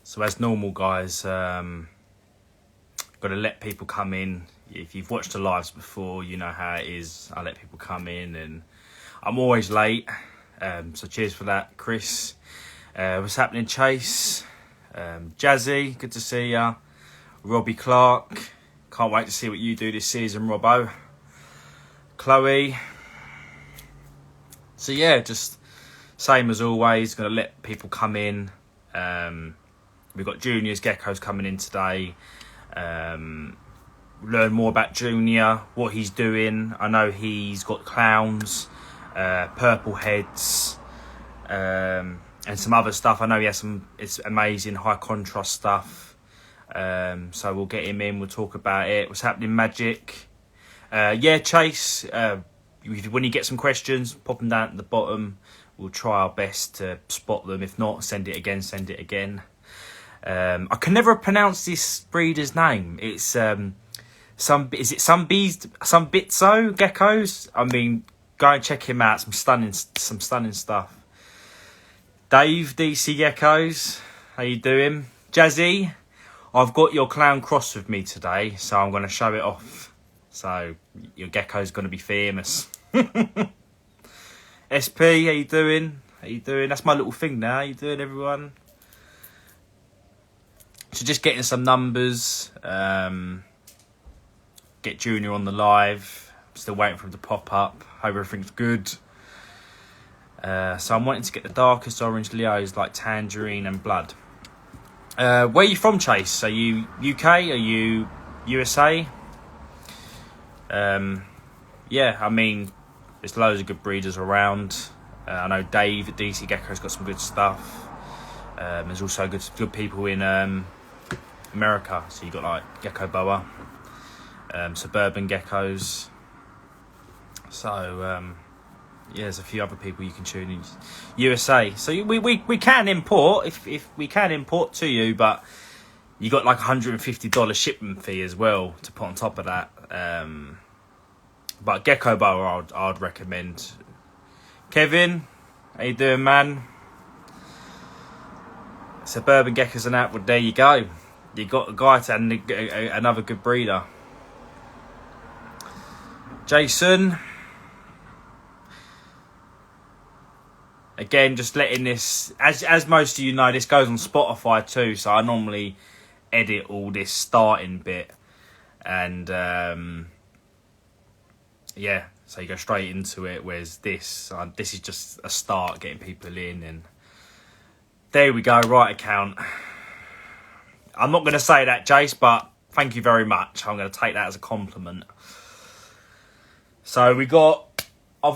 So as normal, guys, got to let people come in. If you've watched the lives before, you know how it is. I let people come in, and I'm always late. So cheers for that, Chris. What's happening, Chase? Jazzy, good to see ya. Robbie Clark, can't wait to see what you do this season, Robbo. Chloe. So yeah, just same as always. Gonna let people come in. We've got Juniors Geckos coming in today. Learn more about Junior, what he's doing. I know he's got clowns, purple heads, and some other stuff. I know he has it's amazing high contrast stuff. So we'll get him in. We'll talk about it. What's happening, Magic? Yeah, Chase. When you get some questions, pop them down at the bottom. We'll try our best to spot them. If not, send it again. I can never pronounce this breeder's name. It's some Bitso Geckos. I mean, go and check him out. Some stunning stuff. Dave DC Geckos, how you doing? Jazzy, I've got your clown cross with me today, so I'm going to show it off. So your gecko's going to be famous. SP, how you doing? That's my little thing now. How you doing, everyone? So just getting some numbers. Get Junior on the live. Still waiting for him to pop up. Hope everything's good. So I'm wanting to get the darkest orange Leos like Tangerine and Blood. Where are you from, Chase? Are you UK? Are you USA? Yeah, I mean, there's loads of good breeders around. I know Dave at DC Gecko's got some good stuff. There's also good people in America. So you got like Gecko Boa, Suburban Geckos. So yeah, there's a few other people you can tune in. USA. So we can import if we can import to you, but you got like $150 shipment fee as well to put on top of that. But Gecko Boa I'd recommend. Kevin, how you doing, man? Suburban Geckos and that. Well, there you go. You got a guy to another good breeder. Jason. Again, just letting this, as most of you know, this goes on Spotify too. So I normally edit all this starting bit, and yeah, so you go straight into it. Whereas this is just a start, getting people in, and there we go. Right account. I'm not going to say that, Jace, but thank you very much. I'm going to take that as a compliment. So I've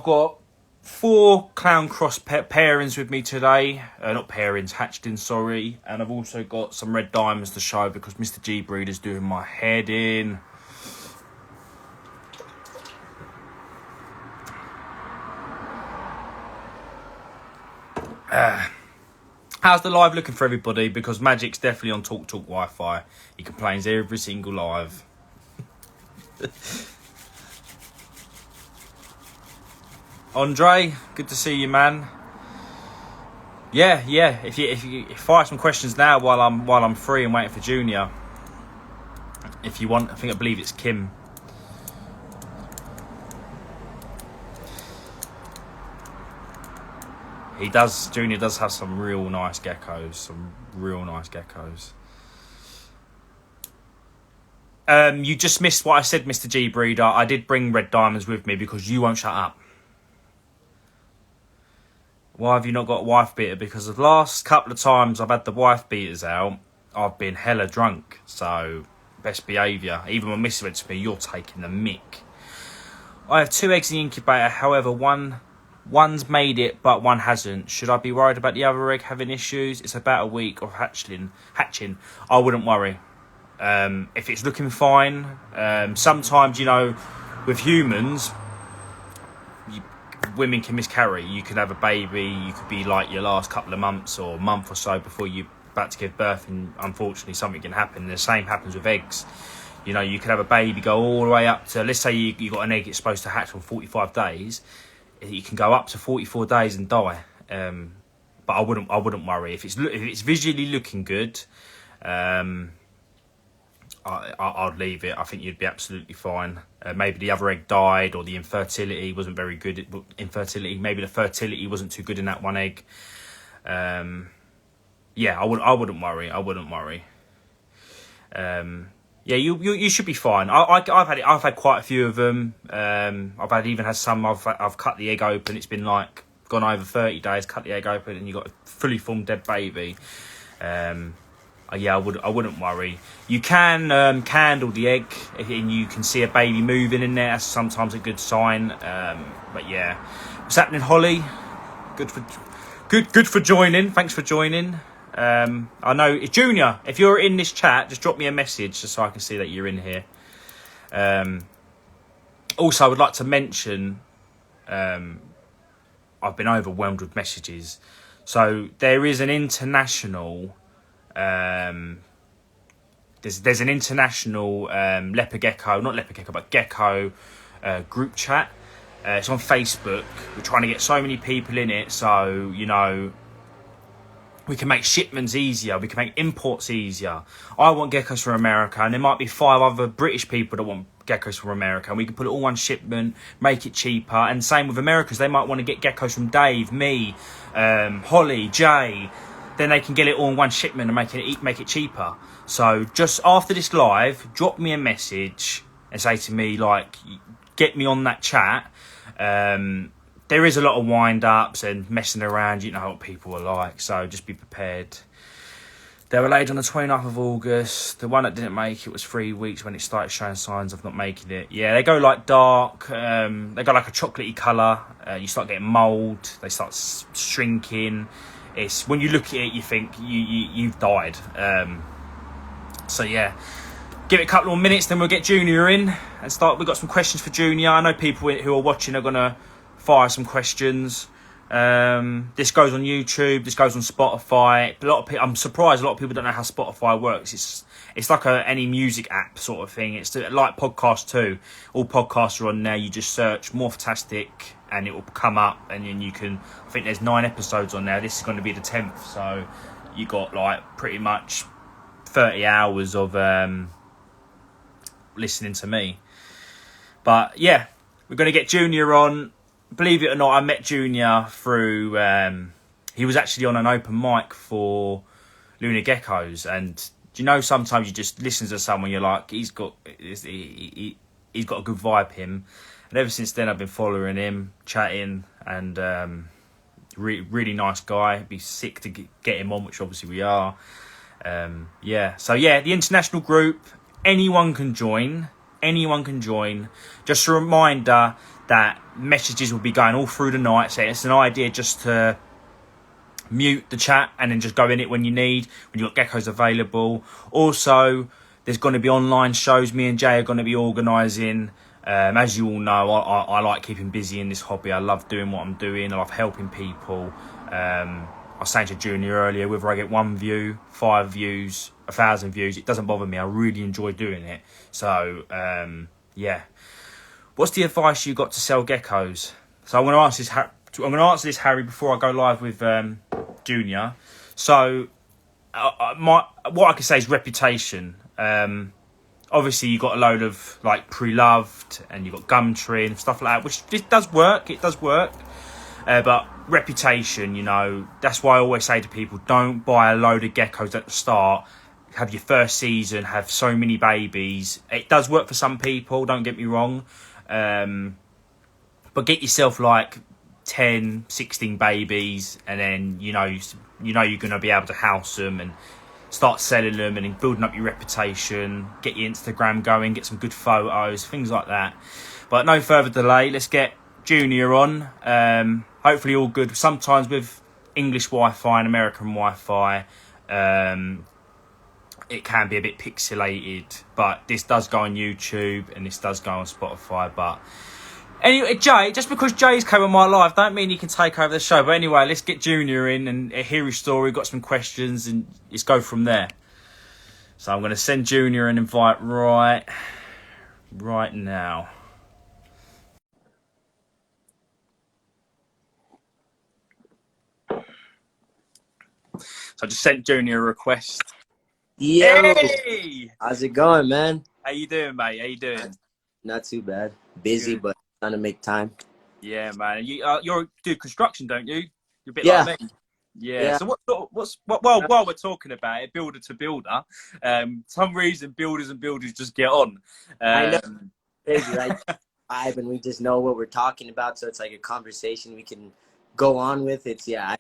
got 4 clown cross pairings with me today. Not pairings, hatched in, sorry. And I've also got some red diamonds to show because Mr. G Breeder's doing my head in. How's the live looking for everybody? Because Magic's definitely on Talk Wi-Fi. He complains every single live. Andre, good to see you, man. Yeah. If you fire some questions now while I'm free and waiting for Junior. If you want, I believe it's Kim. Junior does have some real nice geckos. You just missed what I said, Mr. G Breeder. I did bring red diamonds with me because you won't shut up. Why have you not got a wife beater? Because the last couple of times I've had the wife beaters out, I've been hella drunk. So, best behaviour. Even my missus went to me, you're taking the mick. I have 2 eggs in the incubator. However, one's made it, but one hasn't. Should I be worried about the other egg having issues? It's about a week of hatching. I wouldn't worry. If it's looking fine, sometimes, you know, with humans, women can miscarry. You could have a baby. You could be like your last couple of months or month or so before you're about to give birth, and unfortunately something can happen. And the same happens with eggs. You know, you could have a baby go all the way up to, let's say you got an egg, it's supposed to hatch on 45 days. You can go up to 44 days and die. but I wouldn't worry if it's visually looking good. I'd leave it. I think you'd be absolutely fine. Maybe the other egg died, or the infertility wasn't very good. Maybe the fertility wasn't too good in that one egg. Yeah, I wouldn't worry. Yeah, you should be fine. I've had quite a few of them. I've had some. I've cut the egg open. It's been like gone over 30 days. Cut the egg open, and you got a fully formed dead baby. Yeah, I wouldn't worry. You can candle the egg, and you can see a baby moving in there. That's sometimes a good sign. But yeah, what's happening, Holly? Good for joining. Thanks for joining. I know, Junior, if you're in this chat, just drop me a message just so I can see that you're in here. Also, I would like to mention, I've been overwhelmed with messages. So there is an international, there's an international leopard gecko, not leopard gecko, but gecko group chat. It's on Facebook. We're trying to get so many people in it, so, you know, we can make shipments easier. We can make imports easier. I want geckos from America, and there might be 5 other British people that want geckos from America. And we can put it all in one shipment, make it cheaper. And same with Americans. They might want to get geckos from Dave, me, Holly, Jay. Then they can get it all in one shipment and make it cheaper. So just after this live, drop me a message and say to me, like, get me on that chat. There is a lot of wind-ups and messing around. You know what people are like, so just be prepared. They were laid on the 29th of August. The one that didn't make it was 3 weeks when it started showing signs of not making it. Yeah, they go like dark. They go like a chocolatey colour. You start getting mould. They start shrinking. It's when you look at it, you think you've died. So yeah, give it a couple more minutes, then we'll get Junior in and start. We've got some questions for Junior. I know people who are watching are gonna fire some questions. This goes on YouTube. This goes on Spotify. I'm surprised a lot of people don't know how Spotify works. It's like any music app sort of thing. It's like podcasts too. All podcasts are on there. You just search Morphtastic and it will come up, and then you can. I think there's 9 episodes on there. This is going to be the 10th, so you got like pretty much 30 hours of listening to me. But yeah, we're going to get Junior on. Believe it or not, I met Junior through. He was actually on an open mic for Juniors Geckos, and do you know sometimes you just listen to someone, you're like, he's got a good vibe, him. And ever since then, I've been following him, chatting, and really nice guy. It'd be sick to get him on, which obviously we are. Yeah. So yeah, the international group. Anyone can join. Just a reminder that messages will be going all through the night. So it's an idea just to mute the chat and then just go in it when you need, when you've got geckos available. Also, there's going to be online shows. Me and Jay are going to be organising. As you all know, I like keeping busy in this hobby. I love doing what I'm doing. I love helping people. I was saying to Junior earlier, whether I get 1 view, 5 views, 1,000 views, it doesn't bother me. I really enjoy doing it. So, yeah. What's the advice you got to sell geckos? So I'm going to answer this, Harry, before I go live with Junior. So, what I can say is reputation. Obviously, you got a load of like pre-loved, and you got Gumtree and stuff like that, which it does work. But reputation, you know, that's why I always say to people, don't buy a load of geckos at the start. Have your first season, have so many babies. It does work for some people, don't get me wrong. But get yourself like 10, 16 babies, and then you know you're going to be able to house them and start selling them and then building up your reputation. Get your Instagram going, get some good photos, things like that. But no further delay, let's get Junior on. Hopefully all good. Sometimes with English Wi-Fi and American Wi-Fi, it can be a bit pixelated, but this does go on YouTube and this does go on Spotify. But anyway, Jay, just because Jay's come on my live, don't mean he can take over the show. But anyway, let's get Junior in and hear his story. Got some questions and let's go from there. So I'm going to send Junior an invite right now. So I just sent Junior a request. Yo, Hey, how's it going, man? how you doing, mate? How you doing? Not too bad. Busy, Good. but trying to make time. Yeah, man. You do construction, don't you? You're a bit like Yeah, me. Yeah. yeah. So while we're talking about it, builder to builder, some reason builders and builders just get on. I know, Um, crazy, right? Vibe, and we just know what we're talking about, so it's like a conversation we can go on with. It's yeah.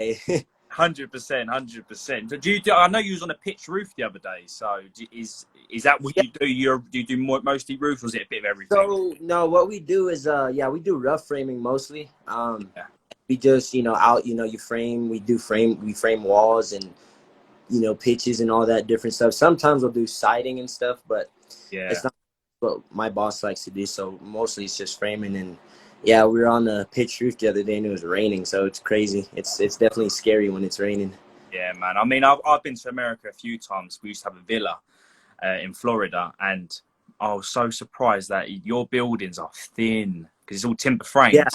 100%, 100%. So I know you was on a pitch roof the other day. So is that what Yeah. you do? Do you do mostly roof, or is it a bit of everything? So no, what we do is yeah, we do rough framing mostly. Yeah. We just out you frame. We frame walls and pitches and all that different stuff. Sometimes we'll do siding and stuff, but Yeah. it's not what my boss likes to do. So mostly it's just framing. And yeah, we were on the pitched roof the other day and it was raining, so it's crazy. It's definitely scary when it's raining. Yeah, man. I mean, I've been to America a few times. We used to have a villa in Florida, and I was so surprised that your buildings are thin because it's all timber Yeah, frames.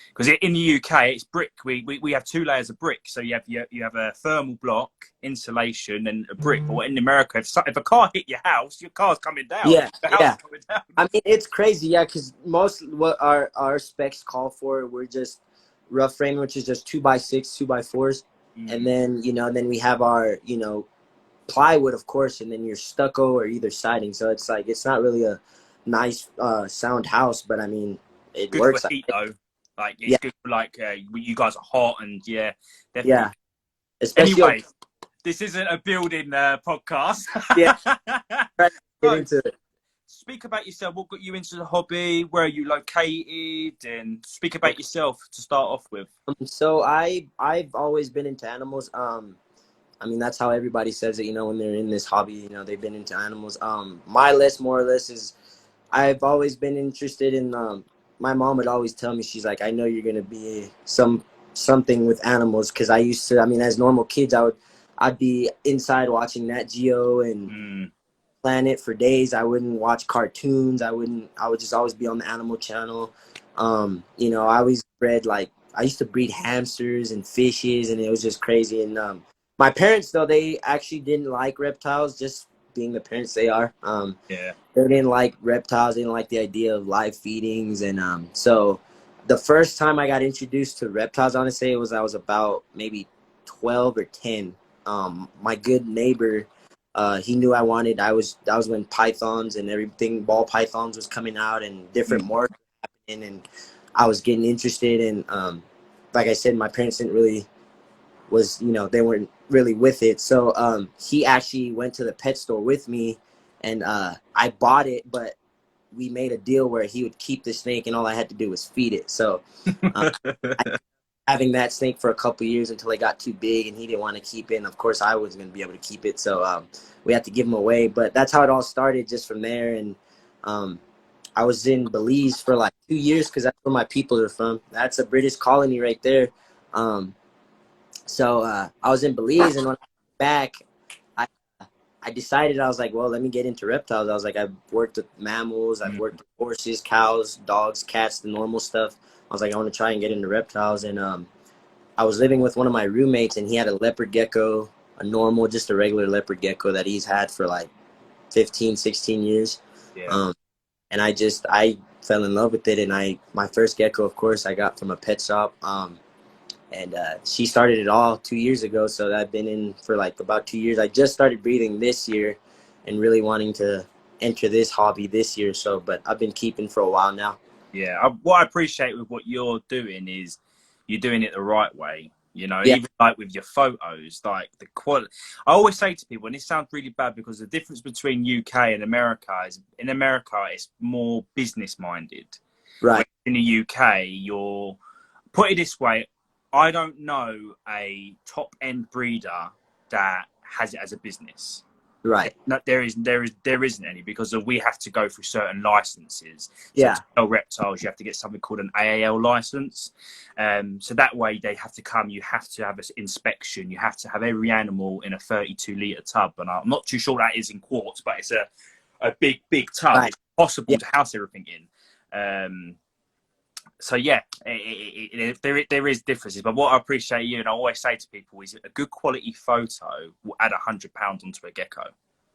Because in the UK, it's brick. We have two layers of brick. So you have a thermal block, insulation, and a brick. But in America, if a car hit your house, your car's coming down. yeah, The house yeah. is coming down. I mean, it's crazy, yeah, because most what our specs call for, we're just rough framing, which is just 2x6, 2x4s, and then then we have our plywood, of course, and then your stucco or either siding. So it's like it's not really a nice sound house, but I mean it Good for works. heat though. Like it's Yeah, good for you guys are hot and yeah, definitely. yeah, especially Anyway, this isn't a building podcast. yeah. Try to get So, into it. speak about yourself. What got you into the hobby? Where are you located? And speak about yourself to start off with. So I've always been into animals. I mean that's how everybody says it. When they're in this hobby, they've been into animals. My list more or less is I've always been interested in. My mom would always tell me, she's like, I know you're gonna be something with animals, because I used to. I mean, as normal kids, I'd be inside watching Nat Geo and Planet for days. I wouldn't watch cartoons. I would just always be on the Animal Channel. I always bred, like, I used to breed hamsters and fishes, and it was just crazy. And my parents, though, they actually didn't like reptiles, just being the parents they are. Yeah. They didn't like reptiles. They didn't like the idea of live feedings. And so the first time I got introduced to reptiles, I want to say I was about maybe 12 or 10. My good neighbor, he knew that was when pythons and everything, ball pythons was coming out and different morphs happening, and I was getting interested. And like I said, my parents didn't really they weren't really with it. So he actually went to the pet store with me, and I bought it, but we made a deal where he would keep the snake and all I had to do was feed it. So I having that snake for a couple years until it got too big and he didn't want to keep it. And of course I wasn't going to be able to keep it. So we had to give him away, but that's how it all started, just from there. And I was in Belize for like 2 years, because that's where my people are from. That's a British colony right there. So I was in Belize, and when I came back, I decided, I was like, well, let me get into reptiles. I was like, I've worked with mammals, I've worked with horses, cows, dogs, cats, the normal stuff. I was like, I want to try and get into reptiles. And I was living with one of my roommates, and he had a leopard gecko, just a regular leopard gecko that he's had for like 15, 16 years. Yeah. And I fell in love with it. And my first gecko, of course, I got from a pet shop. And she started it all 2 years ago. So I've been in for like about 2 years. I just started breeding this year and really wanting to enter this hobby this year. So, but I've been keeping for a while now. Yeah. What I appreciate with what you're doing is you're doing it the right way. Yeah, Even like with your photos, like the quality. I always say to people, and this sounds really bad, because the difference between UK and America is, in America, it's more business minded. right. In the UK, put it this way, I don't know a top end breeder that has it as a business. Right. No, there isn't any, because we have to go through certain licenses. So Yeah. to sell reptiles, you have to get something called an AAL license. So that way they have to come. You have to have an inspection. You have to have every animal in a 32-litre tub, and I'm not too sure what that is in quarts, but it's a big tub. Right. It's possible Yeah. to house everything in. So yeah, there is differences, but what I appreciate you and I always say to people is a good quality photo will add £100 onto a gecko.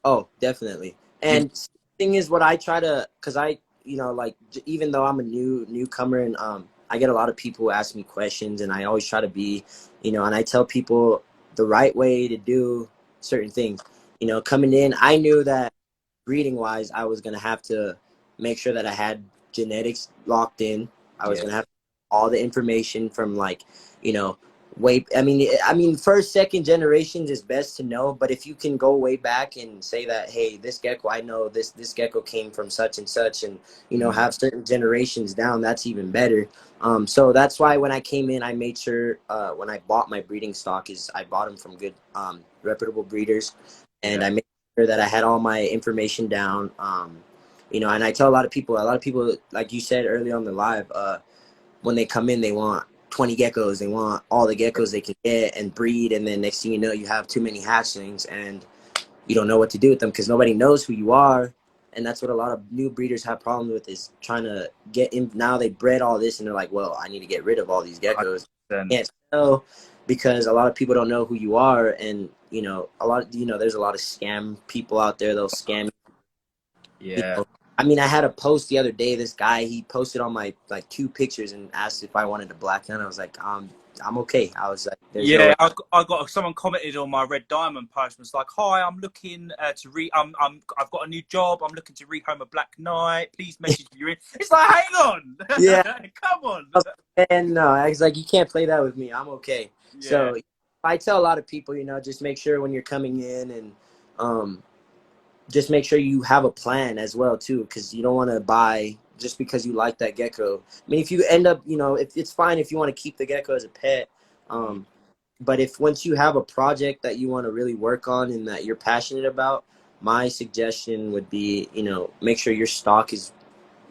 Oh, definitely. You, And thing is, what I try to, cause I, you know, like even though I'm a newcomer, and I get a lot of people who ask me questions, and I always try to be, you know, and I tell people the right way to do certain things. You know, coming in, I knew that breeding wise, I was gonna have to make sure that I had genetics locked in. I was yeah, gonna have all the information from like, you know, way. I mean, first, second generations is best to know. But if you can go way back and say that, hey, this gecko, I know this gecko came from such and such, and you know, have certain generations down, that's even better. So that's why when I came in, I made sure when I bought my breeding stock is I bought them from good, reputable breeders, and yeah, I made sure that I had all my information down. You know, and I tell a lot of people, like you said earlier on the live, when they come in, they want 20 geckos. They want all the geckos they can get and breed. And then next thing you know, you have too many hatchlings and you don't know what to do with them because nobody knows who you are. And that's what a lot of new breeders have problems with, is trying to get in. Now they bred all this and they're like, well, I need to get rid of all these geckos. 100%. Can't tell because a lot of people don't know who you are. And, you know, there's a lot of scam people out there. They'll scam you Yeah. know. I mean, I had a post the other day. This guy, he posted on my like 2 pictures and asked if I wanted to black him. I was like, I'm okay. I was like, there's no Yeah, way. I got someone commented on my Red Diamond post and was like, "Hi, I'm looking I've got a new job. I'm looking to rehome a Black Knight. Please message me. You're in." It's like, hang on, Yeah, come on. and no, I was like, you can't play that with me. I'm okay. Yeah, So I tell a lot of people, you know, just make sure when you're coming in and um, just make sure you have a plan as well too, because you don't want to buy just because you like that gecko. I mean, if you end up, you know, if it's fine if you want to keep the gecko as a pet. But if once you have a project that you want to really work on and that you're passionate about, my suggestion would be, you know, make sure your stock is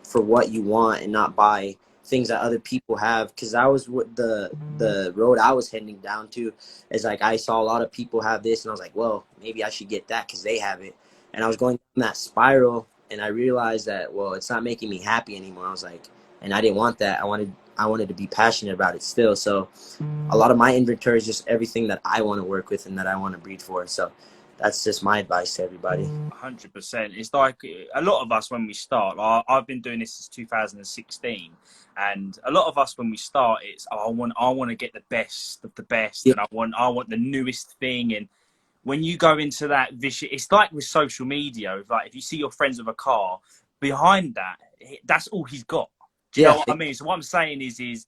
for what you want and not buy things that other people have. Because I was with the road I was heading down to is like I saw a lot of people have this and I was like, well, maybe I should get that because they have it. And I was going down that spiral and I realized that, well, it's not making me happy anymore. I was like, and I didn't want that. I wanted to be passionate about it still. So a lot of my inventory is just everything that I want to work with and that I want to breed for. So that's just my advice to everybody. 100%. It's like a lot of us when we start. I've been doing this since 2016, and a lot of us when we start, it's I want to get the best of the best, Yeah, and I want the newest thing. And when you go into that vicious, it's like with social media. Like if you see your friends with a car, behind that, that's all he's got. Do you know yeah, what I mean? So what I'm saying is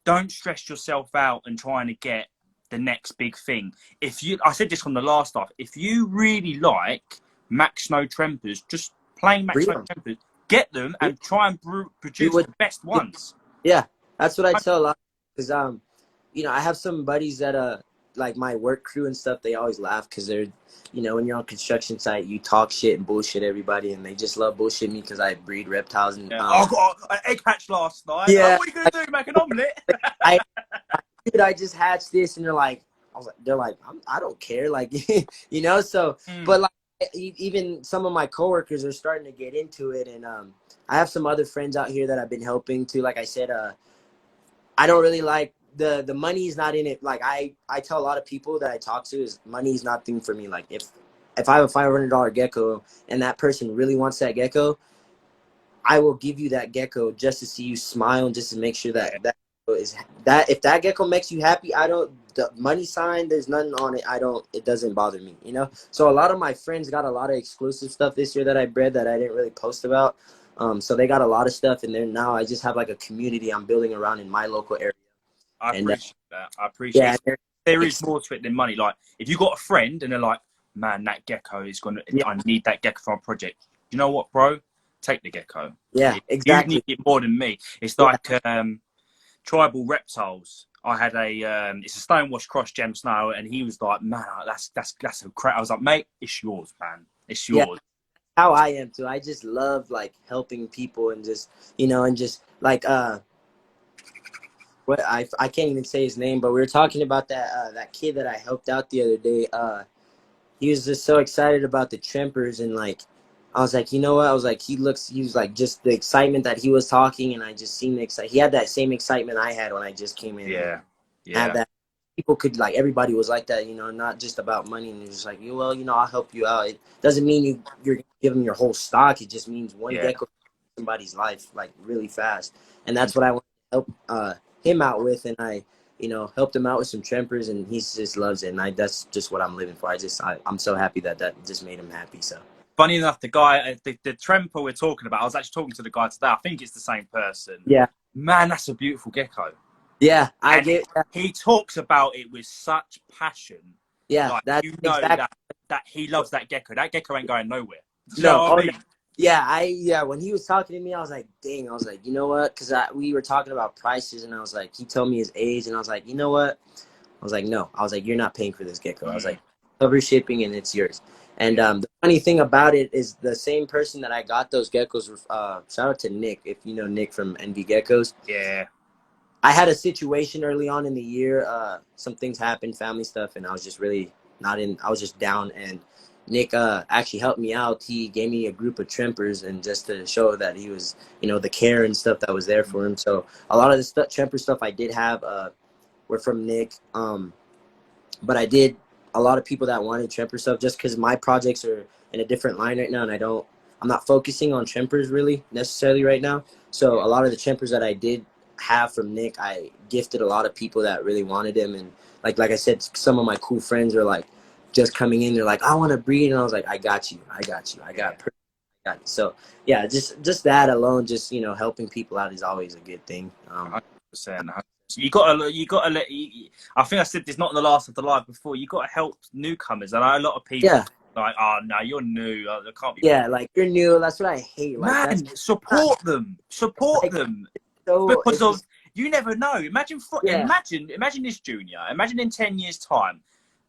don't stress yourself out and trying to get the next big thing. I said this on the last stuff. If you really like Max Snow Trempers, just plain Max breed Snow them. Trempers, get them and try and Do produce what the best ones. Yeah, that's what I tell a lot. Because you know, I have some buddies that like my work crew and stuff. They always laugh because they're, you know, when you're on construction site, you talk shit and bullshit everybody, and they just love bullshit me because I breed reptiles and Yeah. I got an egg hatch last night. Like, yeah, what are you gonna do? Make an omelette? I dude, I just hatched this, and they're like, I don't care, like you know. So, Mm. but like even some of my coworkers are starting to get into it, and I have some other friends out here that I've been helping too. Like I said, I don't really like the money is not in it. Like I tell a lot of people that I talk to is money is not thing for me. Like if I have a $500 gecko and that person really wants that gecko, I will give you that gecko just to see you smile and just to make sure Yeah, that is that if that gecko makes you happy, I don't the money sign, there's nothing on it. It doesn't bother me, you know? So a lot of my friends got a lot of exclusive stuff this year that I bred that I didn't really post about. So they got a lot of stuff and then now I just have like a community I'm building around in my local area. I And appreciate that. I appreciate yeah, it. There is more to it than money. Like if you got a friend and they're like, "Man, that gecko is gonna. yeah, I need that gecko for a project." You know what, bro? Take the gecko. yeah, You need exactly. it more than me. It's Yeah, like tribal reptiles. I had it's a stonewash cross gem snow, and he was like, "Man, that's a crap." I was like, "Mate, it's yours, man. It's yeah. yours." How I am too. I just love like helping people and just, you know, and just like what I can't even say his name, but we were talking about that kid that I helped out the other day. He was just so excited about the Trempers and like I was like, you know what? I was like, he was like, just the excitement that he was talking, and I just seen the excitement. He had that same excitement I had when I just came in. Yeah, Had yeah, that. People could, like, everybody was like that, not just about money. And it was like, well, I'll help you out. It doesn't mean you're giving your whole stock. It just means one yeah. gecko somebody's life, like, really fast. And that's what I want to help him out with. And I, helped him out with some trempers, and he just loves it. And that's just what I'm living for. I'm so happy that just made him happy. So. Funny enough, the guy, the Tremper we're talking about, I was actually talking to the guy today. I think it's the same person. Yeah. Man, that's a beautiful gecko. Yeah, I And get. he talks about it with such passion. Yeah, Like, that's you know exactly. that he loves that gecko. That gecko ain't going nowhere. Do you know No, what oh I no. mean? Yeah, when he was talking to me, I was like, dang, I was like, you know what? Because we were talking about prices, and I was like, he told me his age, and I was like, you know what? I was like, no. I was like, you're not paying for this gecko. I was like, cover shipping, and it's yours. And Yeah. the funny thing about it is the same person that I got those geckos, shout out to Nick, if you know Nick from NV Geckos. Yeah. I had a situation early on in the year. Some things happened, family stuff, and I was just really not in. I was just down, and Nick actually helped me out. He gave me a group of trempers, and just to show that he was, the care and stuff that was there for him. So a lot of the tremper stuff I did have were from Nick. But I did a lot of people that wanted tremper stuff just because my projects are in a different line right now, and I'm not focusing on trempers really necessarily right now. So a lot of the trempers that I did have from Nick, I gifted a lot of people that really wanted them. And like I said, some of my cool friends are like just coming in. They're like, I want to breed. And I was like, I got you. I got you. So yeah, just that alone, just, helping people out is always a good thing. 100%. You gotta let. I think I said this not in the last of the live before. You gotta help newcomers, and I know a lot of people Yeah. like, oh no, you're new. I can't be. Yeah. Like, you're new. That's what I hate. Like, that's Man, support them. Support like, them. so Because it's of just, you never know. yeah. Imagine this junior. Imagine in 10 years' time,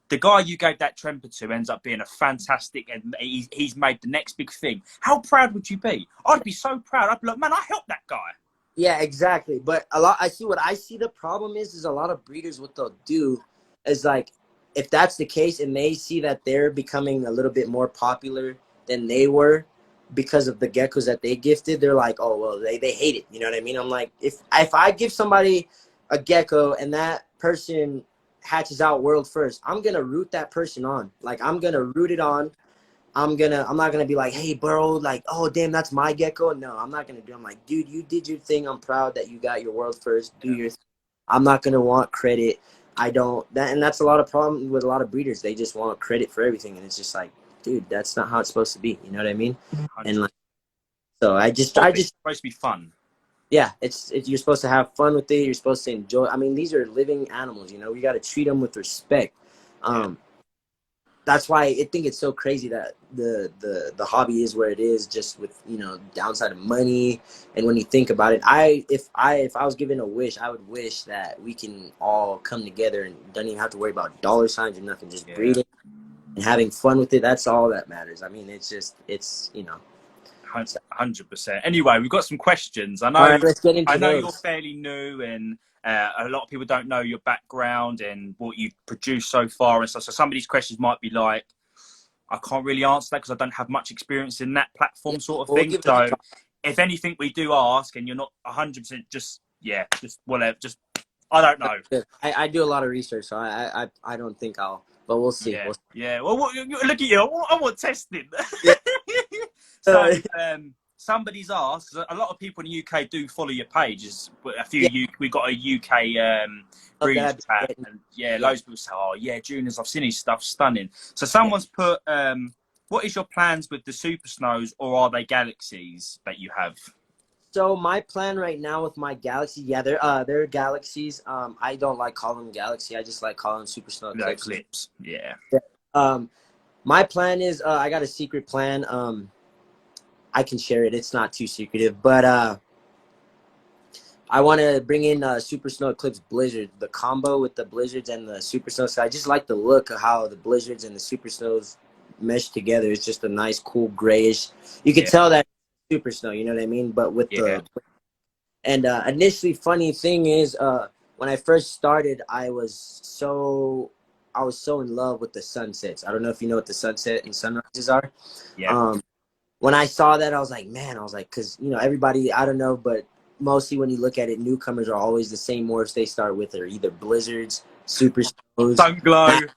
the guy you gave that tremper to ends up being a fantastic, and he's made the next big thing. How proud would you be? I'd be so proud. I'd be like, man, I helped that guy. Yeah, exactly. But what I see the problem is a lot of breeders, what they'll do is, like, if that's the case and they see that they're becoming a little bit more popular than they were because of the geckos that they gifted, they're like, oh, well, they hate it. You know what I mean? I'm like, if I give somebody a gecko and that person hatches out world first, I'm going to root that person on. Like, I'm going to root it on. I'm not gonna be like, hey bro, like, oh damn, that's my gecko. No, I'm not gonna do. I'm like, dude, you did your thing. I'm proud that you got your world first. Do your thing. I'm not gonna want credit. I don't and that's a lot of problem with a lot of breeders. They just want credit for everything, and it's just like, dude, that's not how it's supposed to be. You know what I mean? 100%. And like, so It's supposed to be fun. yeah, it's you're supposed to have fun with it. You're supposed to enjoy. I mean, these are living animals. We got to treat them with respect. That's why I think it's so crazy that the hobby is where it is, just with downside of money. And when you think about it, if I was given a wish, I would wish that we can all come together and don't even have to worry about dollar signs or nothing, just breeding and having fun with it. That's all that matters. I mean, it's 100%. Anyway, we've got some questions. All right, let's get into I know those. you're fairly new, and a lot of people don't know your background and what you've produced so far and stuff. So some of these questions might be like, I can't really answer that because I don't have much experience in that platform, sort of We'll thing. give it a So try. if anything we do ask and you're not 100%, just whatever. Just I don't know. I do a lot of research, so I don't think I'll, but we'll see. Yeah, yeah. Well, look at you. I want testing. Yeah. So, somebody's asked. A lot of people in the UK do follow your pages. We got a UK breeders chat, and loads of people say, "Oh, yeah, Juniors, I've seen his stuff, stunning." So, someone's put, "What is your plans with the super snows, or are they galaxies that you have?" So my plan right now with my galaxy, they're galaxies. I don't like calling them galaxy. I just like calling them super snow Eclipse. Yeah. My plan is I got a secret plan. I can share it. It's not too secretive, but I want to bring in Super Snow Eclipse Blizzard, the combo with the blizzards and the super snows. So I just like the look of how the blizzards and the super snows mesh together. It's just a nice, cool grayish. You can tell that super snow. You know what I mean? But with the and initially, funny thing is, when I first started, I was so in love with the sunsets. I don't know if you know what the sunset and sunrises are. Yeah. when I saw that, I was like, man, I was like, because, you know, everybody, I don't know, but mostly when you look at it, newcomers are always the same morphs they start with are either blizzards, super snows, Sunglow.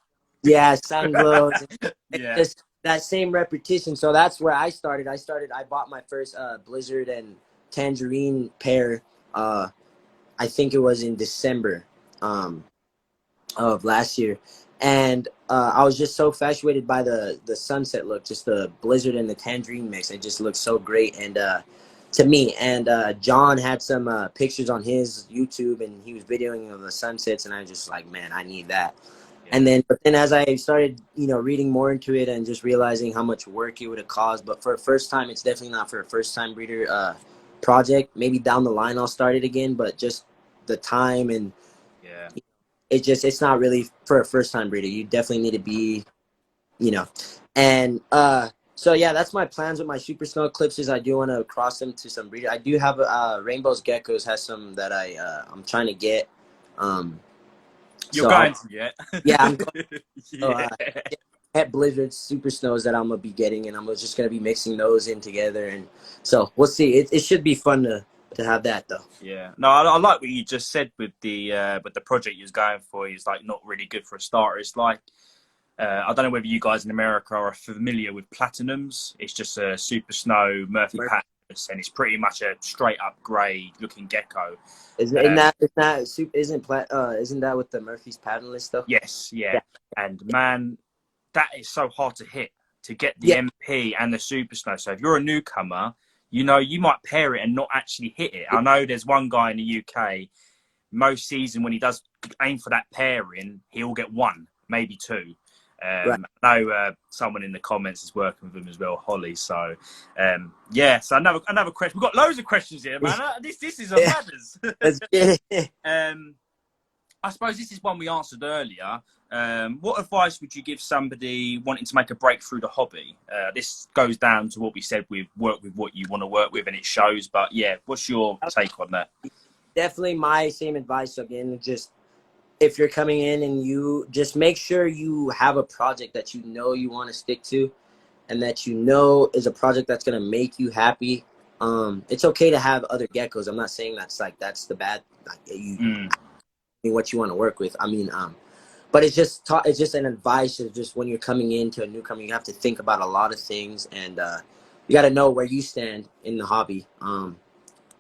yeah, sun glows. It's Yeah. just that same repetition. So that's where I started. I bought my first blizzard and tangerine pair. I think it was in December. Of last year, and I was just so infatuated by the sunset look, just the blizzard and the tangerine mix. It just looked so great, and to me. And John had some pictures on his YouTube, and he was videoing of the sunsets, and I was just like, man, I need that. Yeah. And then, but then as I started, you know, reading more into it and just realizing how much work it would have caused, but for a first time, it's definitely not for a first time breeder project. Maybe down the line I'll start it again, but just the time and Yeah. it's not really for a first time breeder. You definitely need to be, you know, and so yeah, that's my plans with my super snow eclipses. I do want to cross them to some breeder. I do have Rainbow's Geckos has some that I'm trying to get. You're So going to get. yeah, I'm going to Yeah. at Blizzard super snows that I'm gonna be getting, and I'm just gonna be mixing those in together, and so we'll see. It should be fun to have that though. Yeah. No, I like what you just said with the project you was going for. It's like not really good for a starter. It's like I don't know whether you guys in America are familiar with platinums. It's just a super snow Murphy Patterns, and it's pretty much a straight up grey looking gecko. Isn't that with the Murphy's pattern list though? Yes, yeah. Yeah. And man, that is so hard to hit, to get the Yeah. MP and the super snow. So if you're a newcomer, you know, you might pair it and not actually hit it. I know there's one guy in the UK, most season when he does aim for that pairing, he'll get one, maybe two. Right. I know someone in the comments is working with him as well, Holly. So, yeah. So another question. We've got loads of questions here, man. This is a matters. Let's get it. I suppose this is one we answered earlier. What advice would you give somebody wanting to make a break through the hobby? This goes down to what we said with work with what you want to work with, and it shows. But yeah, what's your take on that? Definitely my same advice again. Just if you're coming in and you just make sure you have a project that you know you want to stick to, and that you know is a project that's gonna make you happy. It's okay to have other geckos. I'm not saying that's the bad what you want to work with. I mean, but it's just an advice of just when you're coming into a newcomer, you have to think about a lot of things, and you got to know where you stand in the hobby,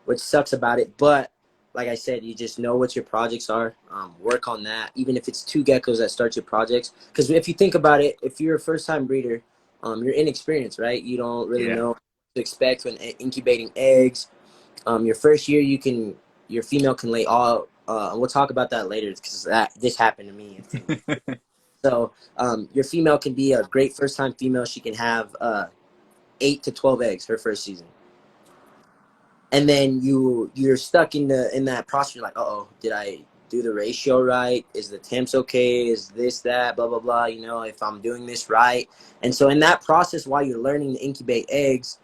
which sucks about it. But like I said, you just know what your projects are, work on that, even if it's two geckos that start your projects. Because if you think about it, if you're a first-time breeder, you're inexperienced, right? You don't really know what to expect when incubating eggs. Your first year, your female can lay all. We'll talk about that later because this happened to me. So your female can be a great first-time female. She can have 8 to 12 eggs her first season, and then you're stuck in that process. You're like, uh-oh, did I do the ratio right? Is the temps okay? Is this that? Blah blah blah. You know, if I'm doing this right. And so in that process, while you're learning to incubate eggs,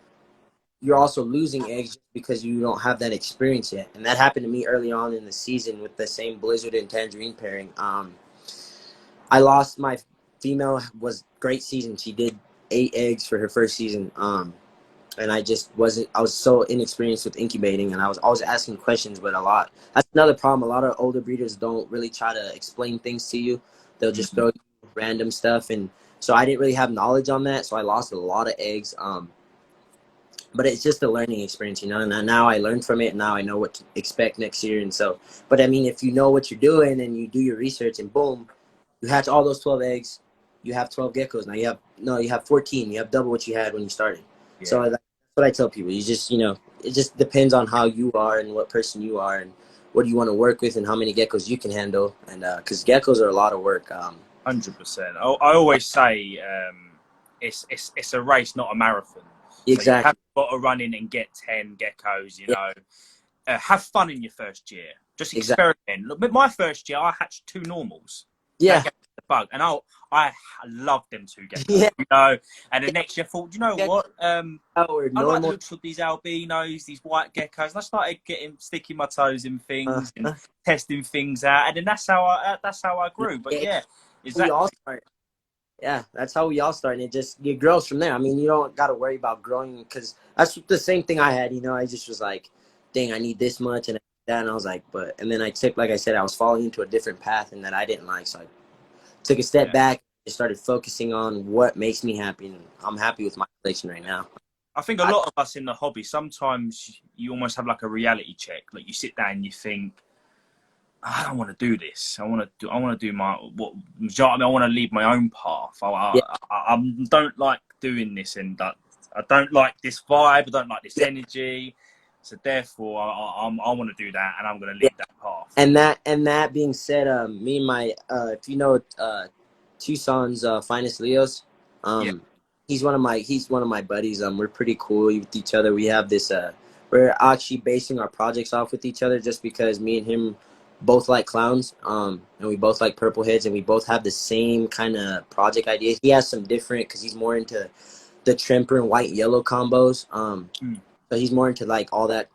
you're also losing eggs because you don't have that experience yet. And that happened to me early on in the season with the same blizzard and tangerine pairing. I lost my female. Was great season. She did 8 eggs for her first season. And I was so inexperienced with incubating, and I was always asking questions, but that's another problem. A lot of older breeders don't really try to explain things to you. They'll just throw you random stuff. And so I didn't really have knowledge on that. So I lost a lot of eggs. But it's just a learning experience, you know, and now I learned from it. And now I know what to expect next year. And so, but I mean, if you know what you're doing and you do your research and boom, you hatch all those 12 eggs, you have 12 geckos. Now you have 14. You have double what you had when you started. Yeah. So that's what I tell people. You just, you know, it just depends on how you are and what person you are and what you want to work with and how many geckos you can handle. And because geckos are a lot of work. 100%. I always say it's a race, not a marathon. Exactly. So you have got to run in and get 10 geckos, you know. Have fun in your first year. Just experiment. Exactly. But my first year, I hatched 2 normals. Yeah. The bug. And I loved them 2 geckos, you know. And the next year I thought, you know what? I like the looks of these albinos, these white geckos. And I started sticking my toes in things and testing things out. And then that's how I grew. But yeah, exactly. Yeah, that's how we all start, and it grows from there. I mean, you don't got to worry about growing because that's the same thing I had. You know, I just was like, dang, I need this much and that, and I was like, and then I took, like I said, I was falling into a different path and that I didn't like, so I took a step Yeah. back and started focusing on what makes me happy, and I'm happy with my relation right now. I think a lot of us in the hobby, sometimes you almost have like a reality check. Like you sit down and you think, I don't want to do this. I want to do my what. I want to lead my own path. Yeah, I don't like doing this, and I don't like this vibe. I don't like this yeah, energy. So therefore, I want to do that, and I'm going to yeah. lead that path. And that being said, me and my if you know Tucson's finest Leos, Yeah, um, he's one of my buddies. We're pretty cool with each other. We have this we're actually basing our projects off with each other just because me and him both like clowns, and we both like purple heads, and we both have the same kind of project ideas. He has some different because he's more into the Tremper and white yellow combos. mm. So he's more into like all that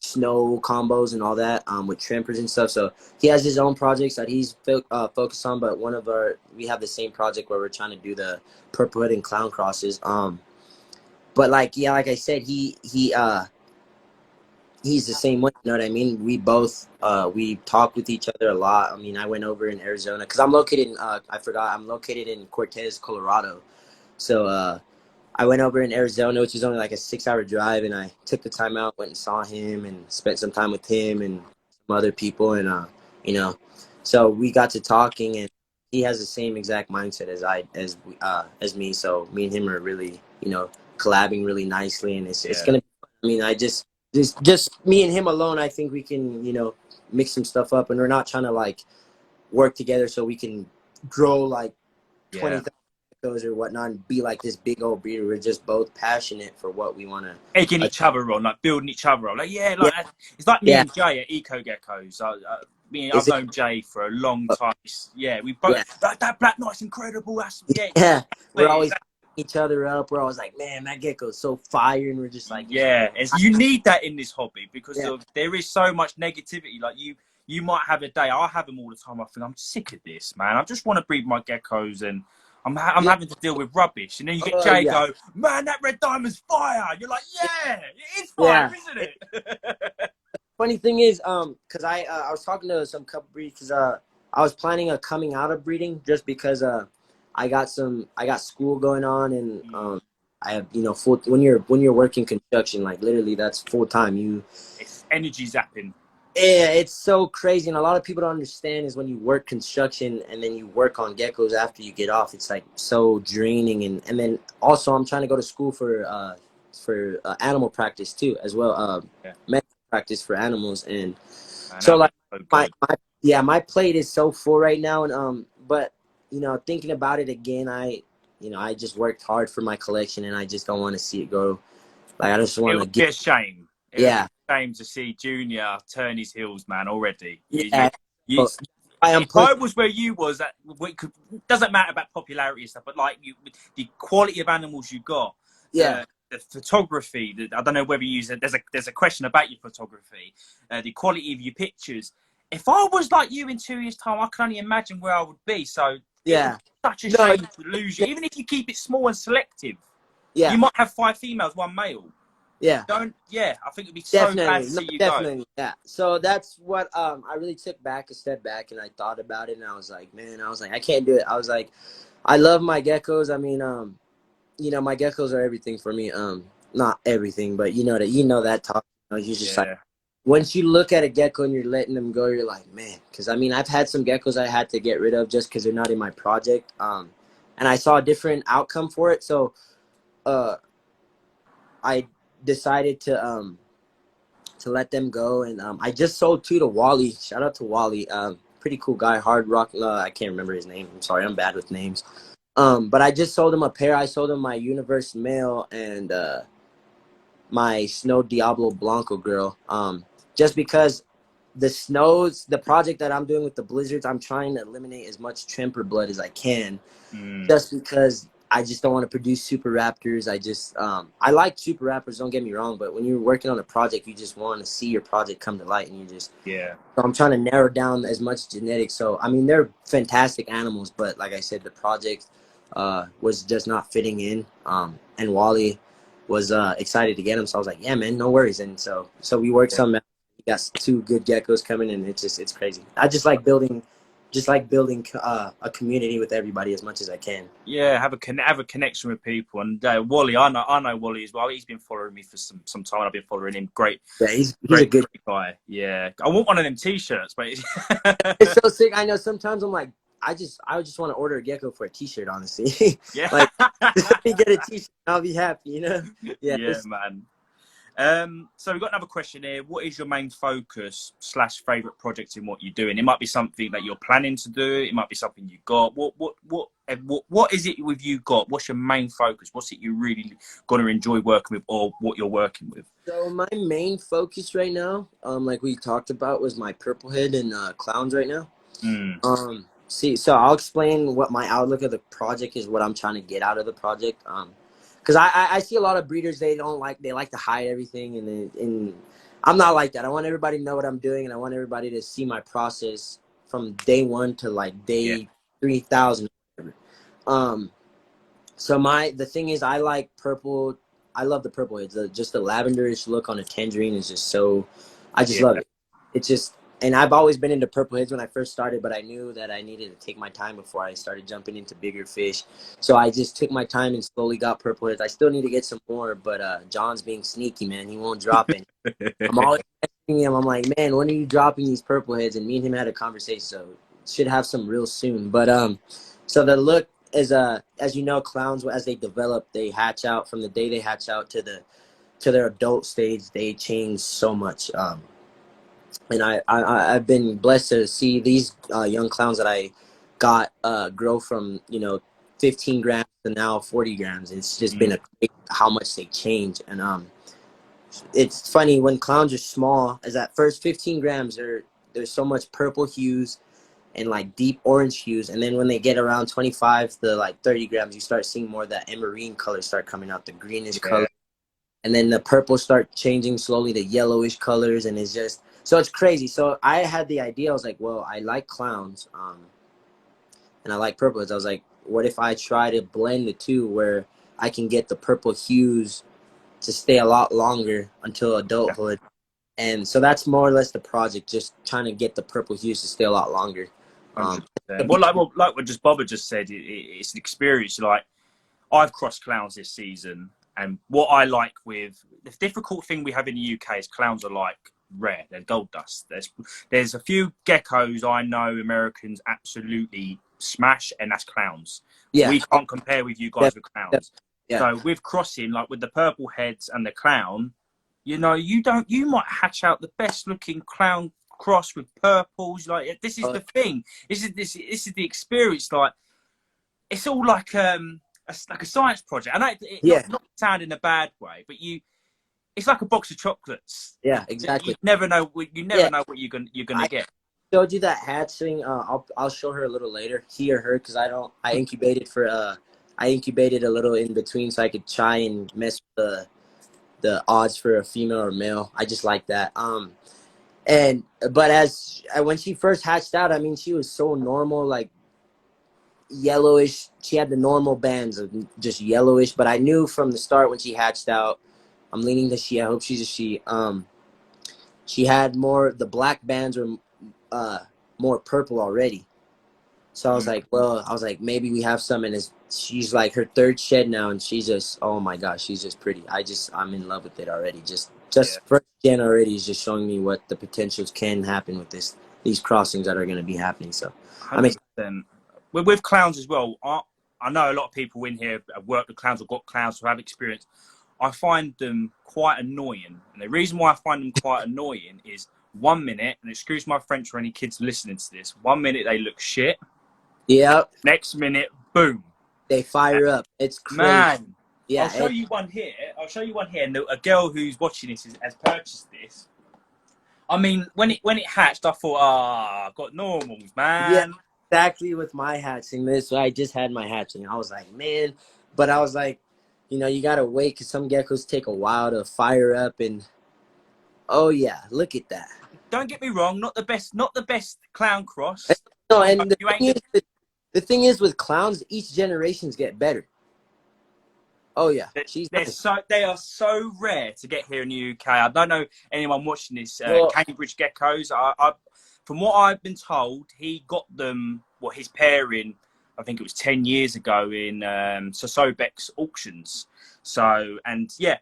snow combos and all that, with Trempers and stuff. So he has his own projects that he's focused on, but we have the same project where we're trying to do the purple hood and clown crosses. But like, yeah, like I said, he's the same way. You know what I mean? We both we talk with each other a lot. I mean, I went over in Arizona because I'm located in I'm located in Cortez, Colorado. So I went over in Arizona, which is only like a 6-hour drive, and I took the time out, went and saw him, and spent some time with him and some other people, and you know, so we got to talking, and he has the same exact mindset as me. So me and him are really, collabing really nicely, and it's Yeah, gonna. I mean, just me and him alone. I think we can, mix some stuff up, and we're not trying to like work together so we can grow like yeah. 20,000 geckos or whatnot and be like this big old breeder. We're just both passionate for what we want to. Egging each other on, like building each other on. Like yeah, Yeah, like it's like me yeah, and Jay at Eco Geckos. I've it's a, known Jay for a long time. Yeah, we yeah, both that Black Knight's incredible. That's yeah, yeah. We're always exactly. each other up. We're always like, man, that gecko's so fire, and we're just like, man, Yeah, you need that in this hobby because yeah, there is so much negativity. Like you might have a day. I have them all the time. I think I'm sick of this, man. I just want to breed my geckos, and I'm yeah, having to deal with rubbish. And then you get oh Jay yeah, go, man, that red diamond's fire. You're like, yeah, it is fire, yeah. isn't it? Funny thing is, cause I was talking to some couple breeds, cause I was planning on coming out of breeding just because I got school going on, and I have, full when you're working construction, like literally that's full time. It's energy zapping. Yeah, it's so crazy, and a lot of people don't understand is when you work construction and then you work on geckos after you get off, it's like so draining, and then also I'm trying to go to school for animal practice too as well, Yeah, medical practice for animals, and man, so that'd be like so my, good. my yeah, my plate is so full right now, and but thinking about it again, I just worked hard for my collection, and I just don't want to see it go. Like I just It want to would get be a shame. It would be yeah, a shame to see Junior turn his heels, man. Already, yeah. you. So I am If I pushing. was where you was, that doesn't matter about popularity and stuff, but like the quality of animals you got, Yeah, the photography. I don't know whether you use it. There's a question about your photography, the quality of your pictures. If I was like you in 2 years' time, I can only imagine where I would be. So it would yeah. be such a No, shame to lose you, even if you keep it small and selective. You yeah, might have 5 females, 1 male. yeah. Don't. Yeah, I think it'd be so bad Definitely. to No, see you go. definitely. Yeah. So that's what I really took back a step back, and I thought about it, and I was like, man, I can't do it. I was like, I love my geckos. I mean, my geckos are everything for me. Not everything, but that talk. You just like Yeah. once you look at a gecko and you're letting them go, you're like, man, because I mean, I've had some geckos I had to get rid of just because they're not in my project. And I saw a different outcome for it, so uh, I decided to let them go, and I just sold 2 to Wally. Shout out to Wally, pretty cool guy, Hard Rock. I can't remember his name. I'm sorry, I'm bad with names. But I just sold him a pair. I sold him my Universe male and my Snow Diablo Blanco girl. Just because the project that I'm doing with the blizzards, I'm trying to eliminate as much Tremper blood as I can, Mm. just because I just don't want to produce super raptors. I like super raptors, don't get me wrong, but when you're working on a project, you just want to see your project come to light, and Yeah. so I'm trying to narrow down as much genetics. So I mean, they're fantastic animals, but like I said, the project was just not fitting in. And Wally was excited to get him, so I was like, yeah, man, no worries. And so we worked something out. We got 2 good geckos coming, and it's crazy. I just like building a community with everybody as much as I can. Yeah, have a connection with people. And Wally, I know Wally as well. He's been following me for some time. I've been following him. Great, Yeah, he's a great good guy. Yeah, I want one of them T-shirts, but It's so sick. I know sometimes I'm like, I just want to order a gecko for a T-shirt, honestly. yeah, Like, just let me get a T-shirt, I'll be happy, you know? Yeah. yeah, man. So we've got another question here. What is your main focus / favorite project in what you're doing? It might be something that you're planning to do. It might be something you got. What is it with you got? What's your main focus? What's it you really going to enjoy working with, or what you're working with? So my main focus right now, like we talked about, was my purple head and clowns right now. Mm. So I'll explain what my outlook of the project is, what I'm trying to get out of the project. Because I see a lot of breeders, they like to hide everything, and I'm not like that. I want everybody to know what I'm doing, and I want everybody to see my process from day 1 to like Yeah. day 3,000. Um, so the thing is, I like purple. I love the purple heads. Just the lavenderish look on a tangerine is just so. I just Yeah. love it. It's just, and I've always been into purple heads when I first started, but I knew that I needed to take my time before I started jumping into bigger fish. So I just took my time and slowly got purple heads. I still need to get some more, but John's being sneaky, man. He won't drop any. I'm always texting him. I'm like, man, when are you dropping these purple heads? And me and him had a conversation, so should have some real soon. But so the look is as you know, clowns, as they develop, they hatch out. From the day they hatch out to their adult stage, they change so much. And I've been blessed to see these young clowns that I got grow from 15 grams to now 40 grams. It's just been a great how much they change. And it's funny when clowns are small, as at first 15 grams, there's so much purple hues and like deep orange hues, and then when they get around 25 to like 30 grams, you start seeing more of that emerine color start coming out, the greenish color, and then the purple start changing slowly to yellowish colors, and it's just so it's crazy. So I had the idea, I was like, well, I like clowns, and I like purples. I was like, what if I try to blend the two where I can get the purple hues to stay a lot longer until adulthood. And so that's more or less the project, just trying to get the purple hues to stay a lot longer. 100%. Like what just Bobber just said, it's an experience. Like, I've crossed clowns this season, and what I like with the difficult thing we have in the UK is clowns are like rare. They're gold dust. There's a few geckos I know Americans absolutely smash, and that's clowns. Yeah, We can't compare with you guys with clowns. yeah. So with crossing, like with the purple heads and the clown, you might hatch out the best looking clown cross with purples. Like, this is the thing. This is the experience. Like, it's all like a science project. And not sound in a bad way, but it's like a box of chocolates. Yeah, exactly. You never know. You never know what you're gonna get. Showed you that hatching. I'll show her a little later, he or her, because I incubated a little in between so I could try and mess with the odds for a female or male. I just like that. But when she first hatched out, I mean, she was so normal, like yellowish. She had the normal bands of just yellowish, but I knew from the start when she hatched out, I'm leaning to she. I hope she's a she. She had more. The black bands were more purple already. So I was like, maybe we have some, and she's like her 3rd shed now, and she's just, oh my gosh, she's just pretty. I'm in love with it already. Just first gen already is just showing me what the potentials can happen with these crossings that are going to be happening. So 100%. With clowns as well. I know a lot of people in here have worked with clowns or got clowns who have experience. I find them quite annoying, and the reason why I find them quite annoying is 1 minute, and excuse my French for any kids listening to this, 1 minute they look shit. Yeah. Next minute, boom. They fire up. It's crazy. Man. Yeah. I'll show you one here. And a girl who's watching this has purchased this. I mean, when it hatched, I thought, I've got normals, man. Yeah, exactly with my hatching. I just had my hatching. I was like, man. But I was like, you got to wait because some geckos take a while to fire up. And, oh, yeah, look at that. Don't get me wrong, not the best clown cross. No, and The thing is with clowns, each generations get better. Oh yeah, she's nice. They are so rare to get here in the UK. I don't know anyone watching this. Well, Cambridge Geckos. From what I've been told, he got them. What his pairing, I think it was 10 years ago in Sosobek's auctions. So and yeah,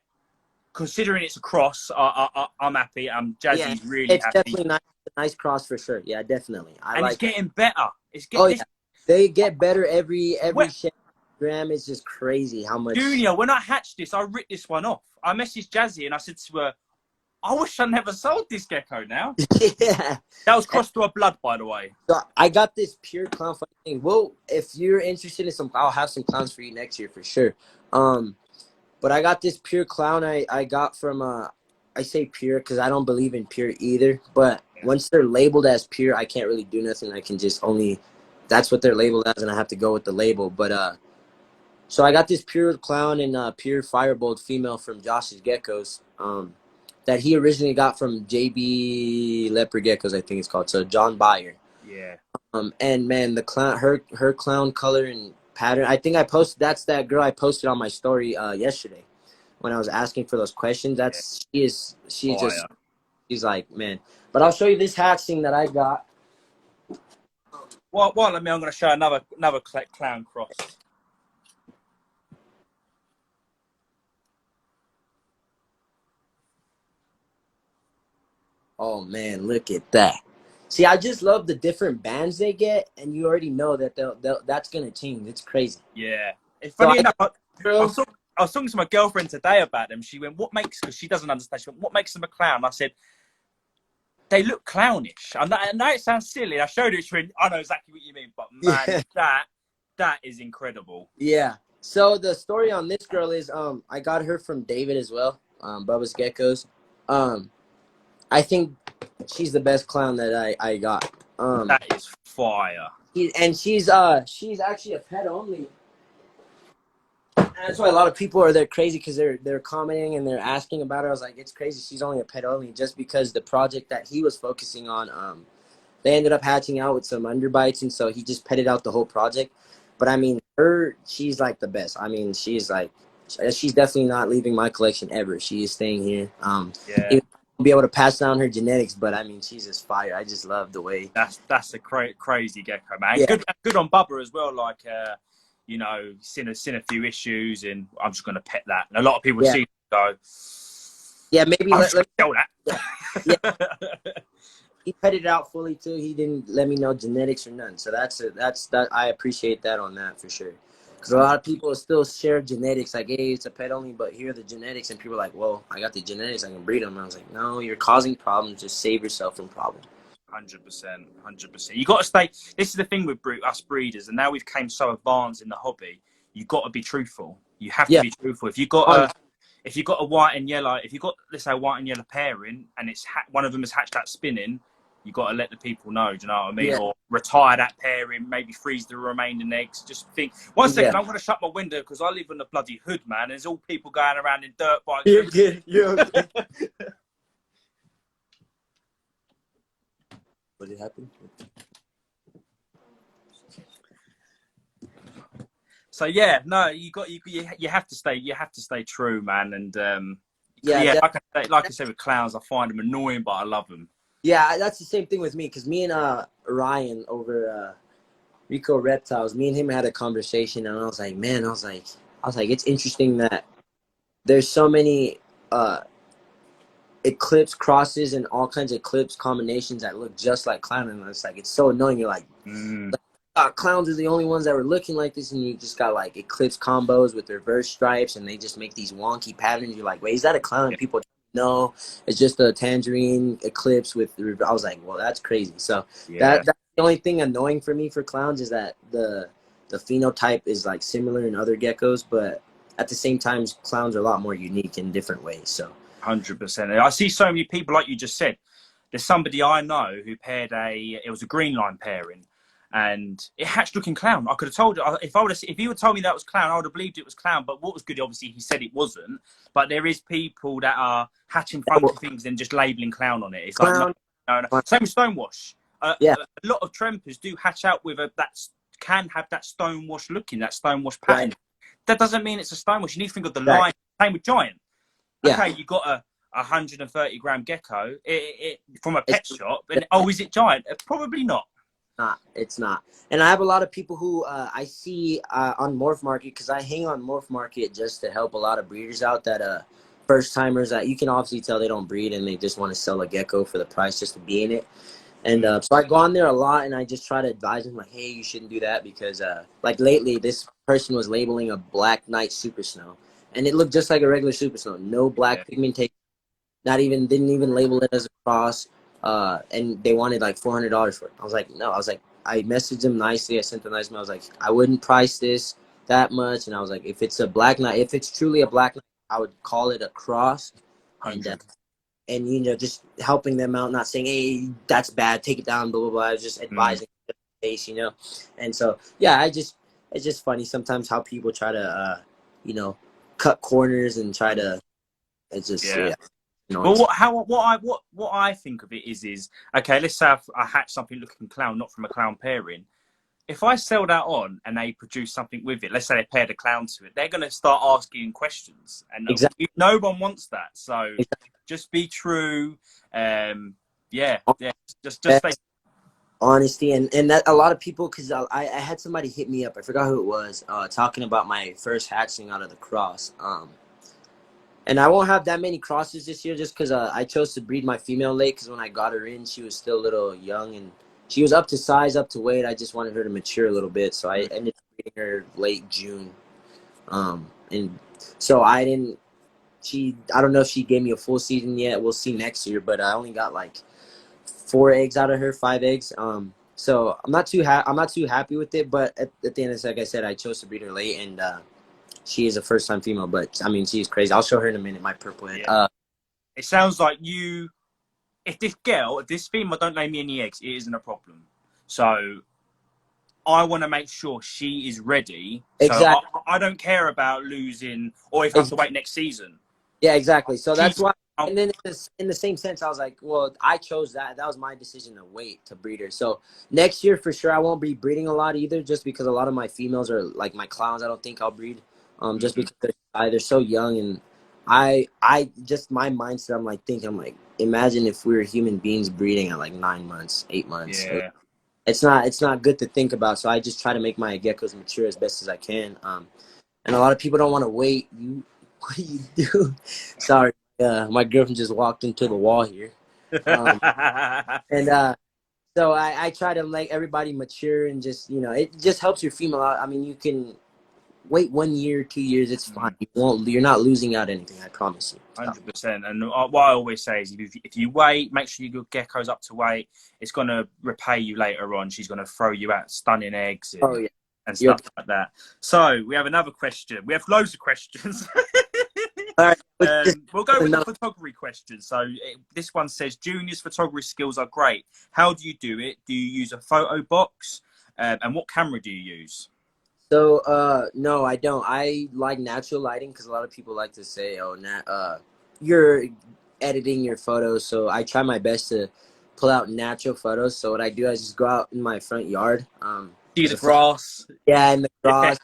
considering it's a cross, I'm happy. yeah, Jazzy's really it's happy, definitely nice. Nice cross for sure. Yeah, definitely. I and it's like. getting better. It's Oh getting yeah, they get better every this. gram. It's just crazy how much. Junior, when I hatched this, I ripped this one off. I messaged Jazzy and I said to her, I wish I never sold this gecko now. Yeah. That was crossed to a blood, by the way. So I got this pure clown fighting thing. Well, if you're interested in some, I'll have some clowns for you next year for sure. But I got this pure clown I got from I say pure because I don't believe in pure either. But once they're labeled as pure, I can't really do nothing. I can just only that's what they're labeled as, and I have to go with the label. But so I got this pure clown and pure firebolt female from Josh's Geckos. That he originally got from JB Leopard Geckos, I think it's called. So John Byer. Yeah. And man, the clown, her clown color and pattern. I think I posted. That's that girl I posted on my story yesterday when I was asking for those questions. That's she's like, man. But I'll show you this hatching that I got. Well, I'm going to show another clown cross. Oh man, look at that. See, I just love the different bands they get, and you already know that that's gonna change. It's crazy. Yeah. It's So funny enough. I was talking to my girlfriend today about them. She went, "What makes?" Because she doesn't understand. She went, "What makes them a clown?" I said, "They look clownish." And I know it sounds silly. I showed it. She went, "I know exactly what you mean." But man, that is incredible. Yeah. So the story on this girl is I got her from David as well. Bubba's Geckos. I think she's the best clown that I got. That is fire. She's actually a pet only. And that's why a lot of people are crazy because they're commenting and they're asking about her. I was like, it's crazy. She's only a pet only just because the project that he was focusing on, they ended up hatching out with some underbites, and so he just petted out the whole project. But I mean, she's like the best. I mean, she's definitely not leaving my collection ever. She is staying here. Yeah. Be able to pass down her genetics, but I mean, she's just fire. I just love the way. That's a crazy gecko, man. Yeah. Good on Bubba as well. Like, you know, seen a few issues, and I'm just gonna pet that. And a lot of people see it, go, yeah, maybe let sell that. Yeah. He petted it out fully too. He didn't let me know genetics or none. So that's I appreciate that on that for sure. Because a lot of people still share genetics, like, hey, it's a pet only, but here are the genetics. And people are like, well, I got the genetics, I can breed them. And I was like, no, you're causing problems. Just save yourself from problems. 100%. You got to stay. This is the thing with us breeders, and now we've came so advanced in the hobby. You got to be truthful. You have to be truthful. If you got a white and yellow, if you got, let's say, a white and yellow pairing, and it's one of them has hatched out spinning, you got to let the people know. Do you know what I mean? Yeah. Or retire that pairing, maybe freeze the remaining eggs. Just think. One second, I'm going to shut my window because I live in the bloody hood, man. There's all people going around in dirt bikes. You're good. You're okay. What did happen? So yeah, no, you have to stay true, man. And like I said with clowns, I find them annoying, but I love them. Yeah, that's the same thing with me because me and Ryan over Rico Reptiles, me and him had a conversation, and I was like, man, it's interesting that there's so many eclipse crosses and all kinds of eclipse combinations that look just like clown, and it's like, it's so annoying. You're like, clowns are the only ones that were looking like this, and you just got like eclipse combos with reverse stripes, and they just make these wonky patterns. You're like, wait, is that a clown? And people, no, it's just a tangerine eclipse with. I was like, well, that's crazy. So that's the only thing annoying for me for clowns is that the phenotype is like similar in other geckos, but at the same time, clowns are a lot more unique in different ways. So 100%. I see so many people, like you just said. There's somebody I know who paired it was a green line pairing, and it hatched looking clown. I could have told you if he would told me that was clown, I would have believed it was clown. But what was good, obviously, he said it wasn't. But there is people that are hatching funky things and just labeling clown on it. It's like no. Same with stonewash. A lot of trempers do hatch out with that can have that stonewash looking, that stonewash pattern. Right. That doesn't mean it's a stonewash. You need to think of the Right. line. Same with giant. Yeah. Okay, you got a 130-gram gecko from a It's pet shop, and oh, is it giant? Probably not. not. It's not. And I have a lot of people who I see on Morph Market, because I hang on Morph Market just to help a lot of breeders out that first timers that you can obviously tell they don't breed and they just want to sell a gecko for the price just to be in it. And so I go on there a lot and I just try to advise them like, hey, you shouldn't do that because like lately this person was labeling a Black Knight Super Snow and it looked just like a regular Super Snow, no black pigmentation, didn't even label it as a cross, and they wanted like $400 for it. I was like, no. I was like, I messaged them nicely. I sent them a nice mail. I was like, I wouldn't price this that much. And I was like, if it's a Black Knight, if it's truly a Black Knight, I would call it a cross. And you know, just helping them out, not saying, hey, that's bad, take it down, blah blah blah. I was just advising the case, you know. And so yeah, it's just funny sometimes how people try to you know, cut corners and try to. It's just yeah. Well, what I think of it is okay. Let's say I hatch something looking clown, not from a clown pairing. If I sell that on and they produce something with it, let's say they paired a clown to it, they're going to start asking questions, and Exactly. no one wants that. So Exactly. just be true. Just stay. Honesty and that a lot of people, because I had somebody hit me up. I forgot who it was, talking about my first hatching out of the cross. And I won't have that many crosses this year just because I chose to breed my female late because when I got her in, she was still a little young and she was up to size, up to weight. I just wanted her to mature a little bit. So I ended up breeding her late June. And so I don't know if she gave me a full season yet. We'll see next year, but I only got like 4 eggs out of her, 5 eggs. So I'm not too happy with it, but at the end of the day, like I said, I chose to breed her late and, she is a first-time female, but I mean, she's crazy. I'll show her in a minute. My purple head. Yeah. It sounds like if this female don't lay me any eggs, it isn't a problem. So I want to make sure she is ready. Exactly. So I don't care about losing or if I have to wait next season. Yeah, exactly. So that's why. And then in the same sense, I was like, well, I chose that. That was my decision to wait to breed her. So next year, for sure, I won't be breeding a lot either, just because a lot of my females are like my clowns. I don't think I'll breed. Just because they're so young, and I just my mindset. I'm like, imagine if we were human beings breeding at like 9 months, 8 months. Yeah. It's not good to think about. So I just try to make my geckos mature as best as I can. And a lot of people don't want to wait. What do you do? Sorry, my girlfriend just walked into the wall here, and so I try to make everybody mature and just it just helps your female out. I mean, you can wait 1 year, 2 years, it's fine. You're not losing out anything, I promise you. 100%. And what I always say is if you wait, make sure your gecko's up to weight. It's going to repay you later on. She's going to throw you out stunning eggs and stuff like that. So we have another question. We have loads of questions. All right, we'll go with the photography question. So this one says, Junior's photography skills are great. How do you do it? Do you use a photo box? And what camera do you use? So, no, I don't. I like natural lighting because a lot of people like to say, oh, you're editing your photos. So I try my best to pull out natural photos. So what I do is just go out in my front yard. See the grass. Yeah, in the grass.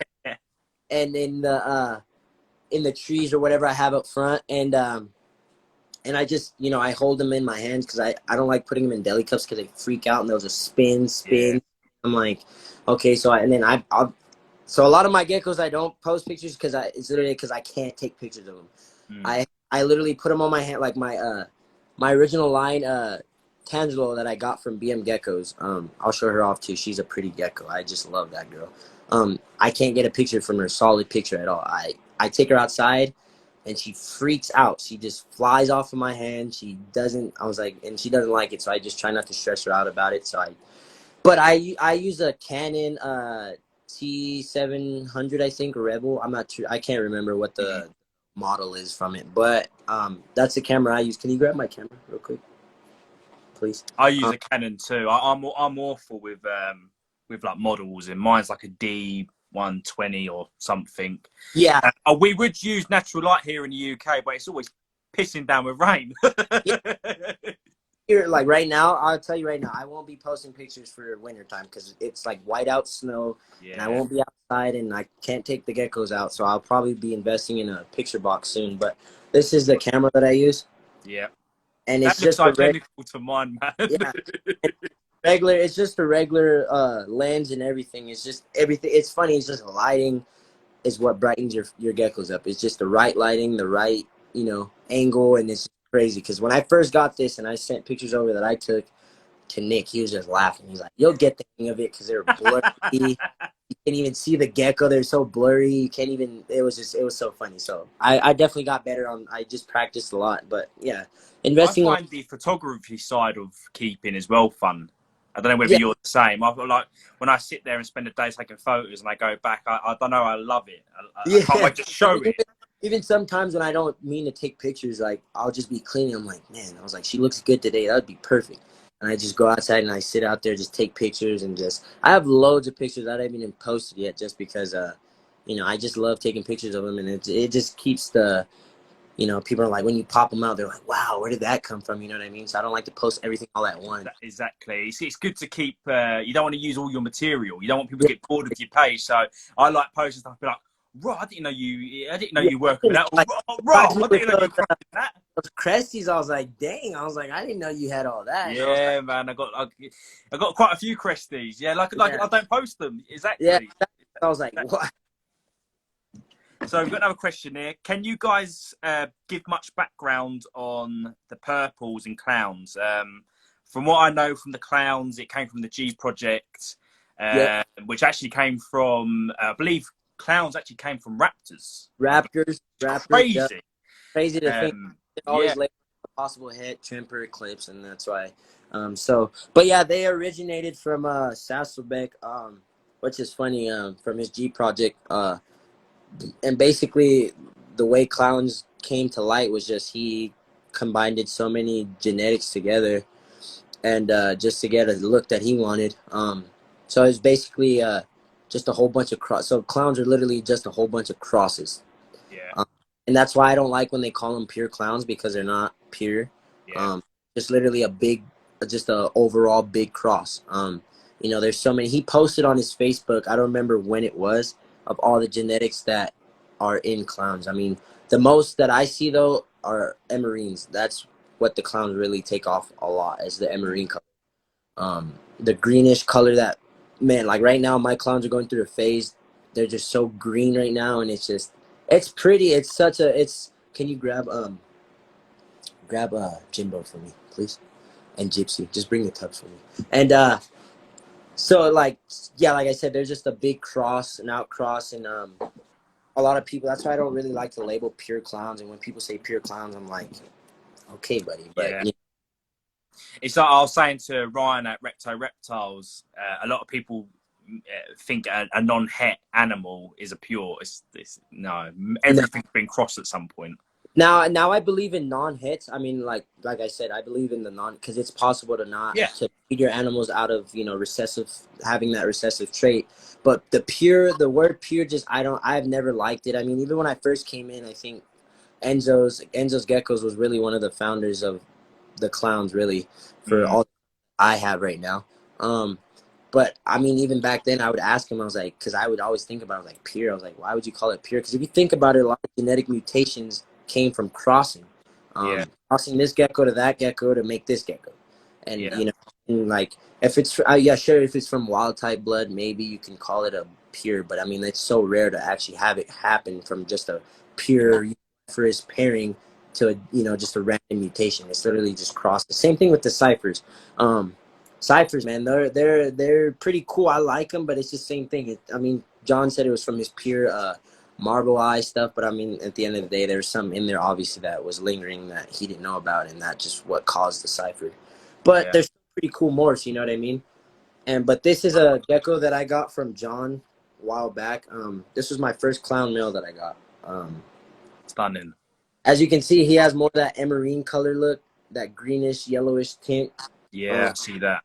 And in the trees or whatever I have up front. And I just, I hold them in my hands because I don't like putting them in deli cups because they freak out and they'll just spin. Yeah. I'm like, okay, so so a lot of my geckos, I don't post pictures because it's literally because I can't take pictures of them. I literally put them on my hand, like my original line, Tangelo that I got from BM Geckos. I'll show her off too. She's a pretty gecko. I just love that girl. I can't get a picture from her, solid picture at all. I take her outside and she freaks out. She just flies off of my hand. She doesn't like it. So I just try not to stress her out about it. But I use a Canon, T700, I think, Rebel. I'm not sure. I can't remember what the model is from it, but that's the camera I use. Can you grab my camera real quick, please? I use a Canon too. I'm awful with like models, and mine's like a D120 or something. Yeah. We would use natural light here in the UK, but it's always pissing down with rain. Here, like right now, I'll tell you right now, I won't be posting pictures for winter time because it's like whiteout snow, and I Yeah, won't be outside, and I can't take the geckos out. So I'll probably be investing in a picture box soon. But this is the camera that I use, yeah. and That it's looks just a identical to mine, man. yeah, regular. It's just a regular lens and everything. It's just everything. It's funny. It's just lighting is what brightens your geckos up. It's just the right lighting, the right angle, and it's crazy. Because when I first got this and I sent pictures over that I took to Nick, he was just laughing. He's like, "You'll get the hang of it because they're blurry. You can't even see the gecko. They're so blurry. You can't even." It was so funny. So I definitely got better on. I just practiced a lot, but yeah, I investing on find the photography side of keeping as well fun. I don't know whether yeah you're the same. I feel like when I sit there and spend a day taking photos and I go back, I don't know, I love it. I can't yeah. wait to show it. Even sometimes when I don't mean to take pictures, like I'll just be cleaning. I'm like, man, I was like, she looks good today. That would be perfect. And I just go outside and I sit out there, just take pictures and just. I have loads of pictures that I haven't even posted yet, just because, I just love taking pictures of them, and it just keeps the, people are like when you pop them out, they're like, wow, where did that come from? You know what I mean? So I don't like to post everything all at once. Exactly. It's good to keep. You don't want to use all your material. You don't want people to get bored of your page. So I like posting stuff. Be like, "Raw, I didn't know you. I didn't know Yeah, you worked with that." Or, like "Raw, surprised me I with didn't know you crafted that." those cresties. I was like, dang. I was like, I didn't know you had all that. And I was like, Yeah, man. I got quite a few Cresties. Yeah, like yeah, I don't post them yeah. exactly. I was like, what? So we've got another question here. Can you guys give much background on the purples and clowns? From what I know from the clowns, it came from the G project, Yep. which actually came from, I believe, clowns actually came from raptors. Raptors. Yeah. Crazy. Crazy to think. They're Yeah, always late for a possible hit, temper eclipse, and that's why. But yeah, they originated from Sasselbeck, which is funny, from his G project. And basically, the way clowns came to light was just he combined so many genetics together, and just to get a look that he wanted. So it's basically just a whole bunch of cross. So clowns are literally just a whole bunch of crosses. yeah, Um, and that's why I don't like when they call them pure clowns, because they're not pure. yeah. Um, just literally just a overall big cross. There's so many. He posted on his Facebook, I don't remember when it was, of all the genetics that are in clowns. I mean, the most that I see though are emerines. That's what the clowns really take off a lot, is the emerine color. The greenish color that, man, like right now my clowns are going through a phase. They're just so green right now, and it's pretty. Can you grab Jimbo for me, please? And Gypsy, just bring the tubs for me. And so like, yeah, like I said, there's just a big cross, an outcross, and a lot of people. That's why I don't really like to label pure clowns. And when people say pure clowns, I'm like, okay, buddy, but Yeah. It's like I was saying to Ryan at Recto Reptiles. A lot of people think a non-het animal is a pure. No, no. everything's been crossed at some point. Now I believe in non-hits. I mean, like I said, I believe in the because it's possible Yeah, to feed your animals out of recessive, having that recessive trait. But the word pure, just I've never liked it. I mean, even when I first came in, I think Enzo's Geckos was really one of the founders of the clowns, really, for all I have right now. But I mean, even back then, I would ask him. I was like, because I would always think about it, like pure. I was like, why would you call it pure? Because if you think about it, a lot of genetic mutations came from crossing, yeah, crossing this gecko to that gecko to make this gecko, and yeah, and like if it's yeah, sure, if it's from wild type blood, maybe you can call it a pure. But I mean, it's so rare to actually have it happen from just a pure for his pairing to just a random mutation. It's literally just crossed. The same thing with the ciphers. Ciphers, man, they're pretty cool. I like them, but it's the same thing. I mean, John said it was from his pure marble eye stuff, but I mean, at the end of the day, there's some in there obviously that was lingering that he didn't know about, and that just what caused the cipher. But yeah. there's pretty cool morphs, you know what I mean? But this is a gecko that I got from John a while back. This was my first clown male that I got. Stunning. As you can see, he has more of that emerine color look, that greenish yellowish tint. Yeah, I see that.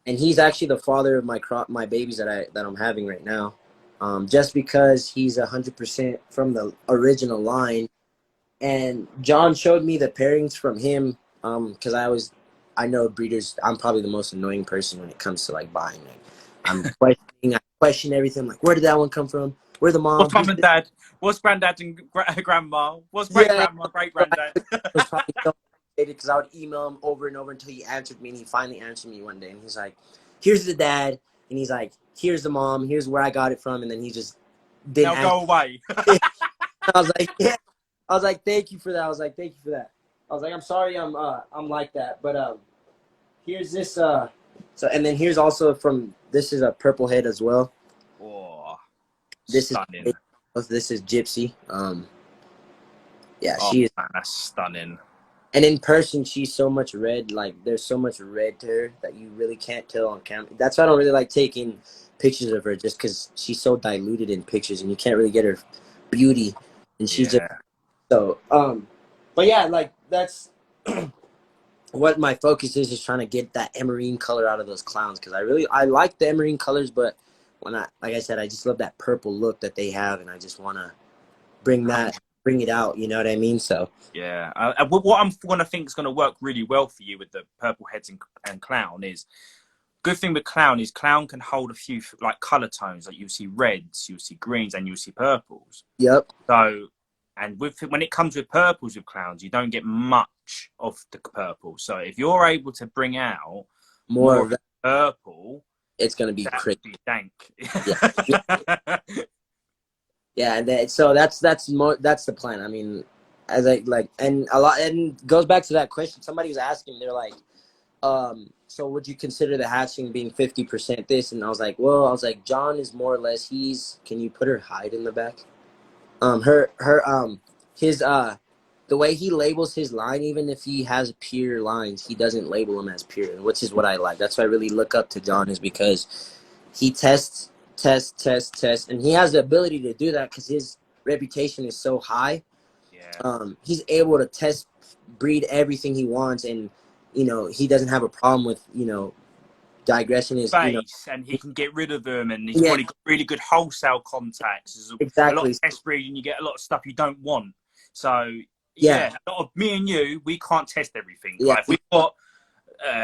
And he's actually the father of my babies that I'm having right now. Just because he's 100% from the original line, and John showed me the pairings from him, because I know breeders. I'm probably the most annoying person when it comes to like buying. Like, I'm questioning. I question everything. I'm like, where did that one come from? Where the mom? What's mum Who's and this? dad? What's granddad and grandma? What's great Yeah, grandma, great granddad? I was probably so irritated because I would email him over and over until he answered me, and he finally answered me one day, and he's like, "Here's the dad," and he's like, "Here's the mom. Here's where I got it from," and then he just didn't Now answer. go away. I was like, "Yeah." I was like, "Thank you for that." I was like, "Thank you for that." I was like, "I'm sorry, I'm like that," but here's this so and then here's also from this is a purple head as well. Oh, This stunning. is Gypsy. Yeah, Oh she is. man, that's stunning. And in person, she's so much red. Like, there's so much red to her that you really can't tell on camera. That's why I don't really like taking pictures of her, just because she's so diluted in pictures, and you can't really get her beauty. And she's just Yeah. so. But yeah, like that's what my focus is trying to get that emerine color out of those clowns, because I like the emerine colors, but when like I said, I just love that purple look that they have, and I just want to bring it out. You know what I mean? So. Yeah. What I'm gonna think is gonna work really well for you with the purple heads and clown is good thing with clown is clown can hold a few like color tones, like you'll see reds, you'll see greens, and you'll see purples. Yep. So, and when it comes with purples with clowns, you don't get much of the purple. So if you're able to bring out More more of that. purple, It's gonna be that crazy. would be dank. Yeah. Yeah, so that's that's the plan. I mean, as I like, and a lot, and goes back to that question. Somebody was asking, they're like, so would you consider the hatching being 50% this? And I was like, well, John is more or less. Can you put her hide in the back? His the way he labels his line, even if he has pure lines, he doesn't label them as pure, which is what I like. That's why I really look up to John, is because he tests, and he has the ability to do that because his reputation is so high. Yeah. He's able to test, breed everything he wants, and he doesn't have a problem with digression is Space, and he can get rid of them, and he's yeah, probably got really good wholesale contacts. There's a lot of exactly, test breeding, you get a lot of stuff you don't want. So yeah, yeah, a lot of me and you, we can't test everything. yeah, Like if we've got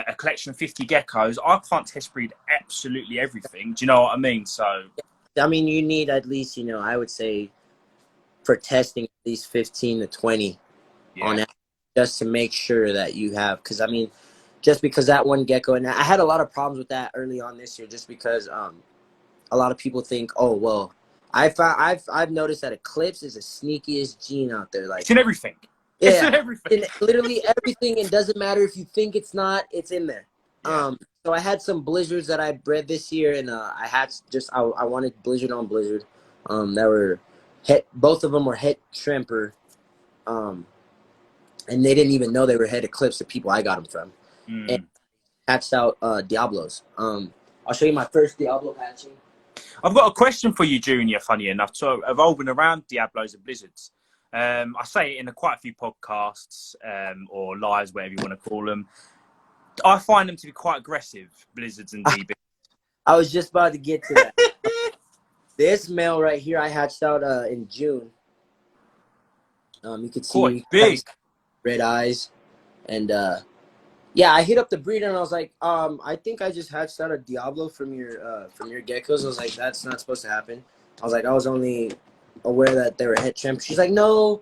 a collection of 50 geckos, I can't test breed absolutely everything. Do you know what I mean? So I mean, you need at least I would say for testing at least 15 to 20 on yeah, that, just to make sure that you have, because I mean, just because that one gecko, and I had a lot of problems with that early on this year, just because a lot of people think, oh well, I've noticed that Eclipse is the sneakiest gene out there. Like, it's in everything. It's in yeah, everything. in literally everything. It doesn't matter if you think it's not, it's in there. Yeah. So I had some blizzards that I bred this year, and I had I wanted blizzard on blizzard. That were both of them were het shrimper. And they didn't even know they were head Eclipse, the people I got them from. And Mm. hatched out Diablos. I'll show you my first Diablo hatching. I've got a question for you, Junior, funny enough, so evolving around Diablos and Blizzards. I say it in quite a few podcasts or lives, whatever you want to call them. I find them to be quite aggressive, Blizzards and DB. I was just about to get to that. This male right here I hatched out in June. You could see Quite big. red eyes. And yeah, I hit up the breeder and I was like, I think I just hatched out a Diablo from your geckos. I was like, that's not supposed to happen. I was like, I was only aware that they were het shrimp. She's like, no,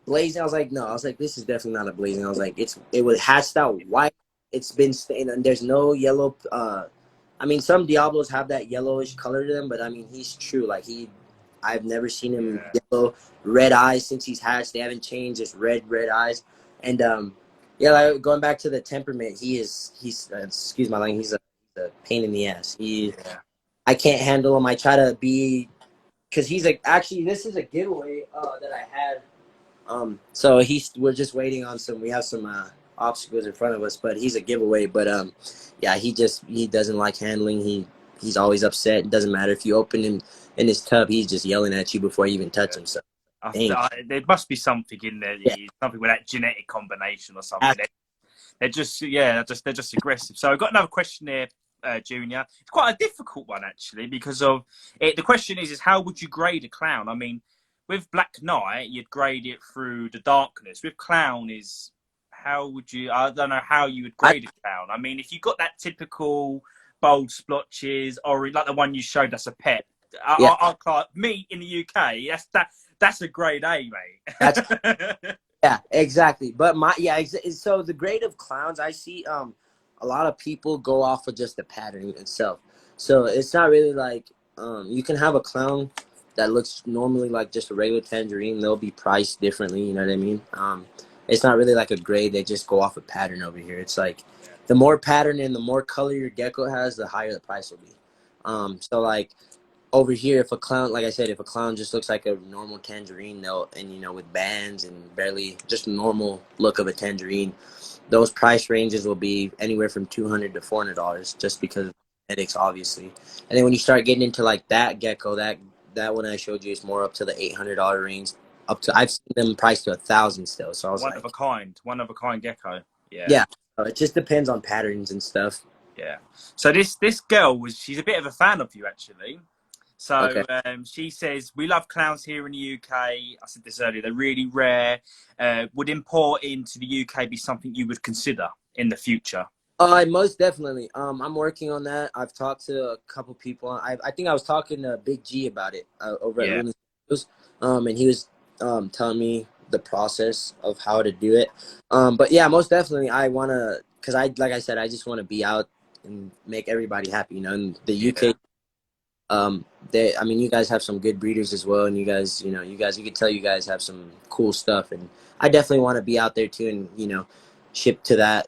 blazing. I was like, no. I was like, this is definitely not a blazing. I was like, it was hatched out white. It's been stained, and there's no yellow. I mean, some Diablos have that yellowish color to them, but I mean, he's true. Like I've never seen him yellow, red eyes since he's hatched. They haven't changed. Just red eyes, and yeah, like, going back to the temperament, he's excuse my language. He's a pain in the ass. I can't handle him. I try to be, because he's like, actually, this is a giveaway that I had. So we're just waiting on we have some obstacles in front of us, but he's a giveaway. But yeah, he doesn't like handling. He's always upset. It doesn't matter if you open him in his tub, he's just yelling at you before you even touch him. So there must be something in there, something with that genetic combination or something. They're just aggressive. So I've got another question here, Junior. It's quite a difficult one actually, because of it. The question is how would you grade a clown? I mean, with Black Knight, you'd grade it through the darkness. With clown, is how would you? I don't know how you would I grade a clown. I mean, if you got that typical bold splotches, or like the one you showed us a pet, yeah, I can't. Me in the UK, that's a grade A, that's mate. yeah, exactly. But so the grade of clowns I see, a lot of people go off of just the pattern itself. So it's not really like you can have a clown that looks normally like just a regular tangerine. They'll be priced differently. You know what I mean? It's not really like a grade. They just go off a pattern over here. It's like the more pattern and the more color your gecko has, the higher the price will be. So like over here, if a clown, like I said, if a clown just looks like a normal tangerine, and with bands and barely just normal look of a tangerine, those price ranges will be anywhere from $200 to $400, just because of genetics, obviously. And then when you start getting into like that gecko, that one I showed you is more up to the $800 range. Up to I've seen them priced to 1,000 still. So I was One of like, a kind, one of a kind gecko. Yeah. yeah. It just depends on patterns and stuff. Yeah. So this girl she's a bit of a fan of you actually. So Okay. she says, we love clowns here in the UK. I said this earlier, they're really rare. Would import into the UK be something you would consider in the future? Most definitely. I'm working on that. I've talked to a couple people. I think I was talking to Big G about it over at Yeah. Lineage. And he was telling me the process of how to do it. But yeah, most definitely, I wanna, cause like I said, I just want to be out and make everybody happy. In the Yeah. UK, I mean, you guys have some good breeders as well, and you guys, you can tell you guys have some cool stuff, and I definitely want to be out there too, and ship to that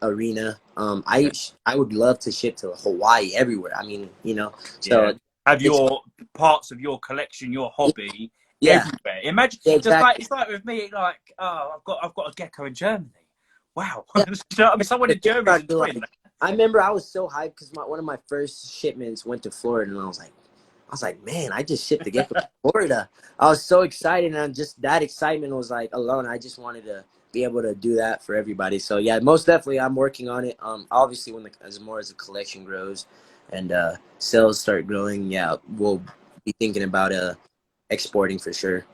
arena. I would love to ship to Hawaii, everywhere. I mean, Yeah. so Have it's your parts of your collection, your hobby, yeah, everywhere. Imagine yeah, just like exactly. it's like with me, like, oh, I've got a gecko in Germany. Wow. You know what I mean, someone in Germany's enjoying that. I remember I was so hyped because one of my first shipments went to Florida, and I was like, man, I just shipped the gecko to Florida. I was so excited, and just that excitement was like alone. I just wanted to be able to do that for everybody. So yeah, most definitely, I'm working on it. Obviously, as the collection grows and sales start growing, yeah, we'll be thinking about exporting for sure.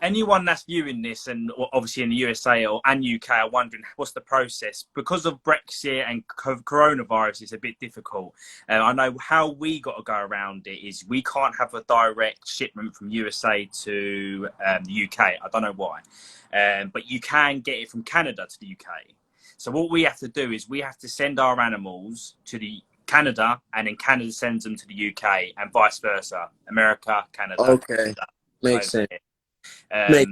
Anyone that's viewing this, and obviously in the USA and UK, are wondering what's the process because of Brexit and coronavirus. It's a bit difficult. I know how we got to go around it is we can't have a direct shipment from USA to the UK. I don't know why, but you can get it from Canada to the UK. So what we have to do is we have to send our animals to the Canada, and then Canada sends them to the UK, and vice versa. America, Canada. Okay, makes Over sense. here. Make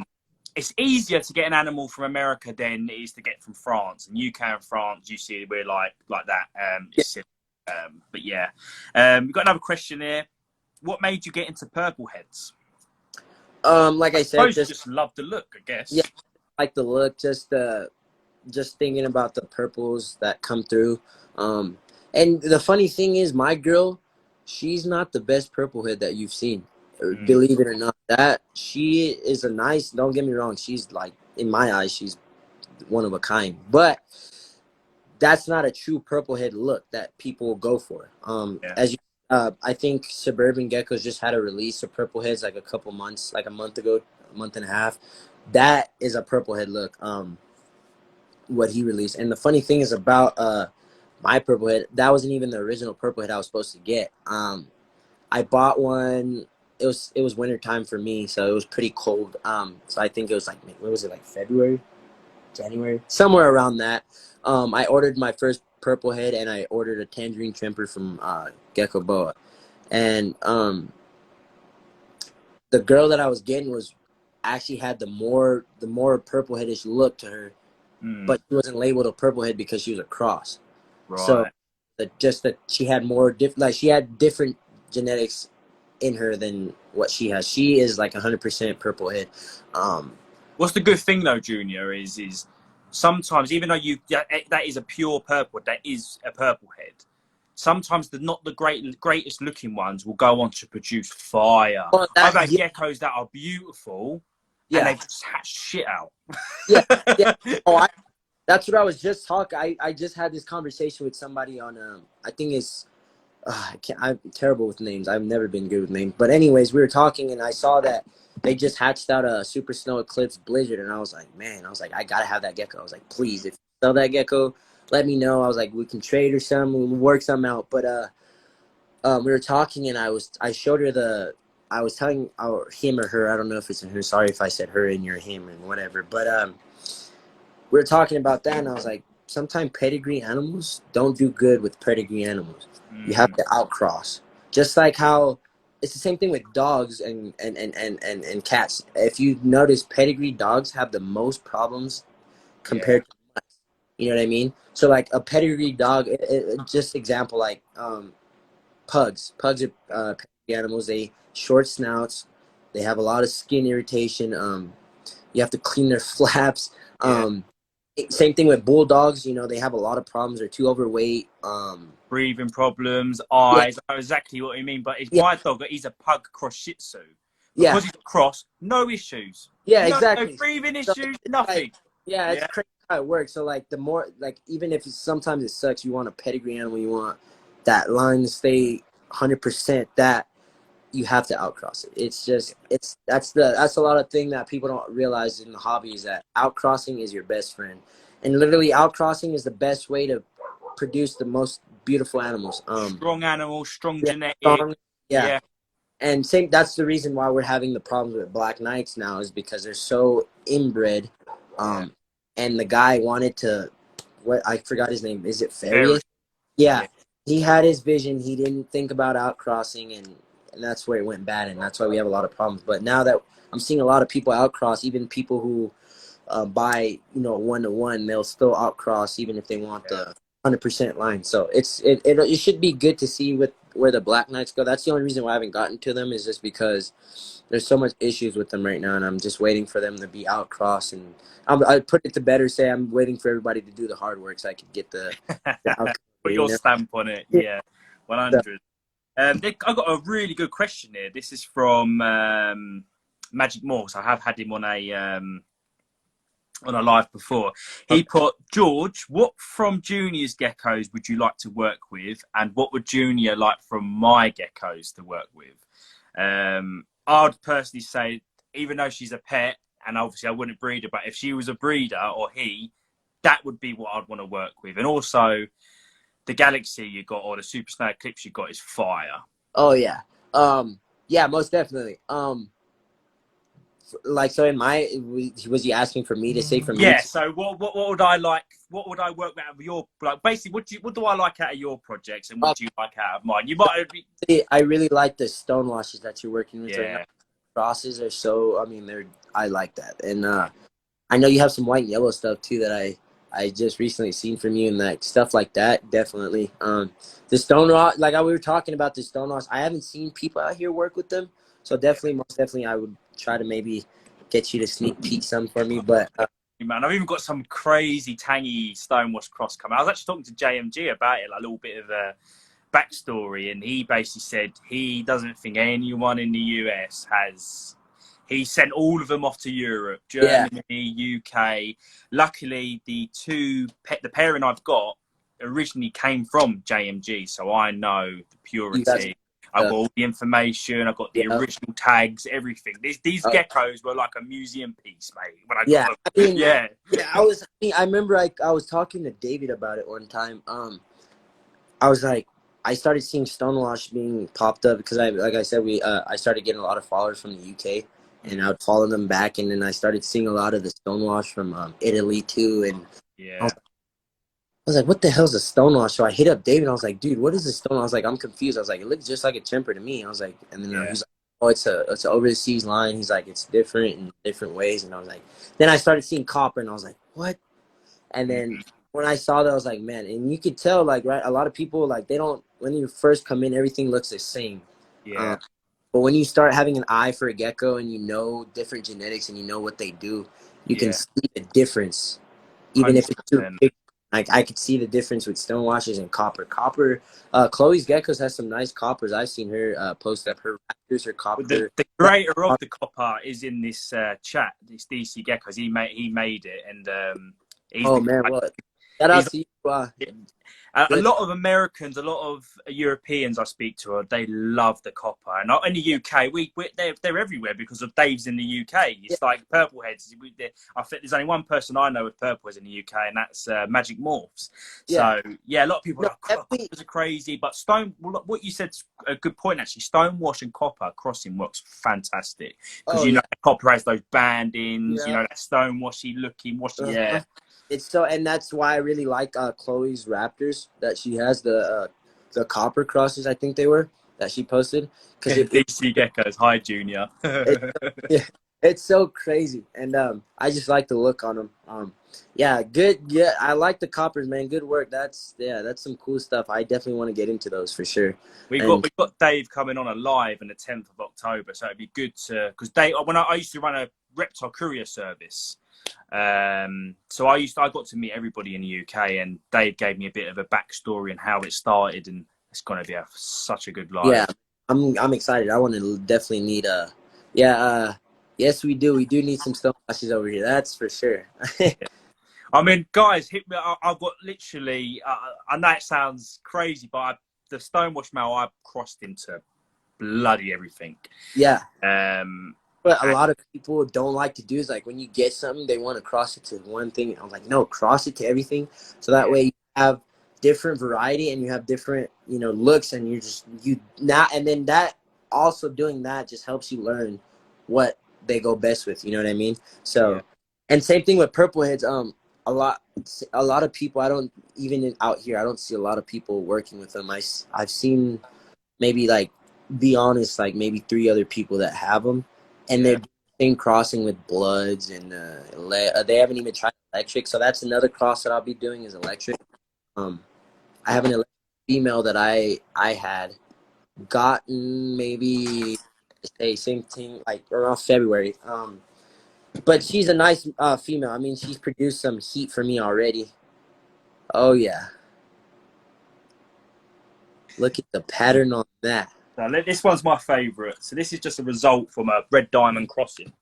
It's easier to get an animal from America than it is to get from France. And UK and France, you see, we're like that. It's silly. But yeah, we've got another question here. What made you get into purple heads? like I said, Suppose you just love the look, I yeah, guess. like the look, just thinking about the purples that come through. And the funny thing is, my girl, she's not the best purple head that you've seen. Mm, Believe it or not, that she is a nice. Don't get me wrong. She's like, in my eyes, she's one of a kind. But that's not a true purple head look that people will go for. yeah. I think Suburban Geckos just had a release of purple heads like a month ago, a month and a half. That is a purple head look. What he released. And the funny thing is about my purple head, that wasn't even the original purple head I was supposed to get. I bought one. It was winter time for me, so it was pretty cold. So I think it was like, what was it, like February, January, somewhere around that. I ordered my first purple head, and I ordered a tangerine tremper from Gecko Boa, and the girl that I was getting was actually had the more purple headish look to her, Mm, but she wasn't labeled a purple head because she was a cross. So right. that she had more like she had different genetics in her than what she has. She is like 100% purple head. What's the good thing though, Junior, is sometimes even though that is a pure purple, that is a purple head. Sometimes not the greatest looking ones will go on to produce fire. Well, I've that had yeah, geckos that are beautiful, and yeah, they've just hatched shit out. yeah, yeah. Oh, that's what I was just talking. I just had this conversation with somebody on I think it's I'm terrible with names. I've never been good with names. But anyways, we were talking, and I saw that they just hatched out a Super Snow Eclipse Blizzard, and I was like, man, I was like, I gotta have that gecko. I was like, please, if you sell that gecko, let me know. I was like, we can trade or something, we'll work something out. But we were talking, and I showed her I was telling him or her, I don't know if it's in her. Sorry if I said her and you're him and whatever. But we were talking about that, and I was like, sometimes pedigree animals don't do good with pedigree animals. You have to outcross. Just like how it's the same thing with dogs and cats. If you notice, pedigree dogs have the most problems compared to mice. You know what I mean? So like a pedigree dog, just example like pugs. Pugs are pedigree animals. They short snouts. They have a lot of skin irritation. You have to clean their flaps. Same thing with bulldogs. You know, they have a lot of problems. They're too overweight. Breathing problems, Yeah, eyes. I know exactly what you mean. But it's yeah, my dog. He's a pug cross Shih Tzu. yeah, Because he's a cross, no issues. yeah, No exactly. breathing So issues, like, nothing. yeah, it's Yeah. crazy how it works. So like, the more like, even if sometimes it sucks, you want a pedigree animal, you want that line to stay 100%. That you have to outcross it. It's just that's a lot of thing that people don't realize in the hobby is that outcrossing is your best friend, and literally outcrossing is the best way to produce the most beautiful animals. Strong animals, strong Yeah, genetic. strong, yeah. Yeah. And same, that's the reason why we're having the problems with black knights now, is because they're so inbred. Yeah. And the guy wanted to, what, I forgot his name. Is it Very. Farius? Yeah. Yeah. He had his vision. He didn't think about outcrossing, and that's where it went bad, and that's why we have a lot of problems. But now that I'm seeing a lot of people outcross, even people who buy, 1-to-1, they'll still outcross even if they want the 100% line. So it should be good to see where the Black Knights go. That's the only reason why I haven't gotten to them, is just because there's so much issues with them right now, and I'm just waiting for them to be outcrossed. And I put it to better say I'm waiting for everybody to do the hard work so I could get the outcross. Put your stamp on it. Yeah. 100. I got a really good question here. This is from Magic Morse. I have had him on a live before. He put, George, what from Juniors Geckos would you like to work with, and what would Junior like from my geckos to work with? I'd personally say, even though she's a pet, and obviously I wouldn't breed her, but if she was a breeder or he, that would be what I'd want to work with. And also, the Galaxy you got or the Super Snow Eclipse you got is fire. Oh yeah. Yeah, most definitely. Like, so in my, was he asking for me to say from me? Yeah. So what would I like? What would I work out of your, like, basically what do I like out of your projects, and what do you like out of mine? You might be. I really like the stone washes that you're working with right now. Yeah. Crosses are so, I mean, I like that. And I know you have some white and yellow stuff too that I just recently seen from you, and that stuff like that, definitely. The stone wash, like we were talking about the stone wash, I haven't seen people out here work with them, so definitely, most definitely, I would try to maybe get you to sneak peek some for me. But Man, I've even got some crazy tangy stonewash cross coming. I was actually talking to JMG about it, like a little bit of a backstory, and he basically said he doesn't think anyone in the US has. He sent all of them off to Europe, yeah, Germany, UK. Luckily, the pairing I've got originally came from JMG, so I know the you guys, purity. I've got all the information. I've got the yeah, original tags, everything. These geckos were like a museum piece, mate. When I got them. I mean, Yeah. yeah, I remember I was talking to David about it one time. I was like, I started seeing Stonewash being popped up because like I said, I started getting a lot of followers from the UK, and I would follow them back, and then I started seeing a lot of the Stonewash from Italy too, and Yeah. I was like, what the hell's a Stonewash? So I hit up David, and I was like, dude, what is a Stonewash? I was like, I'm confused. I was like, it looks just like a temper to me. I was like, and then he's like, oh, it's an over the seas line. He's like, it's different in different ways, and I was like, then I started seeing copper, and I was like, what? And then when I saw that, I was like, man, and you could tell, like, right, a lot of people, like, they don't, when you first come in, everything looks the same. Yeah. But when you start having an eye for a gecko and you know different genetics and you know what they do, you can see the difference. Even if it's too 100%. big. Like, I could see the difference with stonewashes and copper. Chloe's Geckos has some nice coppers. I've seen her post up her raptors, her copper. The creator of the copper is in this chat. This DC Geckos. He made it, and he's Oh man, what? Shout out He's to you. a Good. lot of Americans, a lot of Europeans I speak to, they love the copper. And in the UK, they're everywhere because of Dave's in the UK. Yeah. It's like purple heads. I think there's only one person I know with purple heads in the UK, and that's Magic Morphs. Yeah. So yeah, a lot of people No, are like, definitely. coppers are crazy, but what you said's a good point actually. Stonewash and copper crossing works fantastic because Oh yeah. copper has those bandings, Yeah. that stonewashy looking washy. Yeah, It's so, and that's why I really like Chloe's Raptors that she has the copper crosses. I think they were that she posted because DC Geckos. Hi, Junior. it yeah, it's so crazy, and I just like the look on them. Yeah, good. Yeah, I like the coppers, man. Good work. That's some cool stuff. I definitely want to get into those for sure. We And got Dave coming on a live on the 10th of October, so it'd be good to because Dave when I used to run a reptile courier service, so I got to meet everybody in the UK, and Dave gave me a bit of a backstory and how it started, and it's going to be such a good live. yeah, I'm excited. I want to definitely need yes, we do. We do need some stonewashes over here. That's for sure. I mean, guys, hit me. I've got literally. I know it sounds crazy, but the stonewash male I've crossed into bloody everything. Yeah. But a And lot of people don't like to do is like when you get something, they want to cross it to one thing. I was like, no, cross it to everything, so that way you have different variety and you have different looks, and and then that also doing that just helps you learn what they go best with. You know what I mean? So, Yeah. and same thing with purple heads. A lot of people, I don't even out here, I don't see a lot of people working with them. I've seen maybe like be honest, like maybe 3 other people that have them, and they're doing the same crossing with bloods, and they haven't even tried electric. So that's another cross that I'll be doing is electric. I have an electric female that I had gotten maybe say same thing like around February. But she's a nice female. I mean, she's produced some heat for me already. Oh yeah, look at the pattern on that. So this one's my favourite. So this is just a result from a red diamond crossing.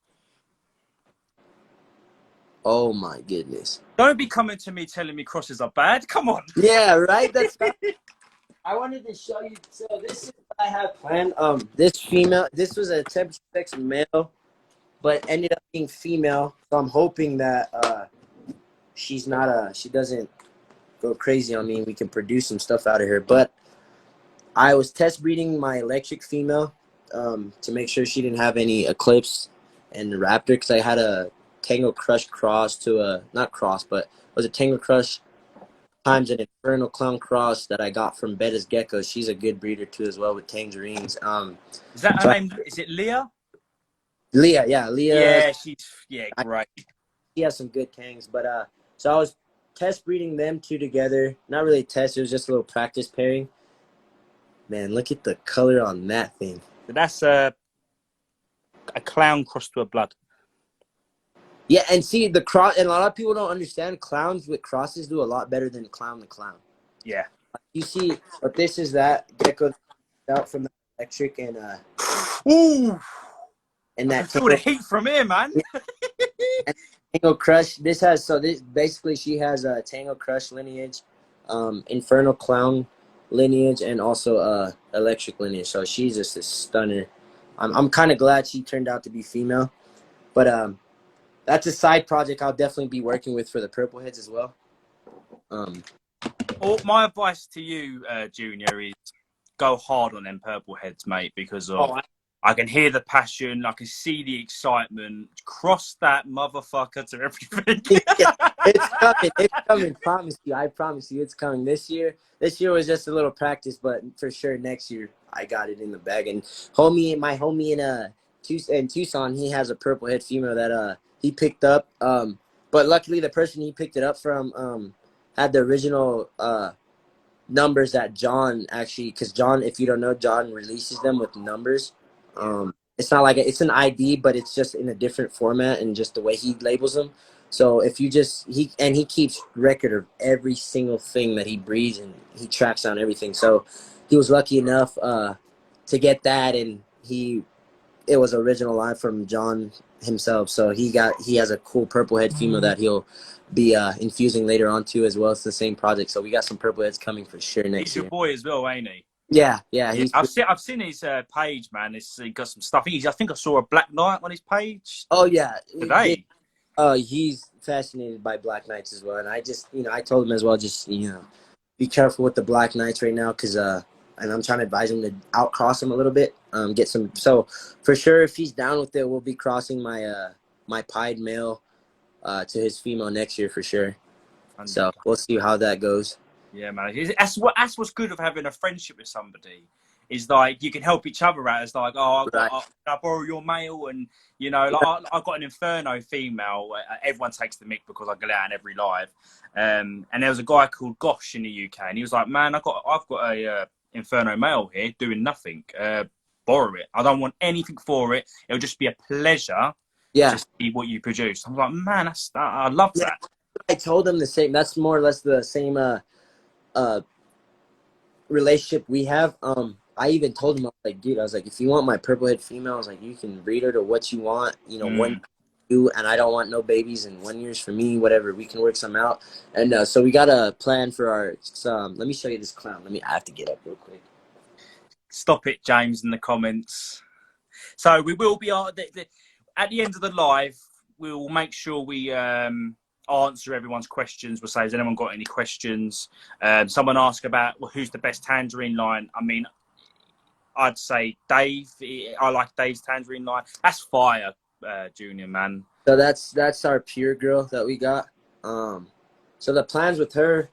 Oh my goodness. Don't be coming to me telling me crosses are bad. Come on. Yeah, right. I wanted to show you. So this is what I have planned. This female. This was a temperature sex male, but ended up being female. So I'm hoping that she's not she doesn't go crazy on me, and we can produce some stuff out of her. But I was test breeding my electric female to make sure she didn't have any Eclipse and Raptor, because I had a Tango Crush cross to a not cross, but it was a Tango Crush times an Infernal Clown cross that I got from Juniors Geckos. She's a good breeder too, as well, with tangerines. Is that her name? Is it Leah? Leah, yeah, Leah. Yeah, great. She has some good tangs, but so I was test breeding them 2 together. Not really test; it was just a little practice pairing. Man, look at the color on that thing. That's a clown crossed to a blood. Yeah, and see the cross, and a lot of people don't understand clowns with crosses do a lot better than clown to clown. Yeah. You see, but this is that gecko out from the electric and Ooh. And that feel the heat from here, man. Tango Crush. This basically she has a Tango Crush lineage, Infernal Clown lineage, and also electric lineage. So she's just a stunner. I'm kind of glad she turned out to be female, but that's a side project I'll definitely be working with for the purple heads as well. My advice to you, Junior, is go hard on them purple heads, mate, because I can hear the passion. I can see the excitement. Cross that motherfucker to everything. It's coming. It's coming. I promise you it's coming this year. This year was just a little practice, but for sure next year I got it in the bag. And my homie in Tucson, he has a purple head female that he picked up. But luckily the person he picked it up from had the original numbers that John actually, because John, if you don't know, John releases them with numbers. It's not like it's an ID, but it's just in a different format and just the way he labels them. So if you he keeps record of every single thing that he breeds, and he tracks down everything. So he was lucky enough to get that, and it was original line from John himself. So he has a cool purple head female that he'll be infusing later on too as well. It's the same project. So we got some purple heads coming for sure next He's your year. boy as well, ain't he? Yeah, Yeah, I've seen his page, man. He got some stuff. I think I saw a Black Knight on his page Oh yeah, today. he's fascinated by Black Knights as well, and I just, I told him as well, just, be careful with the Black Knights right now, because and I'm trying to advise him to outcross him a little bit, get some. So for sure, if he's down with it, we'll be crossing my pied male to his female next year for sure. So we'll see how that goes. Yeah, man. That's what's good of having a friendship with somebody. Is like you can help each other out. It's like, oh, I borrow your male, and I got an Inferno female. Everyone takes the mick because I go out in every live. And there was a guy called Gosh in the UK, and he was like, man, I've got a Inferno male here doing nothing. Borrow it. I don't want anything for it. It'll just be a pleasure. Yeah. To see what you produce. I'm like, man, I love that. I told him the same. That's more or less the same relationship we have. I even told him, I was like, dude, I was like, if you want my purple head female, I was like, you can breed her to what you want, 1 year, and I don't want no babies, and 1 year's for me, whatever. We can work some out. And so we got a plan for our. Let me show you this clown. I have to get up real quick. Stop it, James, in the comments. So we will be at the end of the live. We will make sure we answer everyone's questions. We'll say, has anyone got any questions? Someone asked about who's the best tangerine line. I mean, I'd say Dave. I like Dave's tangerine line. That's fire, Junior, man. So that's our pure girl that we got. So the plans with her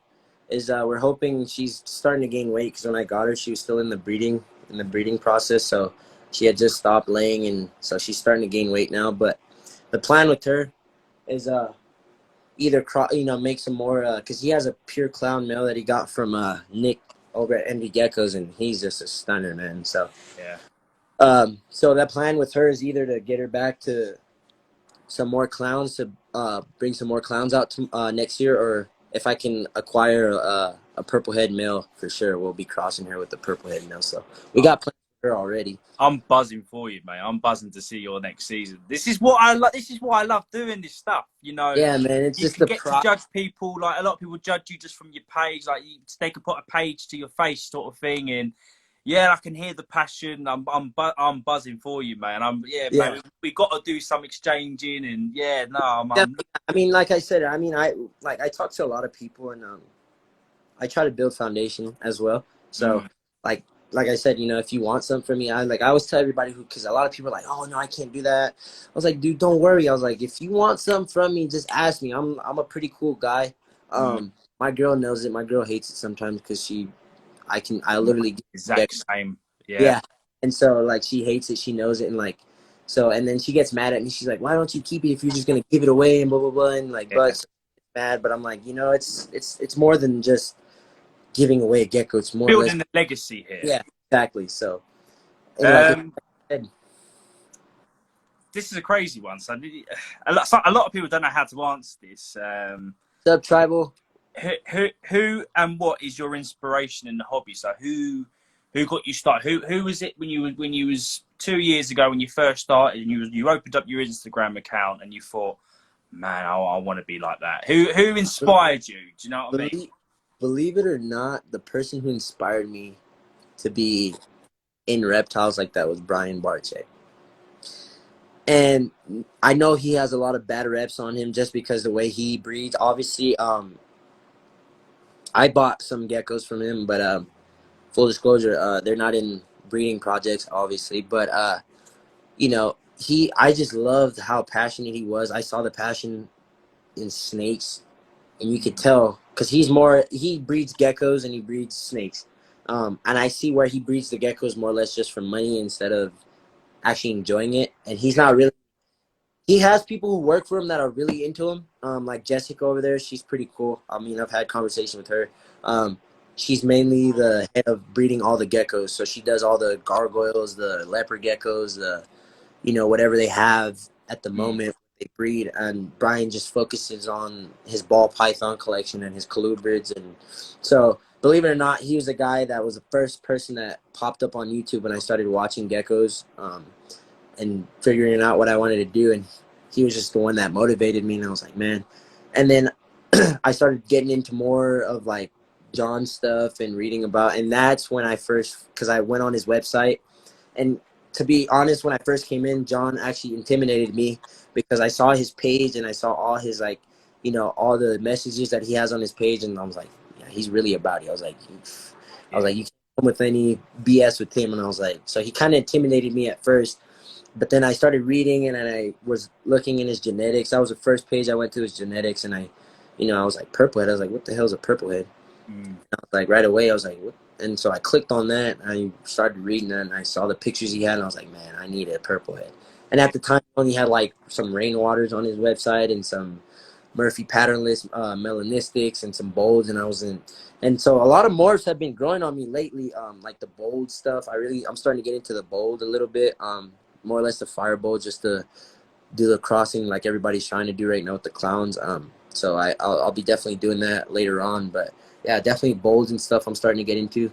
is we're hoping she's starting to gain weight, because when I got her, she was still in the breeding process. So she had just stopped laying, and so she's starting to gain weight now. But the plan with her is either make some more, because he has a pure clown male that he got from Nick over at Envy Geckos, and he's just a stunner, man. So yeah. So that plan with her is either to get her back to some more clowns, to bring some more clowns out to, next year, or if I can acquire a purple head male, for sure we'll be crossing her with the purple head male. So we got plans for her already. I'm buzzing for you, mate. I'm buzzing to see your next season. This is what I like. This is why I love doing this stuff. Yeah, man. It's just you get to judge people. Like, a lot of people judge you just from your page. Like, they can put a page to your face, sort of thing. And yeah, I can hear the passion. I'm buzzing for you, man. Man, we got to do some exchanging. And I mean, like I said, I talk to a lot of people, and I try to build foundation as well. So like I said, if you want something from me, I always tell everybody because a lot of people are like, oh no, I can't do that. I was like, dude, don't worry. I was like, if you want something from me, just ask me. I'm a pretty cool guy. My girl knows it. My girl hates it sometimes because I literally get exact same. Yeah. And so like she hates it. She knows it, and and then she gets mad at me. She's like, why don't you keep it if you're just gonna give it away and blah blah blah, and but mad. But I'm like, it's more than just giving away a gecko. It's more building the legacy here. Yeah, exactly. So this is a crazy one. So a lot of people don't know how to answer this. What's up, Tribal? Who and what is your inspiration in the hobby? So who got you started? Who was it when you was 2 years ago when you first started and you opened up your Instagram account and you thought, man, I want to be like that? Who inspired you? Do you know what I mean? Believe it or not, the person who inspired me to be in reptiles like that was Brian Barche. And I know he has a lot of bad reps on him just because the way he breeds. Obviously, I bought some geckos from him, but full disclosure, they're not in breeding projects, obviously. But I just loved how passionate he was. I saw the passion in snakes, and you could tell because he breeds geckos and he breeds snakes. And I see where he breeds the geckos more or less just for money instead of actually enjoying it. And he's not really. He has people who work for him that are really into him. Like Jessica over there, she's pretty cool. I mean, I've had conversation with her. She's mainly the head of breeding all the geckos. So she does all the gargoyles, the leopard geckos, whatever they have at the moment they breed. And Brian just focuses on his ball python collection and his colubrids. And so, believe it or not, he was the guy that was the first person that popped up on YouTube when I started watching geckos. and figuring out what I wanted to do. And he was just the one that motivated me. And I was like, man. And then I started getting into more of like John stuff and reading about, and that's when I first, because I went on his website. And to be honest, when I first came in, John actually intimidated me because I saw his page and I saw all his, like, you know, all the messages that he has on his page, and I was like, yeah, he's really about it. I was like, you can't come with any BS with him. And I was like, so he kind of intimidated me at first, but then I started reading and I was looking in his genetics. That was the first page I went to, his genetics, and I was like, purple head. I was like, what the hell is a purple head? I was like, right away, I was like, what? And so I clicked on that, and I started reading that, and I saw the pictures he had, and I was like, man, I need a purple head. And at the time, he only had like some rainwaters on his website and some Murphy patternless melanistics and some bolds, and I was in. And so a lot of morphs have been growing on me lately, like the bold stuff. I'm starting to get into the bold a little bit, more or less the fire bold, just to do the crossing like everybody's trying to do right now with the clowns. So I'll be definitely doing that later on, but yeah, definitely bolds and stuff I'm starting to get into.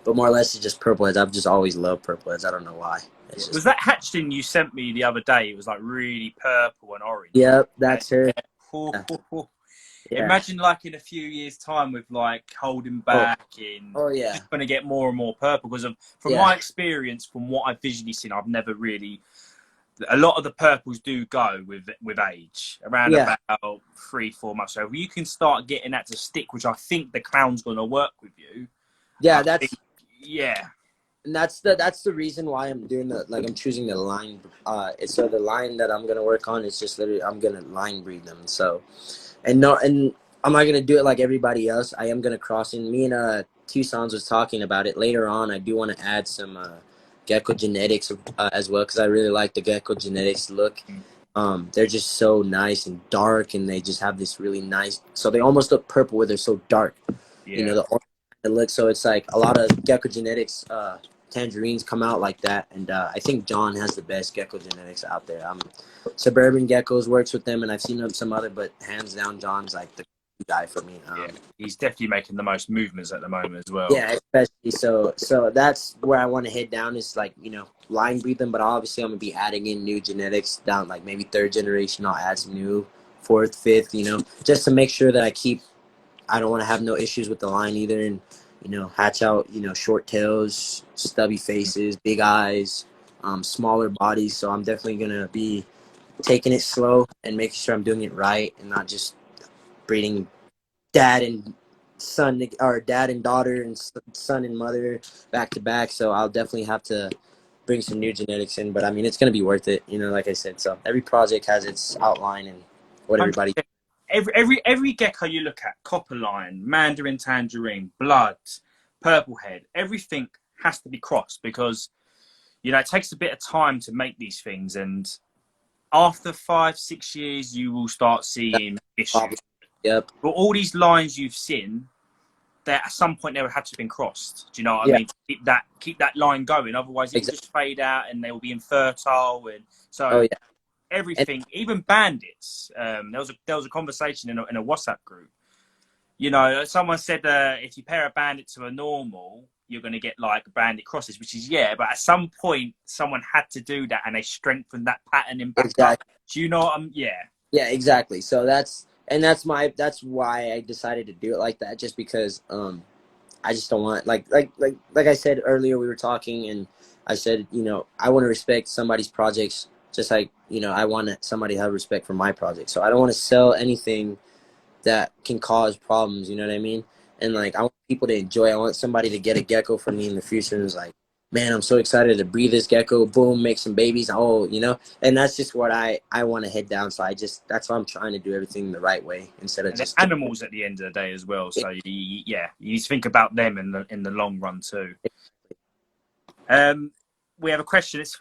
But more or less it's just purple heads. I've just always loved purple heads. I don't know why. It's just, Was that hatchling you sent me the other day? It was like really purple and orange. yep, that's her. Yeah. Yeah. Imagine like in a few years' time with like holding back in, Yeah. just going to get more and more purple because from my experience, from what I've visually seen, I've never really. A lot of the purples do go with age, around about 3-4 months. So if you can start getting that to stick, which I think the clown's going to work with you. Yeah, and that's the reason why I'm doing I'm choosing the line. So the line that I'm gonna work on is just literally I'm gonna line breed them. So, and I'm not gonna do it like everybody else. I am gonna cross in. Me and Tucson's was talking about it later on. I do want to add some gecko genetics as well, because I really like the gecko genetics look. They're just so nice and dark, and they just have this really nice. So they almost look purple where they're so dark. Yeah. You know, the orange look. So it's like a lot of gecko genetics tangerines come out like that, and I think John has the best gecko genetics out there. Suburban Geckos works with them, and I've seen them some other, but hands down, John's like the guy for me. He's definitely making the most movements at the moment as well. Yeah, especially so that's where I want to head down, is like, line breed them, but obviously I'm gonna be adding in new genetics down, like maybe third generation. I'll add some new fourth, fifth, just to make sure that I don't want to have no issues with the line either, and hatch out short tails, stubby faces, big eyes, smaller bodies. So I'm definitely gonna be taking it slow and making sure I'm doing it right, and not just breeding dad and son, or dad and daughter, and son and mother back to back. So I'll definitely have to bring some new genetics in, but I mean, it's gonna be worth it, like I said. So every project has its outline and what everybody. Every gecko you look at, copper line, mandarin tangerine, blood, purple head, everything has to be crossed, because it takes a bit of time to make these things, and after 5-6 years you will start seeing issues. Yep. But all these lines you've seen, that at some point they would have to have been crossed. Do you know what I mean? Keep that line going. Otherwise, it will just fade out, and they will be infertile. And so everything, even bandits. There was a conversation in a WhatsApp group. Someone said if you pair a bandit to a normal, you're going to get like bandit crosses, which is but at some point someone had to do that, and they strengthened that pattern in back up. Do you know what I'm? Yeah, exactly. So that's why I decided to do it like that, just because I just don't want, like I said earlier, we were talking, and I said, I want to respect somebody's projects, just like, I want somebody to have respect for my project. So I don't want to sell anything that can cause problems, you know what I mean? And like, I want people to enjoy. I want somebody to get a gecko from me in the future and is like, man, I'm so excited to breed this gecko, boom, make some babies. And that's just what I want to head down. So that's why I'm trying to do everything the right way, instead of just animals at the end of the day as well. So you think about them in the long run too. We have a question. It's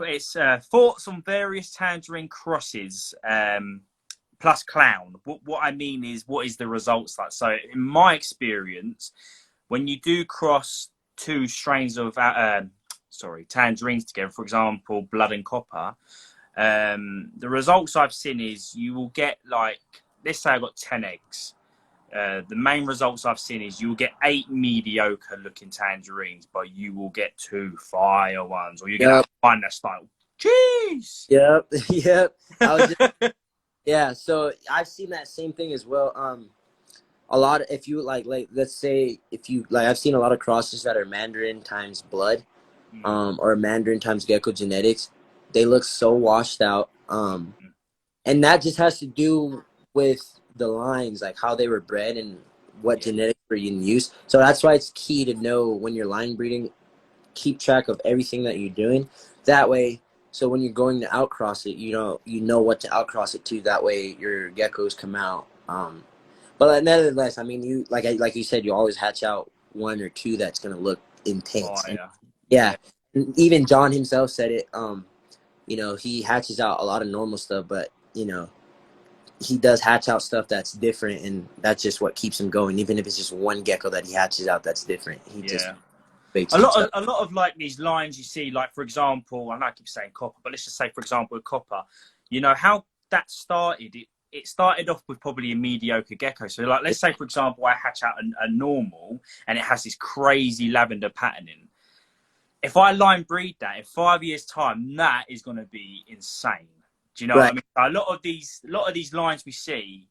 thoughts on various tangerine crosses, plus clown. What I mean is, what is the results like? So in my experience, when you do cross two strains of tangerines together, for example, blood and copper, the results I've seen is you will get, like, let's say I got 10 eggs. The main results I've seen is you'll get 8 mediocre looking tangerines, but you will get 2 fire ones, or you get Yep. one that's like, jeez. Yep. Yep. I was just, yeah. So I've seen that same thing as well. A lot of, if you like let's say if you like, I've seen a lot of crosses that are Mandarin times blood, or Mandarin times gecko genetics. They look so washed out. And that just has to do with the lines, like how they were bred and what genetics were in use. So that's why it's key to know when you're line breeding, keep track of everything that you're doing. That way, so when you're going to outcross it, you know what to outcross it to. That way your geckos come out. But nevertheless, I mean, you like you said, you always hatch out 1 or 2 that's gonna look intense. And, yeah. And even John himself said it. You know, he hatches out a lot of normal stuff, but you know, he does hatch out stuff that's different, and that's just what keeps him going. Even if it's just 1 gecko that he hatches out that's different, he just a lot of like these lines you see, like for example, I know I keep saying copper, but let's just say for example with copper, you know how that started. It started off with probably a mediocre gecko. So like, let's say for example, I hatch out a normal, and it has this crazy lavender patterning. If I line breed that in 5 years' time, that is going to be insane. Do you know what I mean? A lot of these lines we see,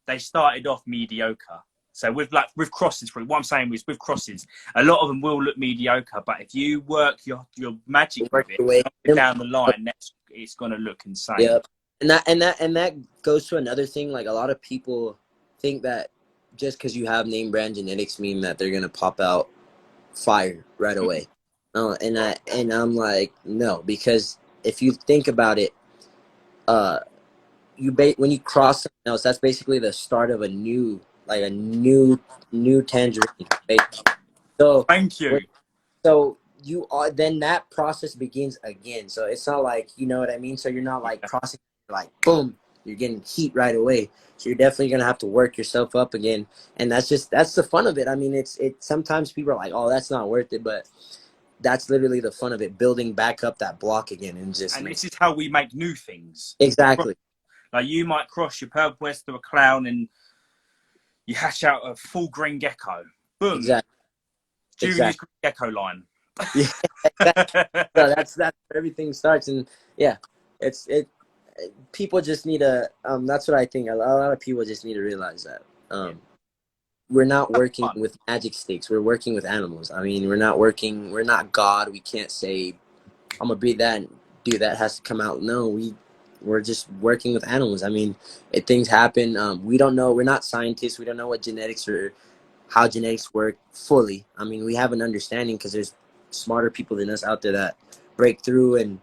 they started off mediocre. So with crosses, what I'm saying is with crosses, a lot of them will look mediocre, but if you work your magic with it down the line, it's going to look insane. Yep. And that goes to another thing. Like, a lot of people think that just because you have name brand genetics mean that they're going to pop out fire right away. And I'm like, no, because if you think about it, when you cross something else, that's basically the start of a new tangerine. So thank you. So you are, then that process begins again. So it's not like, you know what I mean? So you're not like crossing, like boom, you're getting heat right away. So you're definitely gonna have to work yourself up again. And that's the fun of it. I mean, it's sometimes people are like, oh, that's not worth it, but that's literally the fun of it, building back up that block again. And this is how we make new things. Exactly. Like, you might cross your purple west to a clown and you hatch out a full green gecko. Boom. Exactly. Juniors Gecko line. Yeah, exactly. So that's where everything starts. And yeah, people just need to, that's what I think. A lot of people just need to realize that. We're not working with magic sticks. We're working with animals. I mean, we're not God. We can't say, I'm going to breed that and do that. It has to come out. No, we're just working with animals. I mean, things happen. We don't know. We're not scientists. We don't know what genetics or how genetics work fully. I mean, we have an understanding because there's smarter people than us out there that break through and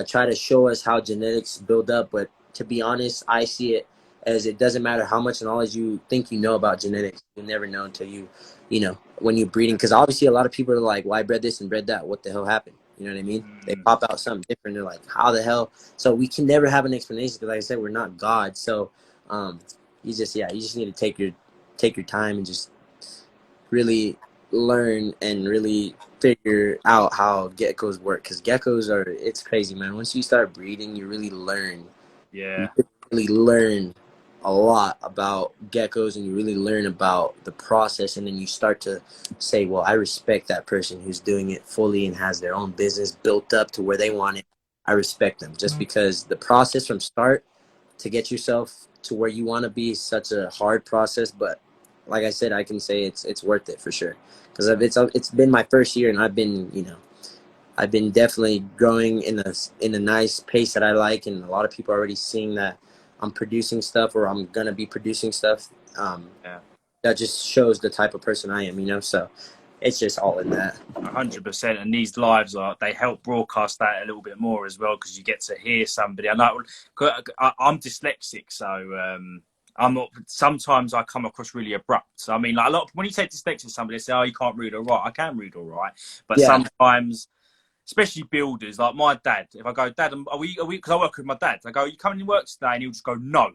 try to show us how genetics build up. But to be honest, I see it as it doesn't matter how much knowledge you think you know about genetics. You'll never know until you know, when you're breeding. Because obviously a lot of people are like, well, I bred this and bred that. What the hell happened? You know what I mean? They pop out something different. They're like, how the hell? So we can never have an explanation because, like I said, we're not God. So you just need to take your time and just really learn and really figure out how geckos work, because geckos it's crazy, man. Once you start breeding, you really learn. You really learn a lot about geckos, and you really learn about the process, and then you start to say, well, I respect that person who's doing it fully and has their own business built up to where they want it. I respect them, just because the process from start to get yourself to where you want to be is such a hard process. But like I said, I can say it's worth it for sure, because it's been my first year, and I've been definitely growing in a nice pace that I like, and a lot of people are already seeing that I'm producing stuff, or I'm gonna be producing stuff. That just shows the type of person I am, you know. So it's just all in that. 100%. And these lives they help broadcast that a little bit more as well, because you get to hear somebody. I know I'm dyslexic, so I'm not. Sometimes I come across really abrupt. So I mean, like, when you say dyslexic, somebody say, "Oh, you can't read all right." I can read all right, but sometimes, especially builders, like my dad. If I go, Dad, are we? Because I work with my dad. I go, "You coming to work today?" And he'll just go, "No,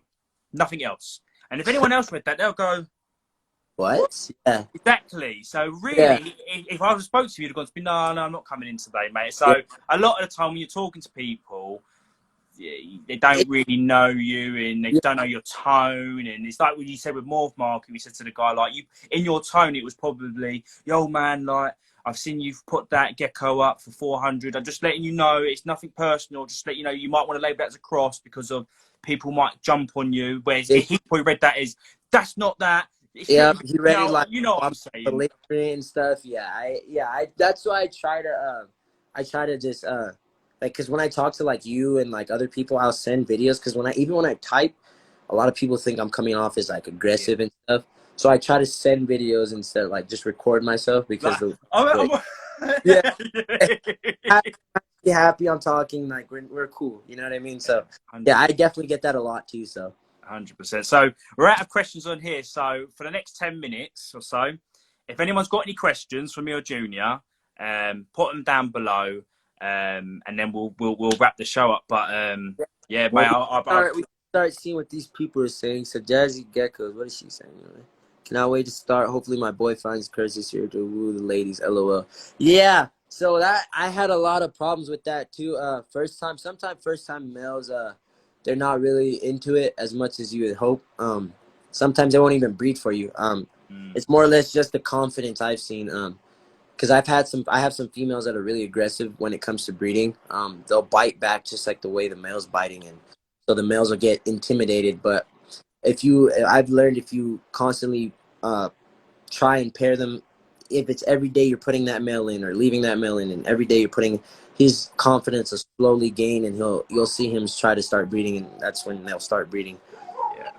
nothing else." And if anyone else read that, they'll go, What? Yeah. Exactly. So really, if I spoke to you, you'd have gone to me, no, I'm not coming in today, mate. So a lot of the time when you're talking to people, they don't really know you, and they don't know your tone. And it's like what you said with Morph Market. We said to the guy, like, you in your tone, it was probably, yo man, like, I've seen you've put that gecko up for 400. I'm just letting you know it's nothing personal. Just let you know you might want to label that as a cross because of people might jump on you. Whereas he probably read that as, that's not that. It's Yeah, he read it like, you know what I'm saying. and stuff. Yeah, that's why I try to just like, because when I talk to like you and like other people, I'll send videos, because even when I type, a lot of people think I'm coming off as like aggressive and stuff. So I try to send videos instead of like just record myself, because yeah, I'm happy I'm talking, like we're cool, you know what I mean? So yeah, I definitely get that a lot too. So 100%. So we're out of questions on here. So for the next 10 minutes or so, if anyone's got any questions for me or Junior, put them down below, and then we'll wrap the show up. But yeah, well, mate, we start seeing what these people are saying. So Jazzy Geckos, what is she saying? Cannot wait to start. Hopefully my boy finds courage this year to woo the ladies. LOL. Yeah. So that I had a lot of problems with that too. Sometimes first time males, they're not really into it as much as you would hope. Sometimes they won't even breed for you. It's more or less just the confidence I've seen. Because I have some females that are really aggressive when it comes to breeding. They'll bite back just like the way the male's biting, and so the males will get intimidated. But I've learned if you constantly try and pair them, if it's every day you're putting that male in or leaving that male in, and every day you're putting, his confidence will slowly gain, and you'll see him try to start breeding, and that's when they'll start breeding. Yeah.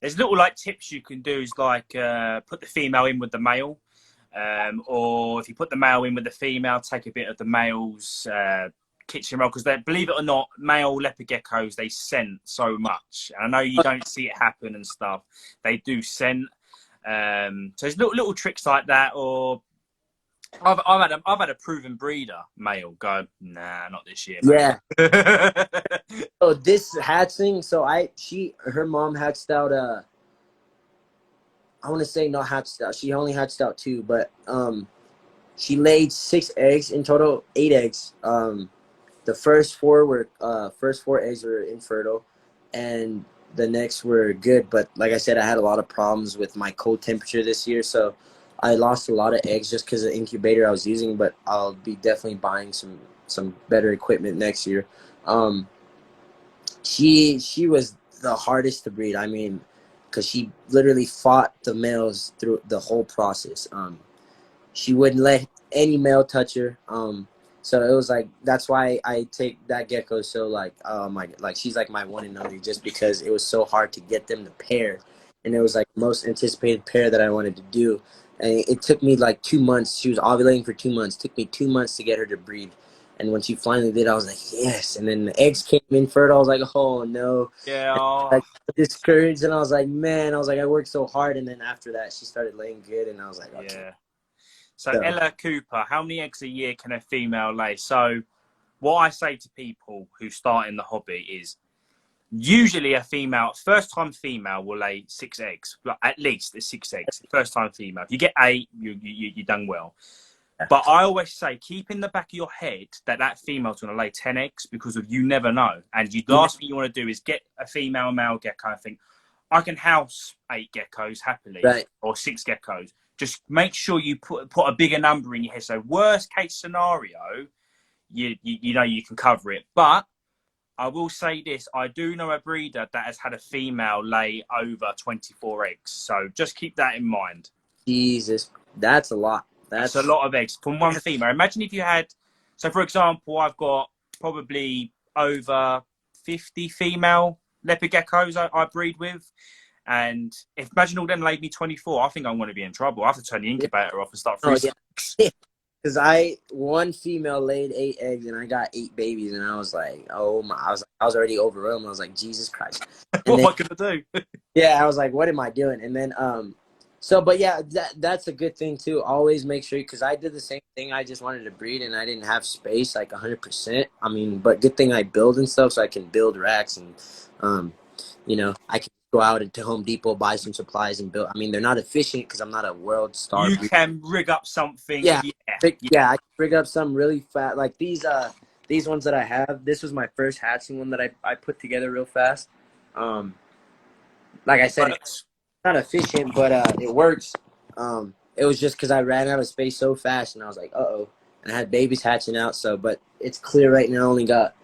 There's little like tips you can do, is like put the female in with the male. Or if you put the male in with the female, take a bit of the male's kitchen roll, because believe it or not, male leopard geckos, they scent so much. And I know you don't see it happen and stuff. They do scent. So there's little tricks like that. Or I've had a proven breeder male go, nah, not this year, mate. Yeah. So this hatching, so her mom hatched out I want to say not hatched out. She only hatched out 2, but she laid 6 eggs in total, 8 eggs. The first 4 eggs were infertile, and the next were good. But like I said, I had a lot of problems with my cold temperature this year, so I lost a lot of eggs just because of the incubator I was using. But I'll be definitely buying some better equipment next year. She was the hardest to breed. I mean, because she literally fought the males through the whole process. She wouldn't let any male touch her. So it was like, that's why I take that gecko. So like, she's like my one and only, just because it was so hard to get them to pair, and it was like most anticipated pair that I wanted to do. And it took me like 2 months. She was ovulating for 2 months. It took me 2 months to get her to breed. And when she finally did, I was like, yes. And then the eggs came infertile. I was like, oh no. Yeah. I discouraged, and I was like, man, I worked so hard. And then after that, she started laying good, and I was like, okay. Yeah. So Ella Cooper, how many eggs a year can a female lay? So what I say to people who start in the hobby is, usually a first time female will lay 6 eggs. At least it's 6 eggs. First time female. If you get 8, you done well. But I always say, keep in the back of your head that female's going to lay 10 eggs, because you never know. And the last thing you want to do is get a female male gecko and think, I can house 8 geckos happily, right, or 6 geckos. Just make sure you put a bigger number in your head. So worst case scenario, you know you can cover it. But I will say this, I do know a breeder that has had a female lay over 24 eggs. So just keep that in mind. Jesus, that's a lot. That's a lot of eggs from one female. Imagine if you had, so for example, I've got probably over 50 female leopard geckos I breed with. And imagine all them laid me 24, I think I'm going to be in trouble. I have to turn the incubator off and start freezing. Because one female laid 8 eggs, and I got 8 babies, and I was like, oh my, I was already overwhelmed. I was like, Jesus Christ. What am I going to do? Yeah, I was like, what am I doing? And then, but yeah, that's a good thing too. Always make sure, because I did the same thing. I just wanted to breed, and I didn't have space, like 100%. I mean, but good thing I build and stuff, so I can build racks, and, I can go out into Home Depot, buy some supplies, and build. I mean, they're not efficient because I'm not a world star. You can rig up something. Yeah, I can rig up some really fat, like these these ones that I have, this was my first hatching one that I put together real fast. Like I said, it's not efficient, but it works. It was just because I ran out of space so fast, and I was like, uh-oh. And I had babies hatching out, so, but it's clear right now. I only got,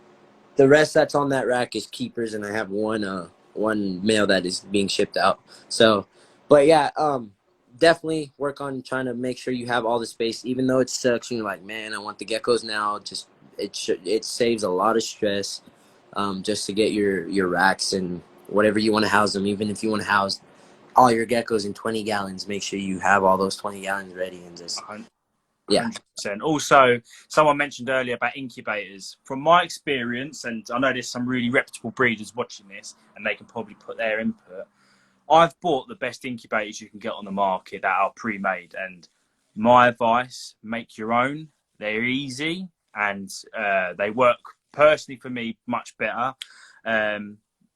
the rest that's on that rack is keepers, and I have one male that is being shipped out. So, but yeah, definitely work on trying to make sure you have all the space, even though it sucks. You're like, man, I want the geckos now. Just it saves a lot of stress, just to get your racks and whatever you want to house them. Even if you want to house all your geckos in 20 gallons, make sure you have all those 20 gallons ready and just, yeah. 100%. Also, someone mentioned earlier about incubators. From my experience, and I know there's some really reputable breeders watching this, and they can probably put their input. I've bought the best incubators you can get on the market that are pre-made, and my advice: make your own. They're easy, and they work personally for me much better.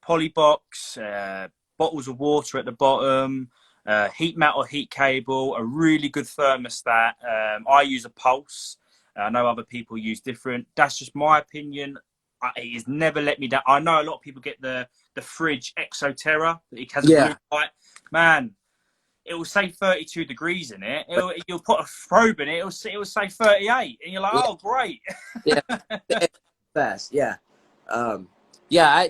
Polybox, bottles of water at the bottom, heat mat or heat cable, a really good thermostat. I use a pulse. I know other people use different. That's just my opinion. It has never let me down. I know a lot of people get the fridge Exoterra. It has a blue light. Man, it will say 32 degrees in it. You'll put a probe in it. It will say 38, and you're like, oh, great. Yeah, fast. Yeah.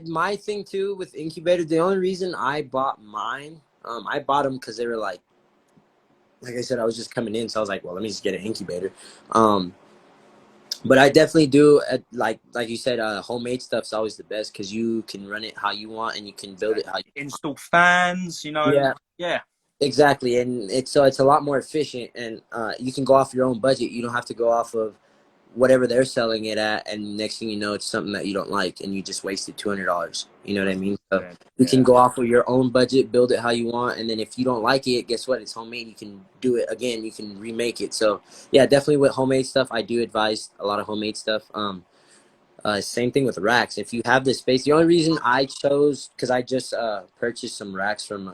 My thing too with incubators, the only reason I bought mine, I bought them because they were like I said, I was just coming in, so I was like, well, let me just get an incubator. But I definitely do, like you said, homemade stuff's always the best because you can run it how you want and you can build it how you install fans, Yeah. Exactly, and it's a lot more efficient, and you can go off your own budget. You don't have to go off of whatever they're selling it at, and next thing you know, it's something that you don't like, and you just wasted $200. You know what I mean? So you can go off of your own budget, build it how you want, and then if you don't like it, guess what? It's homemade. You can do it again. You can remake it. So yeah, definitely with homemade stuff, I do advise a lot of homemade stuff. Same thing with racks. If you have the space, the only reason I chose, because I just purchased some racks from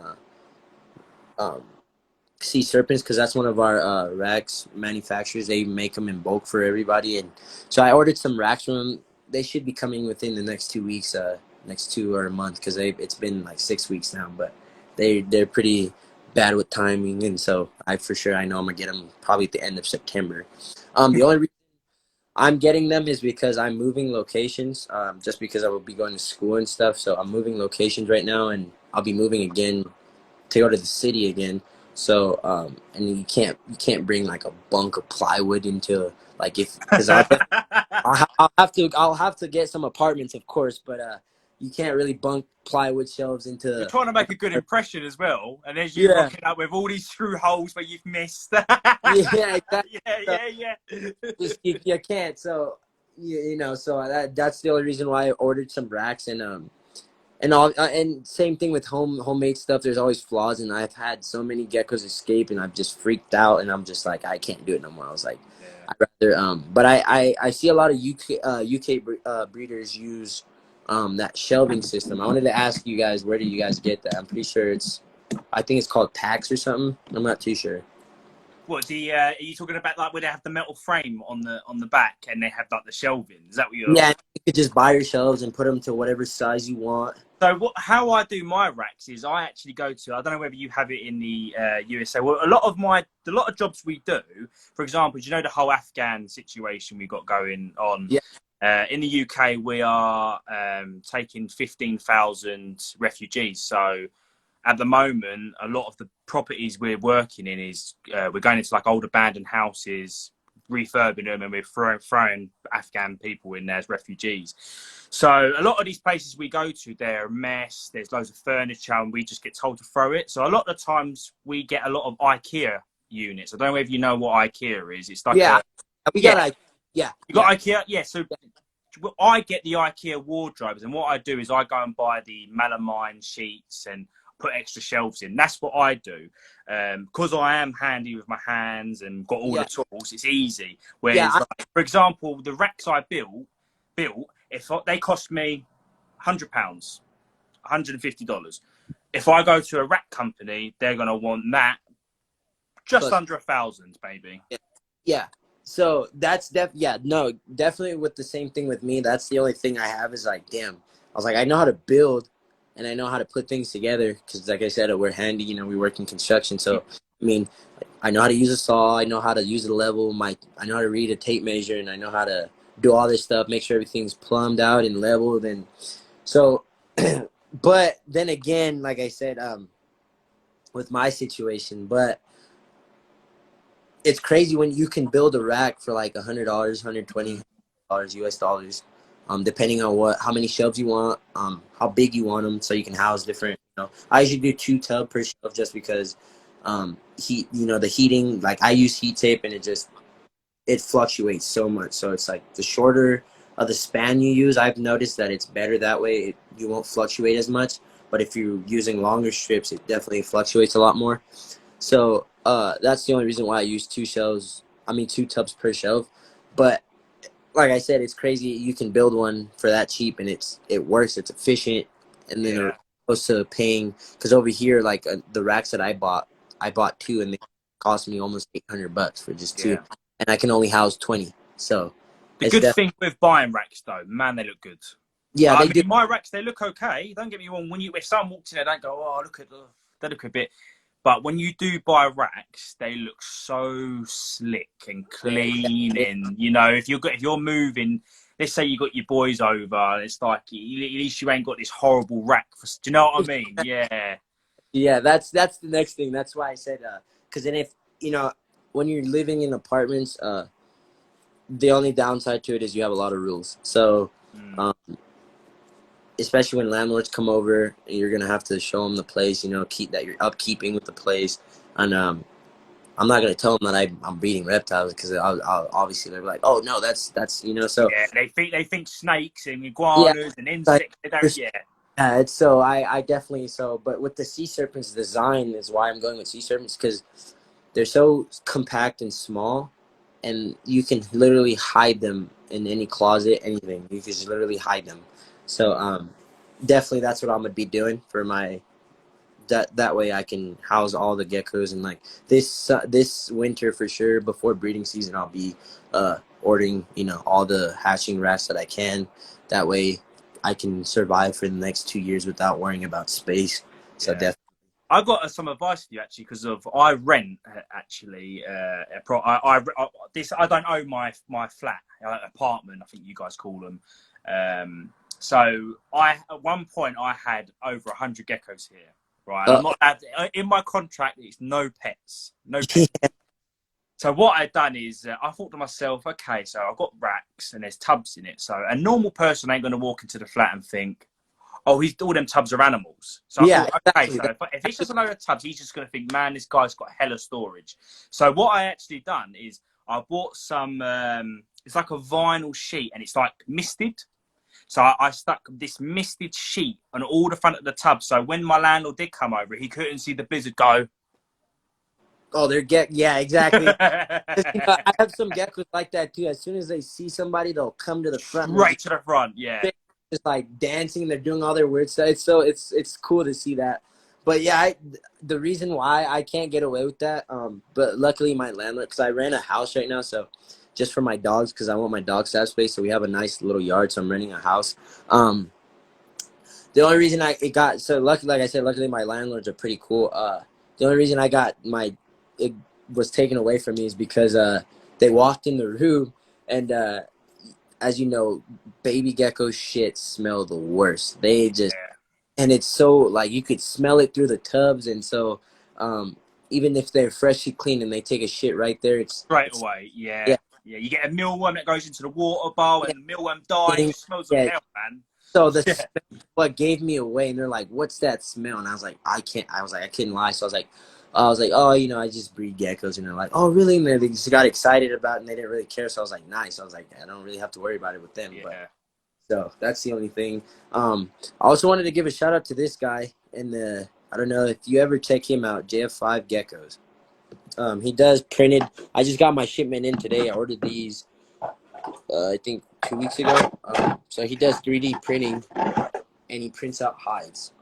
Sea Serpents, because that's one of our racks manufacturers. They make them in bulk for everybody, and so I ordered some racks from them. They should be coming within the next 2 weeks, next 2 or a month, because it's been like 6 weeks now. But they're pretty bad with timing, and so I know I'm gonna get them probably at the end of September. The only reason I'm getting them is because I'm moving locations, just because I will be going to school and stuff. So I'm moving locations right now, and I'll be moving again to go to the city again. So and you can't bring like a bunk of plywood into because I'll have to get some apartments, of course, but you can't really bunk plywood shelves into. You're trying to make a good impression as well, and there's you rocking up with all these screw holes where you've missed. Yeah, exactly. Yeah. Just you can't. So so that's the only reason why I ordered some racks and same thing with homemade stuff. There's always flaws, and I've had so many geckos escape, and I've just freaked out, and I'm just like, I can't do it no more. I was like, I'd rather but I see a lot of UK breeders use that shelving system. I wanted to ask you guys, where do you guys get that? I'm pretty sure I think it's called Pax or something. I'm not too sure. What are you talking about, like where they have the metal frame on the back and they have like the shelving? Is that what you're? Yeah, you could just buy your shelves and put them to whatever size you want. So how I do my racks is I actually go to, I don't know whether you have it in the USA. Well, a lot of jobs we do, for example, do you know the whole Afghan situation we got going on? Yeah. In the UK, we are taking 15,000 refugees. So at the moment, a lot of the properties we're working in is we're going into like old abandoned houses, refurbing them, and we're throwing Afghan people in there as refugees. So a lot of these places we go to, they're a mess. There's loads of furniture, and we just get told to throw it. So a lot of the times we get a lot of IKEA units. I don't know if you know what IKEA is. It's like we got IKEA. You got IKEA, yeah. So I get the IKEA wardrobes, and what I do is I go and buy the melamine sheets and put extra shelves in. That's what I do, because I am handy with my hands and got all the tools. It's easy. Whereas, like, for example, the racks I built, if they cost me £100, $150. If I go to a rack company, they're gonna want that just under 1,000, baby. Yeah. So that's definitely with the same thing with me. That's the only thing I have is like, damn. I was like, I know how to build, and I know how to put things together because, like I said, we're handy. You know, we work in construction, so I mean, I know how to use a saw. I know how to use a level. I know how to read a tape measure, and I know how to do all this stuff. Make sure everything's plumbed out and leveled, and so. But then again, like I said, with my situation, but it's crazy when you can build a rack for like $100, $120 US dollars, depending on how many shelves you want, how big you want them, so you can house different. You know, I usually do 2 tub per shelf just because, heat. You know, the heating. Like I use heat tape, and it fluctuates so much. So it's like the shorter of the span you use, I've noticed that it's better that way. You won't fluctuate as much. But if you're using longer strips, it definitely fluctuates a lot more. So that's the only reason why I use 2 tubs per shelf. But like I said, it's crazy. You can build one for that cheap, and it works. It's efficient, and then Yeah. opposed to paying, because over here, like the racks that I bought 2, and they cost me almost $800 for just 2, Yeah. and I can only house 20. So The it's good definitely, thing with buying racks, though, man, they look good. yeah, I they do. mean, my racks, they look okay. Don't get me wrong. If someone walks in there, don't go, oh, look at the, they look a bit. But when you do buy racks, they look so slick and Yeah, clean. exactly. And you know, if you're moving, let's say you got your boys over, it's like at least you ain't got this horrible rack. Do you know what I mean? Yeah, Yeah, that's the next thing. That's why I said, because then if you know, when you're living in apartments, the only downside to it is you have a lot of rules. So, mm, um, especially when landlords come over, you're gonna have to show them the place. You know, keep that you're upkeeping with the place, and I'm not gonna tell them that I'm breeding reptiles because I'll obviously they're like, oh no, that's you know. So yeah. They think snakes and yeah, iguanas and like, insects. They don't. Yeah, it's so I definitely so. But with the sea serpents design is why I'm going with sea serpents, because they're so compact and small, and you can literally hide them in any closet, anything. You can just literally hide them. So definitely that's what I'm gonna be doing for my that way I can house all the geckos. And like this winter for sure, before breeding season, I'll be ordering, you know, all the hatching racks that I can. That way I can survive for the next 2 years without worrying about space. So yeah. definitely. I got some advice for you actually because of I rent actually this I don't own my flat apartment I think you guys call them. So I at one point I had over 100 geckos here, right? And I'm not allowed in my contract. It's no pets, no pets. So what I'd done is I thought to myself, okay, so I've got racks and there's tubs in it. So a normal person ain't going to walk into the flat and think, oh, he's all them tubs are animals. So I Yeah, thought, okay, exactly. so if it's just a load of tubs, he's just going to think, man, this guy's got hella storage. So what I actually done is I bought some, it's like a vinyl sheet and it's like misted. So I stuck this misted sheet on all the front of the tub. So when my landlord did come over, he couldn't see the blizzard go. Oh, yeah, exactly. 'Cause, you know, I have some geckos like that too. As soon as they see somebody, they'll come to the front and they're Straight to the front, yeah. just like dancing. They're doing all their weird stuff. It's cool to see that. But yeah, the reason why I can't get away with that, but luckily my landlord, because I rent a house right now, so just for my dogs, because I want my dogs to have space. So we have a nice little yard, so I'm renting a house. The only reason it got so lucky, like I said, luckily my landlords are pretty cool. The only reason it was taken away from me is because they walked in the room, and as you know, baby gecko shit smell the worst. They just, Yeah. and it's so like you could smell it through the tubs, and so um, even if they're freshly clean and they take a shit right there, Straight it's away, yeah, yeah. Yeah, you get a mealworm that goes into the water bowl yeah, and the mealworm dies, thing, just smells of yeah. hell, man. So the Yeah. smell what gave me away, and they're like, "What's that smell?" And I was like, "I can't." I was like, "I couldn't lie." So I was like, "Oh, you know, I just breed geckos." And they're like, "Oh, really?" And they just got excited about it, and they didn't really care. So I was like, "Nice." I was like, "I don't really have to worry about it with them." But Yeah. so that's the only thing. I also wanted to give a shout out to this guy in the. I don't know if you ever check him out, JF5 Geckos. He does printed. I just got my shipment in today. I ordered these, I think 2 weeks ago. So he does 3D printing, and he prints out hides.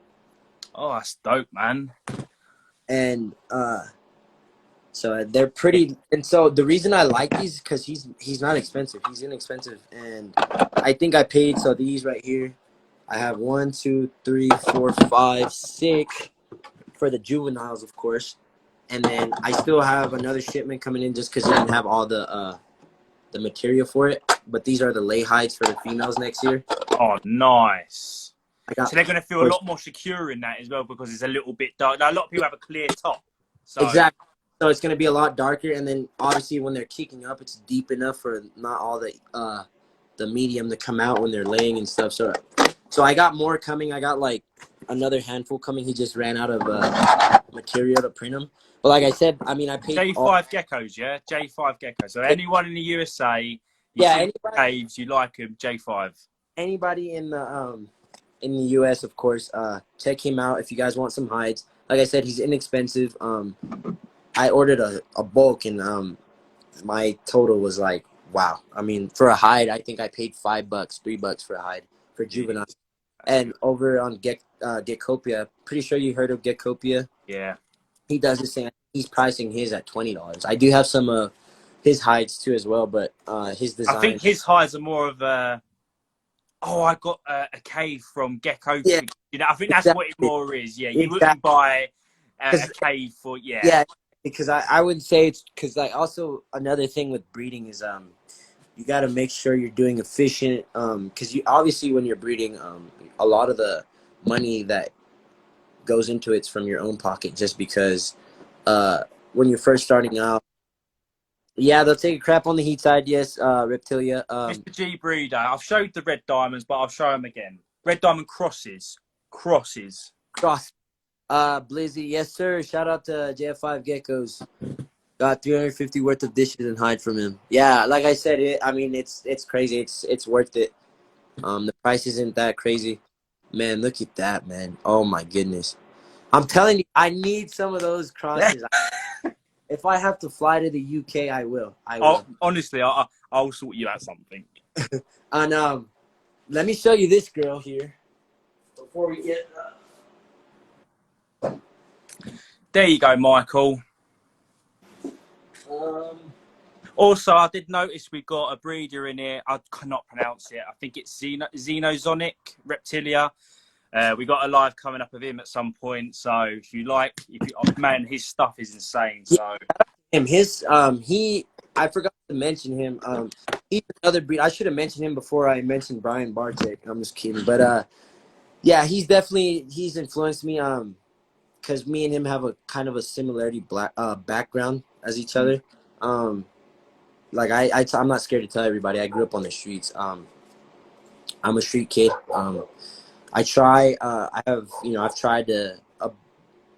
Oh, that's dope, man. And So they're pretty, and so the reason I like these because he's not expensive. He's inexpensive, and I think I paid. So these right here, I have 1, 2, 3, 4, 5, 6 for the juveniles, of course, and then I still have another shipment coming in just because he didn't have all the material for it. But these are the lay hides for the females next year. Oh, nice. I got, So they're going to feel a lot more secure in that as well because it's a little bit dark. Now, a lot of people have a clear top. So. Exactly. So it's going to be a lot darker, and then obviously when they're kicking up, it's deep enough for not all the medium to come out when they're laying and stuff. So I got more coming. I got like another handful coming. He just ran out of material to print them. But like I said, I mean, I paid J5 geckos, yeah? J5 geckos. So anyone in the USA, you see caves, you like them, J5. Anybody in the US, of course, check him out if you guys want some hides. Like I said, he's inexpensive. I ordered a bulk, and my total was like, wow. I mean, for a hide, I think I paid $5, $3 for a hide for juvenile. And over on Geckopia, pretty sure you heard of Geckopia. Yeah. He does the same. He's pricing his at $20. I do have some of his hides too as well, but his design. I think his hides are more of a. Oh, I got a cave from Gecko. Yeah. You know, I think that's what it more is. Yeah, you wouldn't buy a cave for. Yeah. Because I would say it's because like also another thing with breeding is you got to make sure you're doing efficient because you obviously when you're breeding a lot of the money that goes into it's from your own pocket just because when you're first starting out, yeah, they'll take a crap on the heat side. Yes, Reptilia. Mr. G Breeder, I've showed the red diamonds, but I'll show them again. Red diamond crosses. Cross. Blizzy, yes sir. Shout out to JF5 Geckos. Got 350 worth of dishes and hide from him. Yeah, like I said, it's crazy. It's worth it. The price isn't that crazy. Man, look at that, man. Oh my goodness. I'm telling you, I need some of those crosses. If I have to fly to the UK, I will. Honestly, I'll sort you out something. And let me show you this girl here before we get. There you go, Michael. Also, I did notice we got a breeder in here. I cannot pronounce it. I think it's Xenozonic Reptilia. We got a live coming up of him at some point. So if you man, his stuff is insane. So I forgot to mention him. He's another breed. I should have mentioned him before I mentioned Brian Bartek. I'm just kidding, but yeah, he's influenced me. Because me and him have a kind of a similarity background as each other. Like I'm not scared to tell everybody. I grew up on the streets. I'm a street kid. I've tried to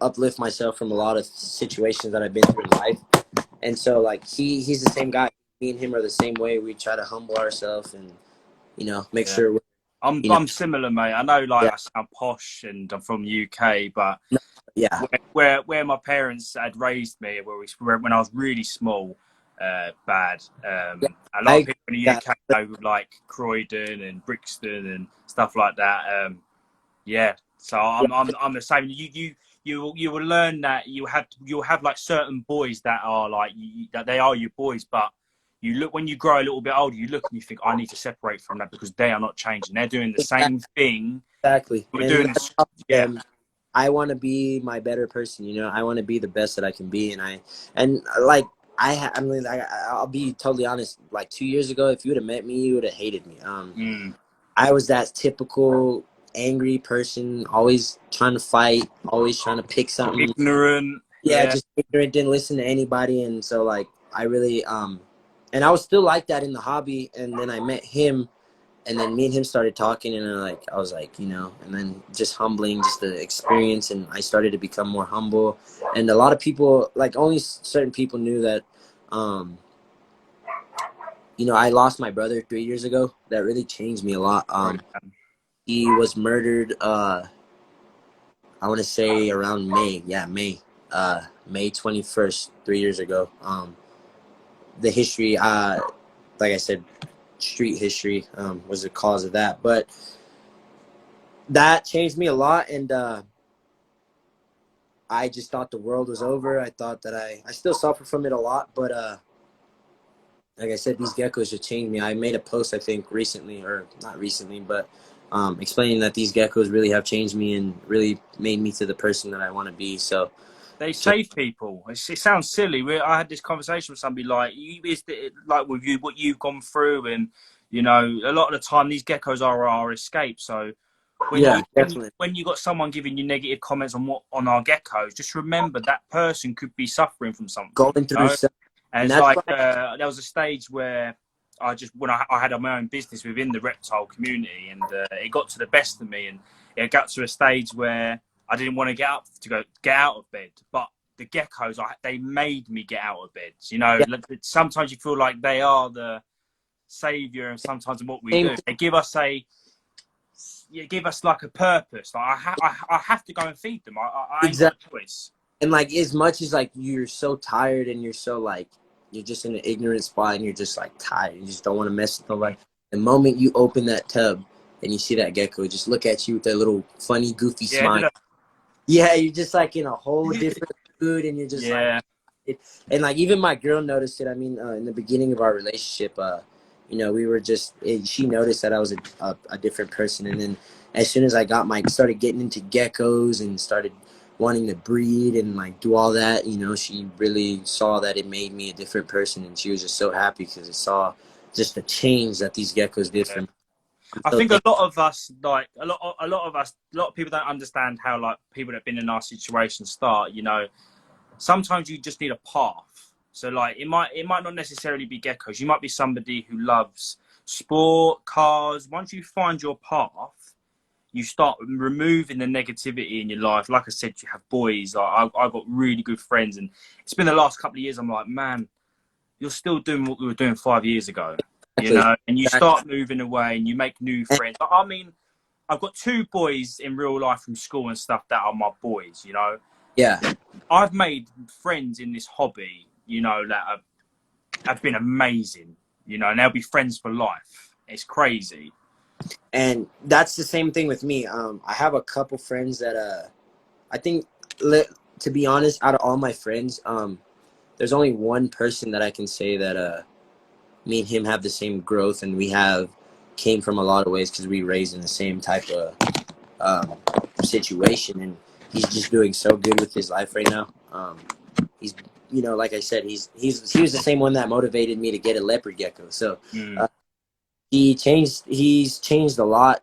uplift myself from a lot of situations that I've been through in life, and so like he's the same guy. Me and him are the same way. We try to humble ourselves and make sure we're. I'm similar, mate. I know, I sound posh and I'm from UK, but yeah, where my parents had raised me, when I was really small, bad. A lot of people in the UK know like Croydon and Brixton and stuff like that. So I'm the same. You will learn that you'll have like certain boys that are like that they are your boys, but you look when you grow a little bit older, you look and you think I need to separate from that because they are not changing. They're doing the same thing. Exactly. We're doing this. Yeah. I want to be my better person. I want to be the best that I can be, I'll be totally honest. Like 2 years ago, if you would have met me, you would have hated me. I was that typical angry person, always trying to fight, always trying to pick something. Ignorant. Yeah, just ignorant, didn't listen to anybody, and so like I really and I was still like that in the hobby, and then I met him. And then me and him started talking, and I was like, and then just humbling, just the experience, and I started to become more humble. And a lot of people, like only certain people knew that, I lost my brother 3 years ago. That really changed me a lot. He was murdered, I want to say around May. Yeah, May 21st, 3 years ago. The history, like I said, street history was the cause of that, but that changed me a lot. And I just thought the world was over. I thought that I still suffer from it a lot, but like I said, these geckos have changed me. I made a post, I think, recently, or not recently, but explaining that these geckos really have changed me and really made me to the person that I want to be. So They just save people. It sounds silly. I had this conversation with somebody like you, like with you, what you've gone through, and you know, a lot of the time these geckos are our escape. So yeah, definitely when you got someone giving you negative comments on our geckos, just remember that person could be suffering from something. going You through know? stuff, And and it's that's like why there was a stage where when I had my own business within the reptile community, and it got to the best of me, and it got to a stage where I didn't want to get out of bed, but the geckos, they made me get out of bed. You know, yeah, sometimes you feel like they are the savior, and sometimes what we same do, thing, they give us like a purpose. Like I have to go and feed them. I ain't got exactly. a choice. And like as much as like you're so tired and you're so like you're just in an ignorant spot and you're just like tired, you just don't want to mess with nobody. The moment you open that tub and you see that gecko just look at you with that little funny goofy Yeah, smile, yeah, you're just like in a whole different mood and you're just like yeah, and like even my girl noticed it. I mean, in the beginning of our relationship, we were just she noticed that I was a different person, and then as soon as I got started getting into geckos and started wanting to breed and like do all that, she really saw that it made me a different person, and she was just so happy because it saw just the change that these geckos did yeah. for me. I So think a lot of us, like a lot of people don't understand how like people that have been in our situation start. You know, sometimes you just need a path. So like it might not necessarily be geckos. You might be somebody who loves sport, cars. Once you find your path, you start removing the negativity in your life. Like I said, you have boys. Like I got really good friends, and it's been the last couple of years. I'm like, man, you're still doing what we were doing 5 years ago, you exactly, know, and you exactly. start moving away and you make new And friends. I mean, I've got two boys in real life from school and stuff that are my boys, you know. yeah, I've made friends in this hobby, you know, that have been amazing, you know, and they'll be friends for life. It's crazy. and that's the same thing with me. I have a couple friends that I think, to be honest, out of all my friends, there's only one person that I can say that me and him have the same growth, and we have came from a lot of ways because we raised in the same type of um, situation, and he's just doing so good with his life right now. He's, like I said, he was the same one that motivated me to get a leopard gecko. So Mm. he's changed a lot,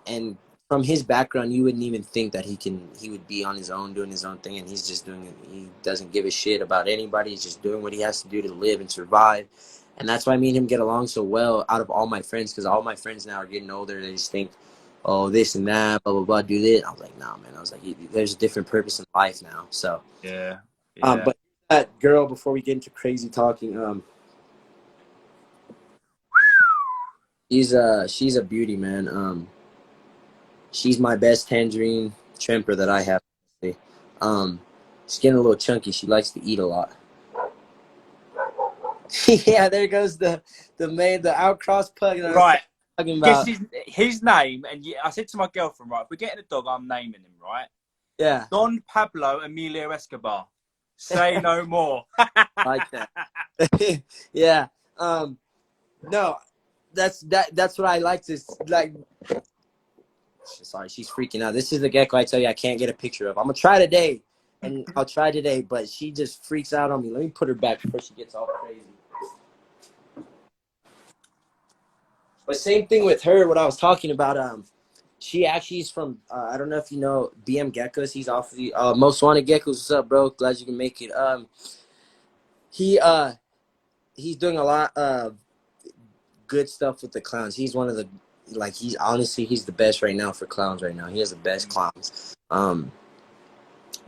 and from his background, you wouldn't even think that he would be on his own doing his own thing, and he's just doing it. He doesn't give a shit about anybody. He's just doing what he has to do to live and survive, and that's why me and him get along so well out of all my friends, because all my friends now are getting older. They just think, oh, this and that, blah blah blah, do this. I was like, nah, man. I was like, there's a different purpose in life now. So, Yeah, yeah. but that girl, before we get into crazy talking, she's a beauty, man. She's my best tangerine tramper that I have. Um, she's getting a little chunky. She likes to eat a lot. Yeah, there goes the outcross pug that I was Right. talking Guess about. his name, and I said to my girlfriend, right, if we're getting a dog, I'm naming him, right? Yeah, Don Pablo Emilio Escobar. Say no more. I like that. Yeah. No, that's what I like to like. Sorry, she's freaking out. This is the gecko I tell you I can't get a picture of. I'm gonna try today, and I'll try today, but she just freaks out on me. Let me put her back before she gets all crazy. But same thing with her. What I was talking about. She actually is from. I don't know if you know BM Geckos. He's off the Most Wanted Geckos. What's up, bro? Glad you can make it. He he's doing a lot of good stuff with the clowns. He's one of the he's the best right now for clowns right now. He has the best clowns. BM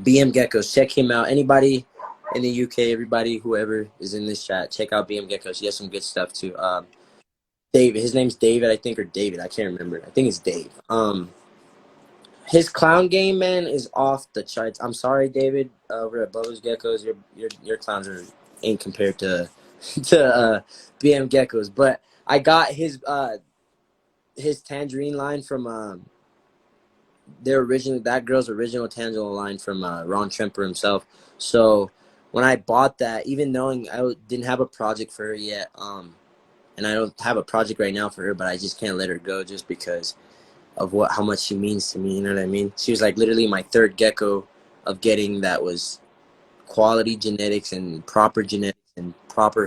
Geckos, check him out. Anybody in the UK, everybody, whoever is in this chat, check out BM Geckos. He has some good stuff too. David, his name's David, I think, or David. I can't remember. I think it's Dave. His clown game, man, is off the charts. I'm sorry, David, over at Bubba's Geckos. Your clowns ain't compared to BM Geckos, but I got his tangerine line from that girl's original Tangela line from Ron Tremper himself. So when I bought that, even knowing didn't have a project for her yet, and I don't have a project right now for her, but I just can't let her go just because of how much she means to me. You know what I mean? She was like literally my third gecko of getting that was quality genetics and proper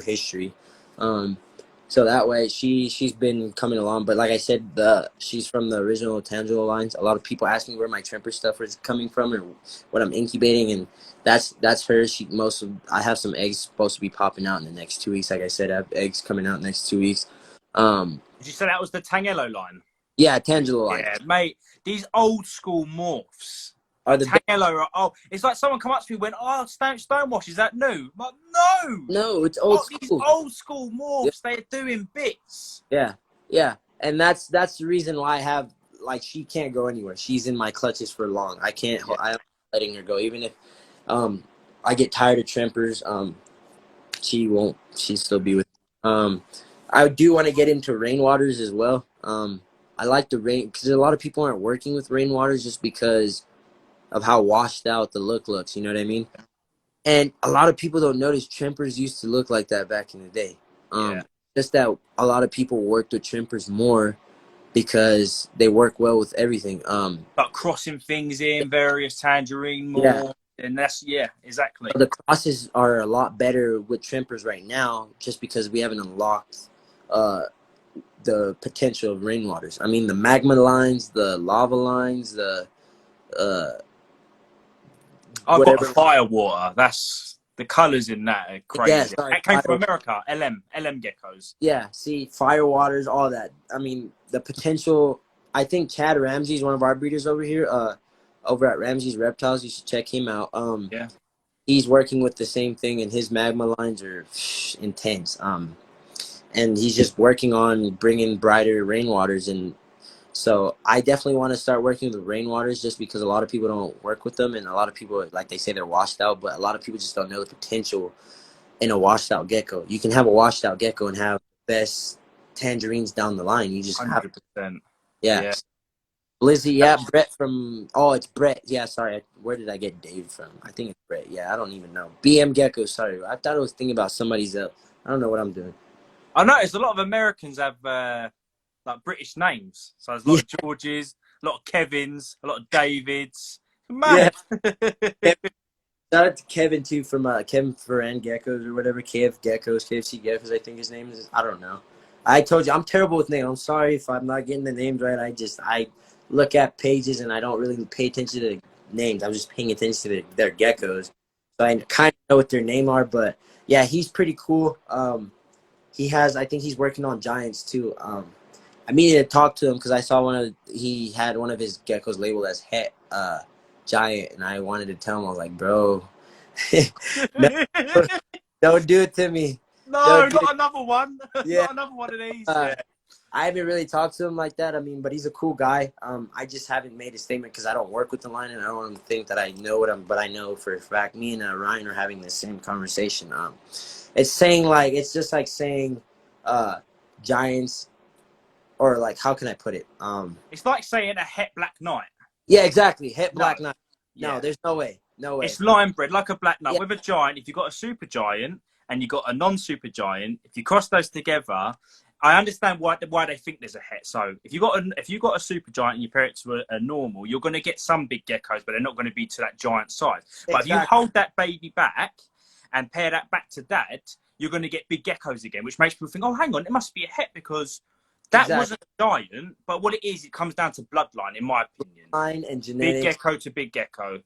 history. So that way she's been coming along. But like I said, she's from the original Tangelo lines. A lot of people ask me where my Tremper stuff is coming from or what I'm incubating, and that's her. I have some eggs supposed to be popping out in the next 2 weeks. Like I said, I have eggs coming out next 2 weeks. Did you say that was the Tangelo line? Yeah, Tangelo line. Yeah, mate. These old school morphs. Are the Tangelo are it's like someone come up to me and went, "Oh, Stonewash, is that new?" I'm like, no, it's old school. These old school morphs, yeah. They're doing bits. Yeah, and that's the reason why I have she can't go anywhere. She's in my clutches for long. I can't. Yeah. I'm letting her go, even if I get tired of Trempers. She won't. She'll still be with me. I do want to get into rainwaters as well. I like the rain because a lot of people aren't working with rainwaters just because of how washed out the look looks. You know what I mean? And a lot of people don't notice Trempers used to look like that back in the day. Just that a lot of people worked with Trempers more because they work well with everything. But crossing things in, various tangerine more. And that's, exactly. The crosses are a lot better with Trempers right now just because we haven't unlocked the potential of rainwaters. I mean, the magma lines, the lava lines, I've got a firewater. That's the colors in that are crazy. Yeah, sorry, that came from America. LM geckos. Yeah, see, firewaters, all that. I mean, the potential. I think Chad Ramsey's one of our breeders over here. Over at Ramsey's Reptiles, you should check him out. Yeah, he's working with the same thing, and his magma lines are intense. And he's just working on bringing brighter rainwaters and. So I definitely want to start working with rainwaters just because a lot of people don't work with them, and a lot of people, like they say, they're washed out, but a lot of people just don't know the potential in a washed out gecko. You can have a washed out gecko and have the best tangerines down the line. You just 100%. Yeah. Blizzy, Brett from it's Brett. Yeah, sorry. Where did I get Dave from? I think it's Brett. Yeah, I don't even know. BM Gecko, sorry. I thought I was thinking about somebody's else. I don't know what I'm doing. I noticed a lot of Americans have like British names. So there's a lot of Georges, a lot of Kevins, a lot of Davids. Man. Yeah. Shout out to Kevin too from Kevin Ferran Geckos or whatever. KFC Geckos, I think his name is. I don't know. I told you I'm terrible with names. I'm sorry if I'm not getting the names right. I look at pages and I don't really pay attention to the names. I'm just paying attention to their geckos. So I kind of know what their name are, but yeah, he's pretty cool. I think he's working on giants too. I needed to talk to him because I saw he had one of his geckos labeled as Het Giant, and I wanted to tell him, I was like, bro, no, don't do it to me. No, not another one. Yeah. Not another one of these. I haven't really talked to him like that. I mean, but he's a cool guy. I just haven't made a statement because I don't work with the line, and I don't want him to think that I know but I know for a fact me and Ryan are having the same conversation. It's just like saying giants. Or like, how can I put it? It's like saying a Het Black Knight. Yeah, exactly. Het Black Knight. No, there's no way. No way. It's line bred like a black knight with a giant. If you've got a super giant and you've got a non-super giant, if you cross those together, I understand why they think there's a Het. So if you got a super giant and you pair it to a normal, you're going to get some big geckos, but they're not going to be to that giant size. Exactly. But if you hold that baby back and pair that back to that, you're going to get big geckos again, which makes people think, oh, hang on, it must be a Het because that wasn't a giant. But what it is, it comes down to bloodline, in my opinion. Bloodline and genetics. Big gecko to big gecko.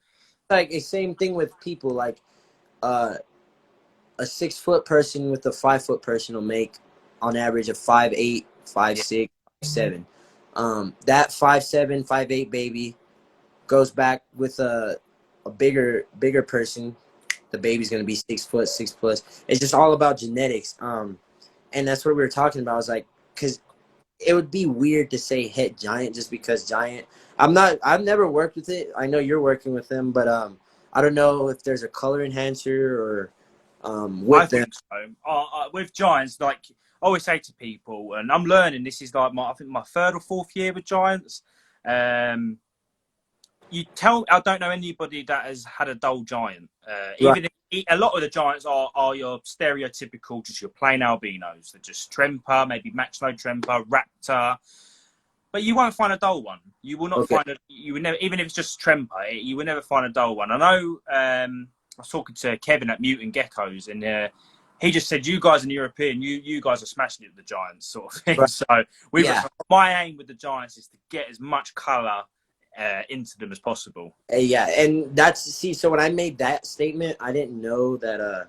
Like the same thing with people. Like a 6-foot person with a 5-foot person will make on average a 5'8", 5'6", 5'7". That 5'7", 5'8" baby goes back with a bigger person. The baby's gonna be 6 foot, 6+. It's just all about genetics. And that's what we were talking about. I was like, because it would be weird to say Het Giant just because giant. I've never worked with it. I know you're working with them, but I don't know if there's a color enhancer or with them. I think so. With giants, like I always say to people, and I'm learning. This is like I think my 3rd or 4th year with giants. I don't know anybody that has had a dull giant. Right. Even if, a lot of the giants are your stereotypical, just your plain albinos. They're just Tremper, maybe Max No Tremper, Raptor. But you won't find a dull one. You will not Okay. find you would never, even if it's just Tremper, you will never find a dull one. I know, I was talking to Kevin at Mutant Geckos, and he just said, you guys in European, you guys are smashing it with the giants, sort of thing. Right. So Yeah. my aim with the giants is to get as much colour into them as possible. Yeah, and so when I made that statement, I didn't know that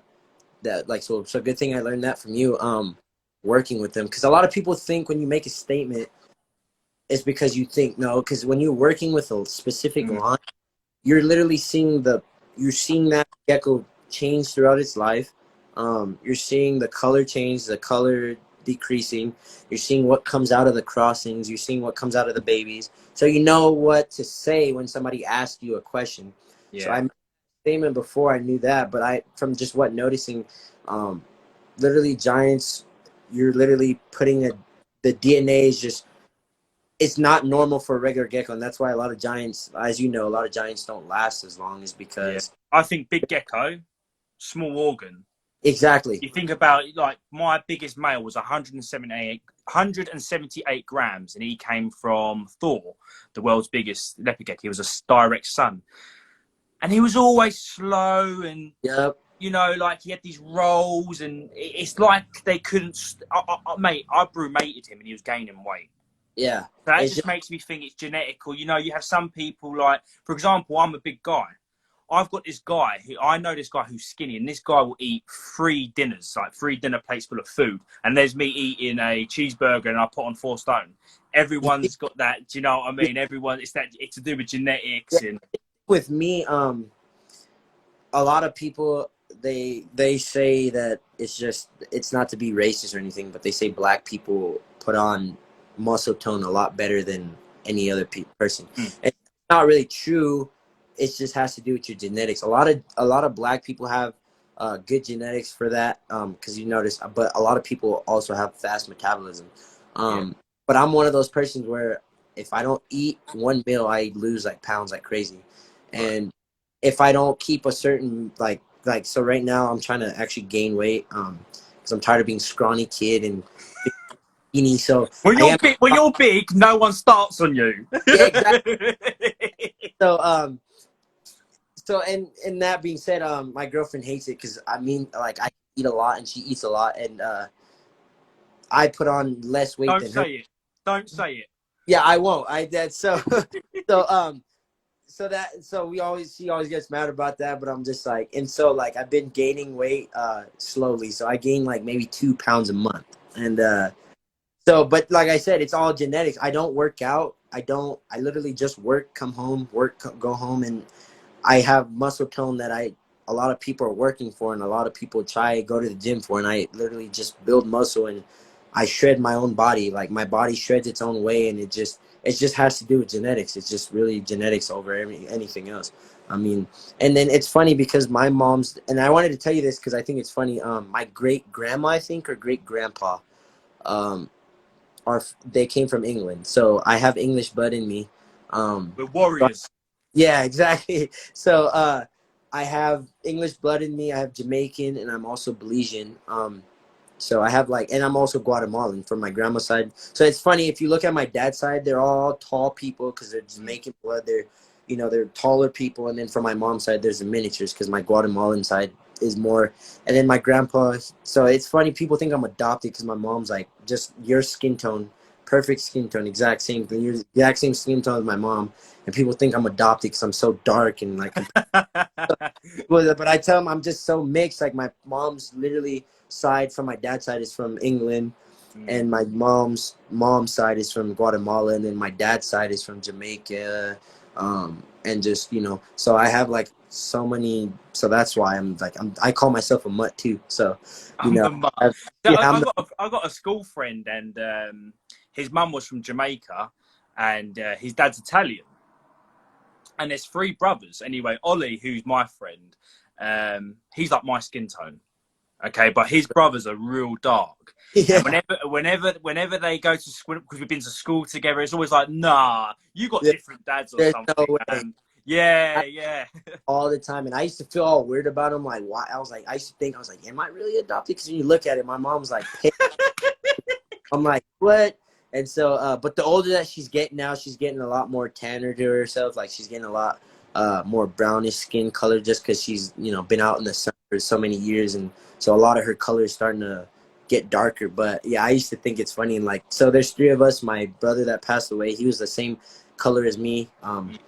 like so good thing I learned that from you working with them, because a lot of people think when you make a statement it's because you think no, because when you're working with a specific line, you're literally seeing that gecko change throughout its life. You're seeing the color change, the color decreasing. You're seeing what comes out of the crossings. You're seeing what comes out of the babies. So you know what to say when somebody asks you a question. Yeah. So I made a statement before I knew that, but from just noticing, literally giants, you're literally putting the DNA is just, it's not normal for a regular gecko, and that's why a lot of giants, as you know, a lot of giants don't last as long, is because I think big gecko, small organ. Exactly. You think about, like, my biggest male was 178 grams, and he came from Thor, the world's biggest leopard gecko. He was a direct son, and he was always slow, and Yep. you know, like, he had these rolls, and it's like they couldn't. Mate, I brumated him, and he was gaining weight. Yeah. So that just makes me think it's genetic. Or, you know, you have some people, like, for example, I'm a big guy. I've got this guy who's skinny, and this guy will eat 3 dinners, like 3 dinner plates full of food. And there's me eating a cheeseburger, and I put on 4 stone. Everyone's got that. Do you know what I mean? Everyone, it's to do with genetics. And with me, a lot of people, they say that it's not to be racist or anything, but they say black people put on muscle tone a lot better than any other person. And it's not really true. It just has to do with your genetics. A lot of black people have good genetics for that, because you notice, but a lot of people also have fast metabolism. But I'm one of those persons where if I don't eat one meal, I lose like pounds like crazy. And if I don't keep a certain like so right now I'm trying to actually gain weight, because I'm tired of being scrawny kid and skinny. So when you're big, no one starts on you. Yeah, exactly. So and that being said, my girlfriend hates it because I mean, like, I eat a lot and she eats a lot, and I put on less weight than her. Don't say it. Yeah, I won't. So she always gets mad about that, but I'm just like, and so like I've been gaining weight slowly. So I gain like maybe 2 pounds a month, and but like I said, it's all genetics. I don't work out. I literally just work, come home, go home, and I have muscle tone that a lot of people are working for, and a lot of people go to the gym for, and I literally just build muscle, and I shred my own body. Like, my body shreds its own way, and it just has to do with genetics. It's just really genetics over anything else. I mean, and then it's funny because my mom's, and I wanted to tell you this because I think it's funny. My great grandma, I think, or great grandpa, they came from England, so I have English blood in me. We're warriors. Yeah, exactly. So I have English blood in me. I have Jamaican, and I'm also Belizean. So I have and I'm also Guatemalan from my grandma's side. So it's funny, if you look at my dad's side, they're all tall people because they're Jamaican blood. They're taller people, and then from my mom's side, there's the miniatures because my Guatemalan side is more. And then my grandpa. So it's funny, people think I'm adopted because my mom's like, just your skin tone, perfect skin tone, exact same thing, you're the exact same skin tone as my mom. And people think I'm adopted because I'm so dark and like. But I tell them I'm just so mixed. Like, my mom's literally side from my dad's side is from England, and my mom's side is from Guatemala, and then my dad's side is from Jamaica, and just, so I have like so many. So that's why I call myself a mutt too. So I'm the mutt. I got a school friend, and his mum was from Jamaica, and his dad's Italian. And there's 3 brothers. Anyway, Ollie, who's my friend, he's like my skin tone. Okay, but his brothers are real dark. Yeah. And whenever they go to school, because we've been to school together, it's always like, nah, you got different dads or something. No way. Yeah, yeah. all the time, and I used to feel all weird about him. Like, why? I used to think, I was like, am I really adopted? Because when you look at it, my mom's like, pissed. I'm like, what? And so, but the older that she's getting now, she's getting a lot more tanner to herself. Like, she's getting a lot more brownish skin color just because she's, you know, been out in the sun for so many years, and so a lot of her color is starting to get darker. But yeah, I used to think it's funny, and like, so there's three of us. My brother that passed away, he was the same color as me. And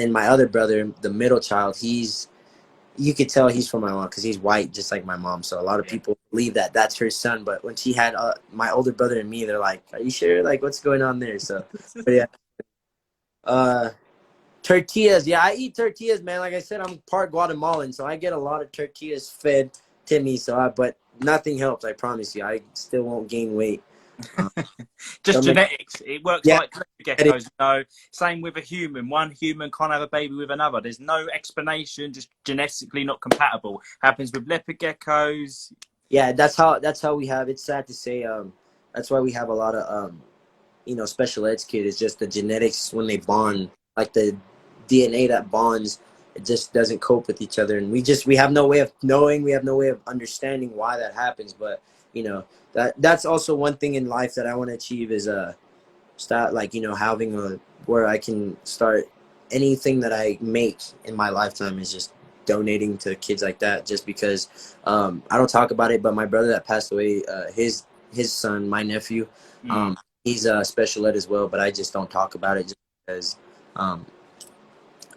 then my other brother, the middle child, you could tell he's from my mom because he's white, just like my mom. So a lot of Yeah. people believe that that's her son. But when she had my older brother and me, they're like, "Are you sure? Like, what's going on there?" So, but yeah, uh, tortillas. Yeah, I eat tortillas, man. Like I said, I'm part Guatemalan, so I get a lot of tortillas fed to me. But nothing helps. I promise you, I still won't gain weight. Um, Just don't make, genetics. It works yeah, like geckos. No, same with a human. One human can't have a baby with another. There's no explanation. Just genetically not compatible. Happens with leopard geckos. yeah. That's how we have. It's sad to say. That's why we have a lot of you know, special ed kid. Is just the genetics when they bond, like the DNA that bonds, it just doesn't cope with each other, and we have no way of knowing, we have no way of understanding why that happens. But you know, that's also one thing in life that I want to achieve is start, like, you know, having a where I can start anything that I make in my lifetime is just donating to kids like that. Just because I don't talk about it, but my brother that passed away, his son, my nephew, Mm. he's special ed as well, but I just don't talk about it just because um,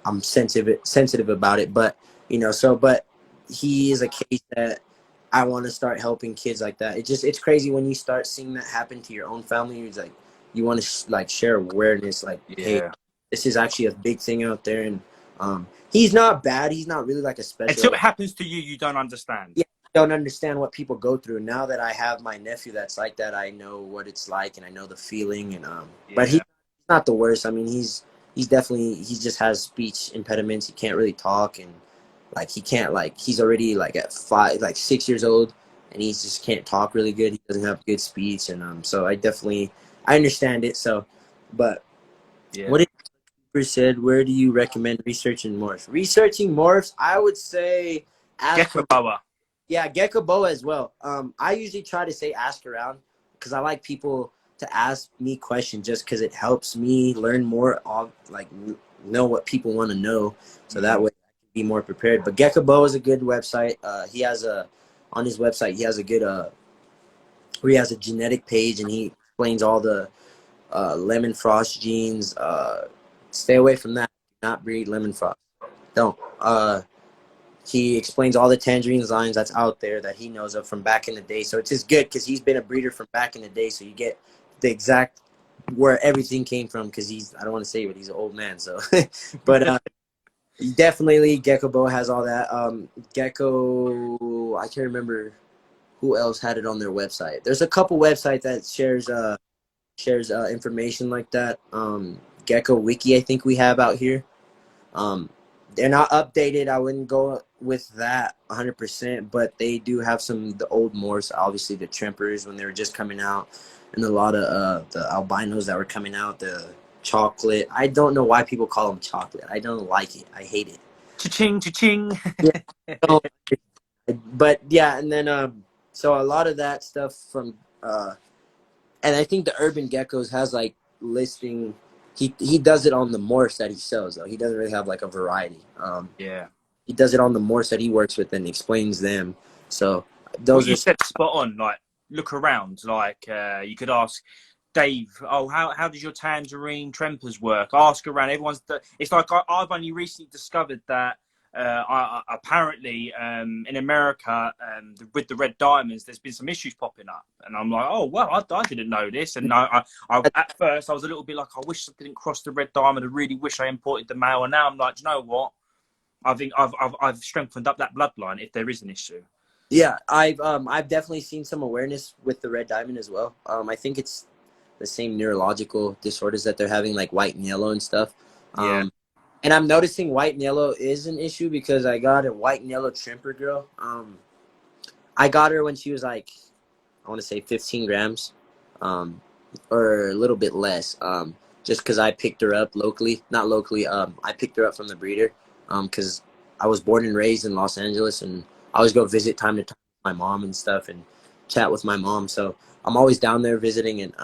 I'm sensitive about it. But you know, but he is a case that I want to start helping kids like that. It's crazy when you start seeing that happen to your own family. It's like you want to like share awareness, like, hey, Yeah. this is actually a big thing out there. And he's not bad. He's not really like a special Until ed. it happens to you, you don't understand. Yeah, I don't understand what people go through. Now that I have my nephew that's like that, I know what it's like, and I know the feeling. And but he's Yeah. not the worst. I mean, he's definitely, he just has speech impediments. He can't really talk, and like he can't, like, he's already like at 6 years old, and he just can't talk really good. He doesn't have good speech, and so I understand it. So, but Yeah. what did you said? Where do you recommend researching morphs? Researching morphs, I would say ask Gecko around. boa. Yeah, gecko boa as well. I usually try to say ask around because I like people to ask me questions just because it helps me learn more of, like, know what people want to know, so that Mm. way I can be more prepared. But gecko boa is a good website. He has a on his website he has a good where he has a genetic page, and he explains all the lemon frost genes. Stay away from that. Do not breed lemon frost. Don't. He explains all the tangerine lines that's out there that he knows of from back in the day. So it's just good because he's been a breeder from back in the day. So you get the exact where everything came from, because I don't want to say it, but he's an old man. So, but definitely Gecko Boa has all that. Gecko, I can't remember who else had it on their website. There's a couple websites that shares information like that. Gecko Wiki, I think we have out here. Um, they're not updated. I wouldn't go with that 100%, but they do have some the old morphs, obviously the trimpers when they were just coming out, and a lot of the albinos that were coming out. The chocolate. I don't know why people call them chocolate. I don't like it. I hate it. Cha-ching, cha-ching. Yeah. So, but yeah, and then so a lot of that stuff from and I think the Urban Geckos has like listing. He does it on the morphs that he sells though. He doesn't really have like a variety. Yeah. He does it on the morphs that he works with and explains them. So What those you are said spot on. Like, look around. Like, you could ask Dave, oh, how does your tangerine trempers work? Ask around. It's like I've only recently discovered that apparently in America with the red diamonds, there's been some issues popping up, and I'm like, oh well, I didn't know this. And at first I was a little bit like, I wish I didn't cross the red diamond. I really wish I imported the male. And now I'm like, do you know what? I think I've strengthened up that bloodline if there is an issue. yeah. I've definitely seen some awareness with the red diamond as well. I think it's the same neurological disorders that they're having, like white and yellow and stuff. Yeah. And I'm noticing white and yellow is an issue because I got a white and yellow trimper girl. I got her when she was like, I want to say 15 grams, um, or a little bit less. just because I picked her up locally, not locally. I picked her up from the breeder, because I was born and raised in Los Angeles, and I always go visit time to time with my mom and stuff, and chat with my mom. So I'm always down there visiting, and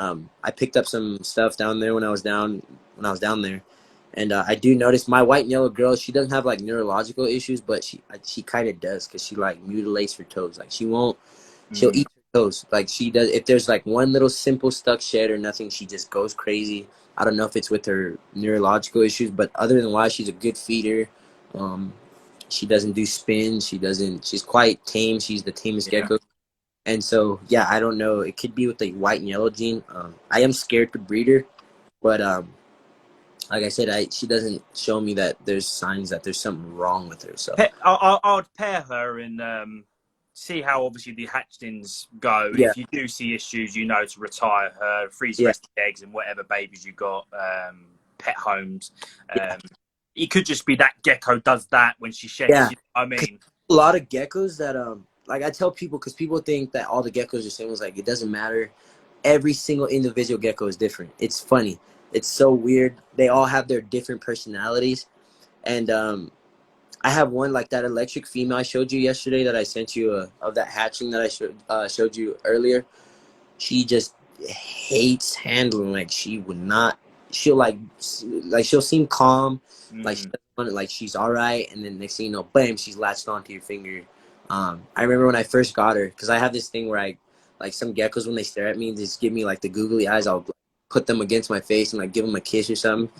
I picked up some stuff down there when I was down there. And I do notice my white and yellow girl, she doesn't have like neurological issues, but she kind of does, because she like mutilates her toes. Like she'll eat her toes. Like she does. If there's like one little simple stuck shed or nothing, she just goes crazy. I don't know if it's with her neurological issues, but other than why, she's a good feeder. Um, she doesn't do spins. She's quite tame. She's the tamest Yeah. gecko. And so, yeah, I don't know. It could be with the white and yellow gene. I am scared to breed her, but like I said, she doesn't show me that there's signs that there's something wrong with her. So I'd pair her and see how obviously the hatchlings go. yeah, If you do see issues, you know to retire her, freeze the yeah, rest of the eggs and whatever babies you got, pet homes. yeah, It could just be that gecko does that when she sheds. yeah. You know what I mean? A lot of geckos that like I tell people, because people think that all the geckos are the same. It's like it doesn't matter. Every single individual gecko is different. It's funny. It's so weird. They all have their different personalities, and I have one like that electric female I showed you yesterday that I sent you of that hatching that I showed you earlier. She just hates handling. Like she would not. She'll she'll seem calm, like she doesn't want it, like she's all right, and then next thing you know, bam, she's latched onto your finger. I remember when I first got her, because I have this thing where I like some geckos when they stare at me, they just give me like the googly eyes. I'll put them against my face and like give them a kiss or something.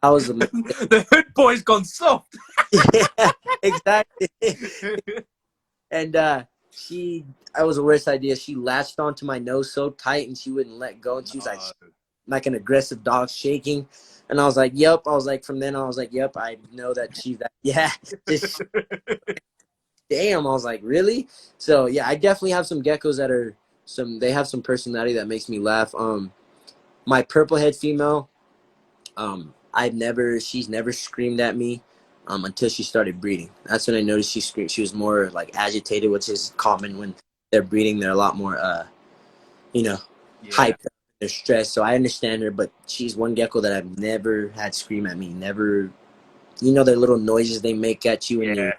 I was The hood boy's gone soft. yeah, exactly. And I was the worst idea. She latched onto my nose so tight and she wouldn't let go. And she was like an aggressive dog shaking. And I was like, yep. I was like, from then on, I was like, yep, I know that she's that. Yeah. Just damn. I was like, really? So yeah, I definitely have some geckos that are they have some personality that makes me laugh. My purple head female, she's never screamed at me until she started breeding. That's when I noticed she screamed. She was more like agitated, which is common when they're breeding. They're a lot more, hyped up. They're stressed. So I understand her, but she's one gecko that I've never had scream at me. Never, their little noises they make at you when you're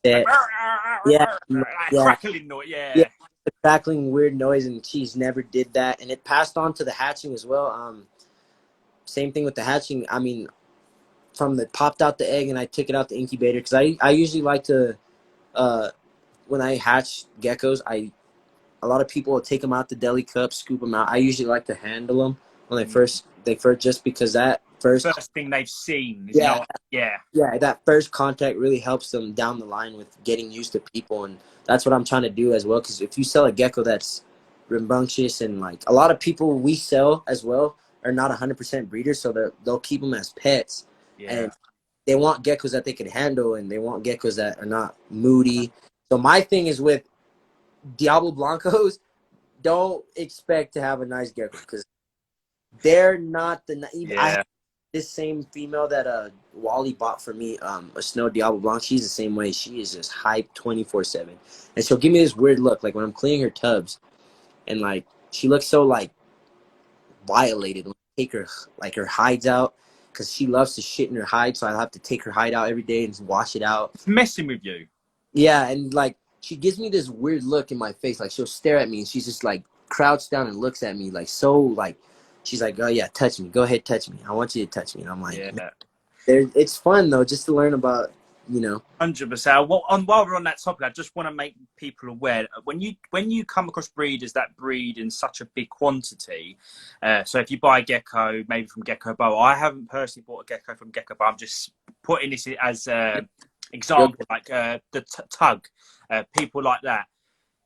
set. Yeah, yeah, crackling noise. yeah, the crackling weird noise, and she's never did that. And it passed on to the hatching as well. Same thing with the hatching. I mean, from the popped out the egg and I took it out the incubator, because I usually like to when I hatch geckos, a lot of people will take them out the deli cup, scoop them out. I usually like to handle them when they first just because that first thing they've seen is yeah that first contact really helps them down the line with getting used to people, and that's what I'm trying to do as well. Because if you sell a gecko that's rambunctious, and like a lot of people we sell as well are not 100% breeders, so they'll keep them as pets. And they want geckos that they can handle, and they want geckos that are not moody. So my thing is with Diablo Blancos, don't expect to have a nice gecko, because they're not I have this same female that Wally bought for me, a Snow Diablo Blanc. She's the same way. She is just hyped 24/7, and she'll give me this weird look, like when I'm cleaning her tubs, and like she looks so like violated when I take her hides out, because she loves to shit in her hide, so I have to take her hide out every day and wash it out. It's messing with you. Yeah, and like she gives me this weird look in my face, like she'll stare at me and she's just like crouched down and looks at me like so, like she's like, oh yeah, touch me, go ahead, touch me, I want you to touch me. And I'm like, it's fun though, just to learn about 100%. Well, while we're on that topic, I just want to make people aware, when you come across breeders that breed in such a big quantity, so if you buy a gecko maybe from Gecko Bow, I haven't personally bought a gecko from Gecko Bow, I'm just putting this as example, like the tug, people like that,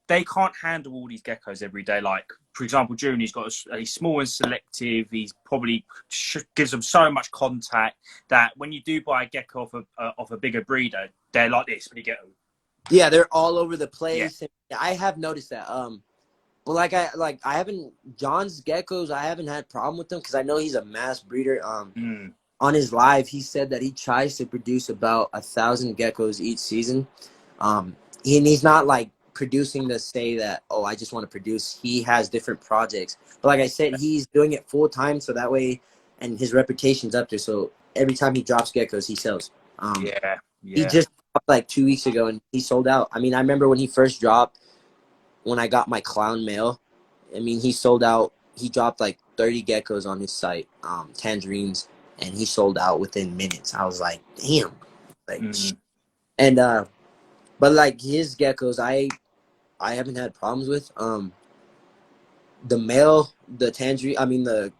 they can't handle all these geckos every day. Like, for example, Junior's got he's small and selective. He's probably gives them so much contact that when you do buy a gecko off a bigger breeder, they're like this when you get them. Yeah, they're all over the place. Yeah. I have noticed that. But I haven't John's geckos. I haven't had problem with them because I know he's a mass breeder. On his live, he said that he tries to produce about 1,000 geckos each season. He's not like producing to say that, oh, I just want to produce. He has different projects, but like I said, he's doing it full time, so that way and his reputation's up there. So every time he drops geckos, he sells. Yeah, He yeah. just dropped like 2 weeks ago, and he sold out. I mean, I remember when he first dropped, when I got my clown mail. I mean, he sold out. He dropped like 30 geckos on his site, tangerines, and he sold out within minutes. I was like, damn, like, Mm. and but like his geckos, I haven't had problems with. The male, the tangerine, I mean the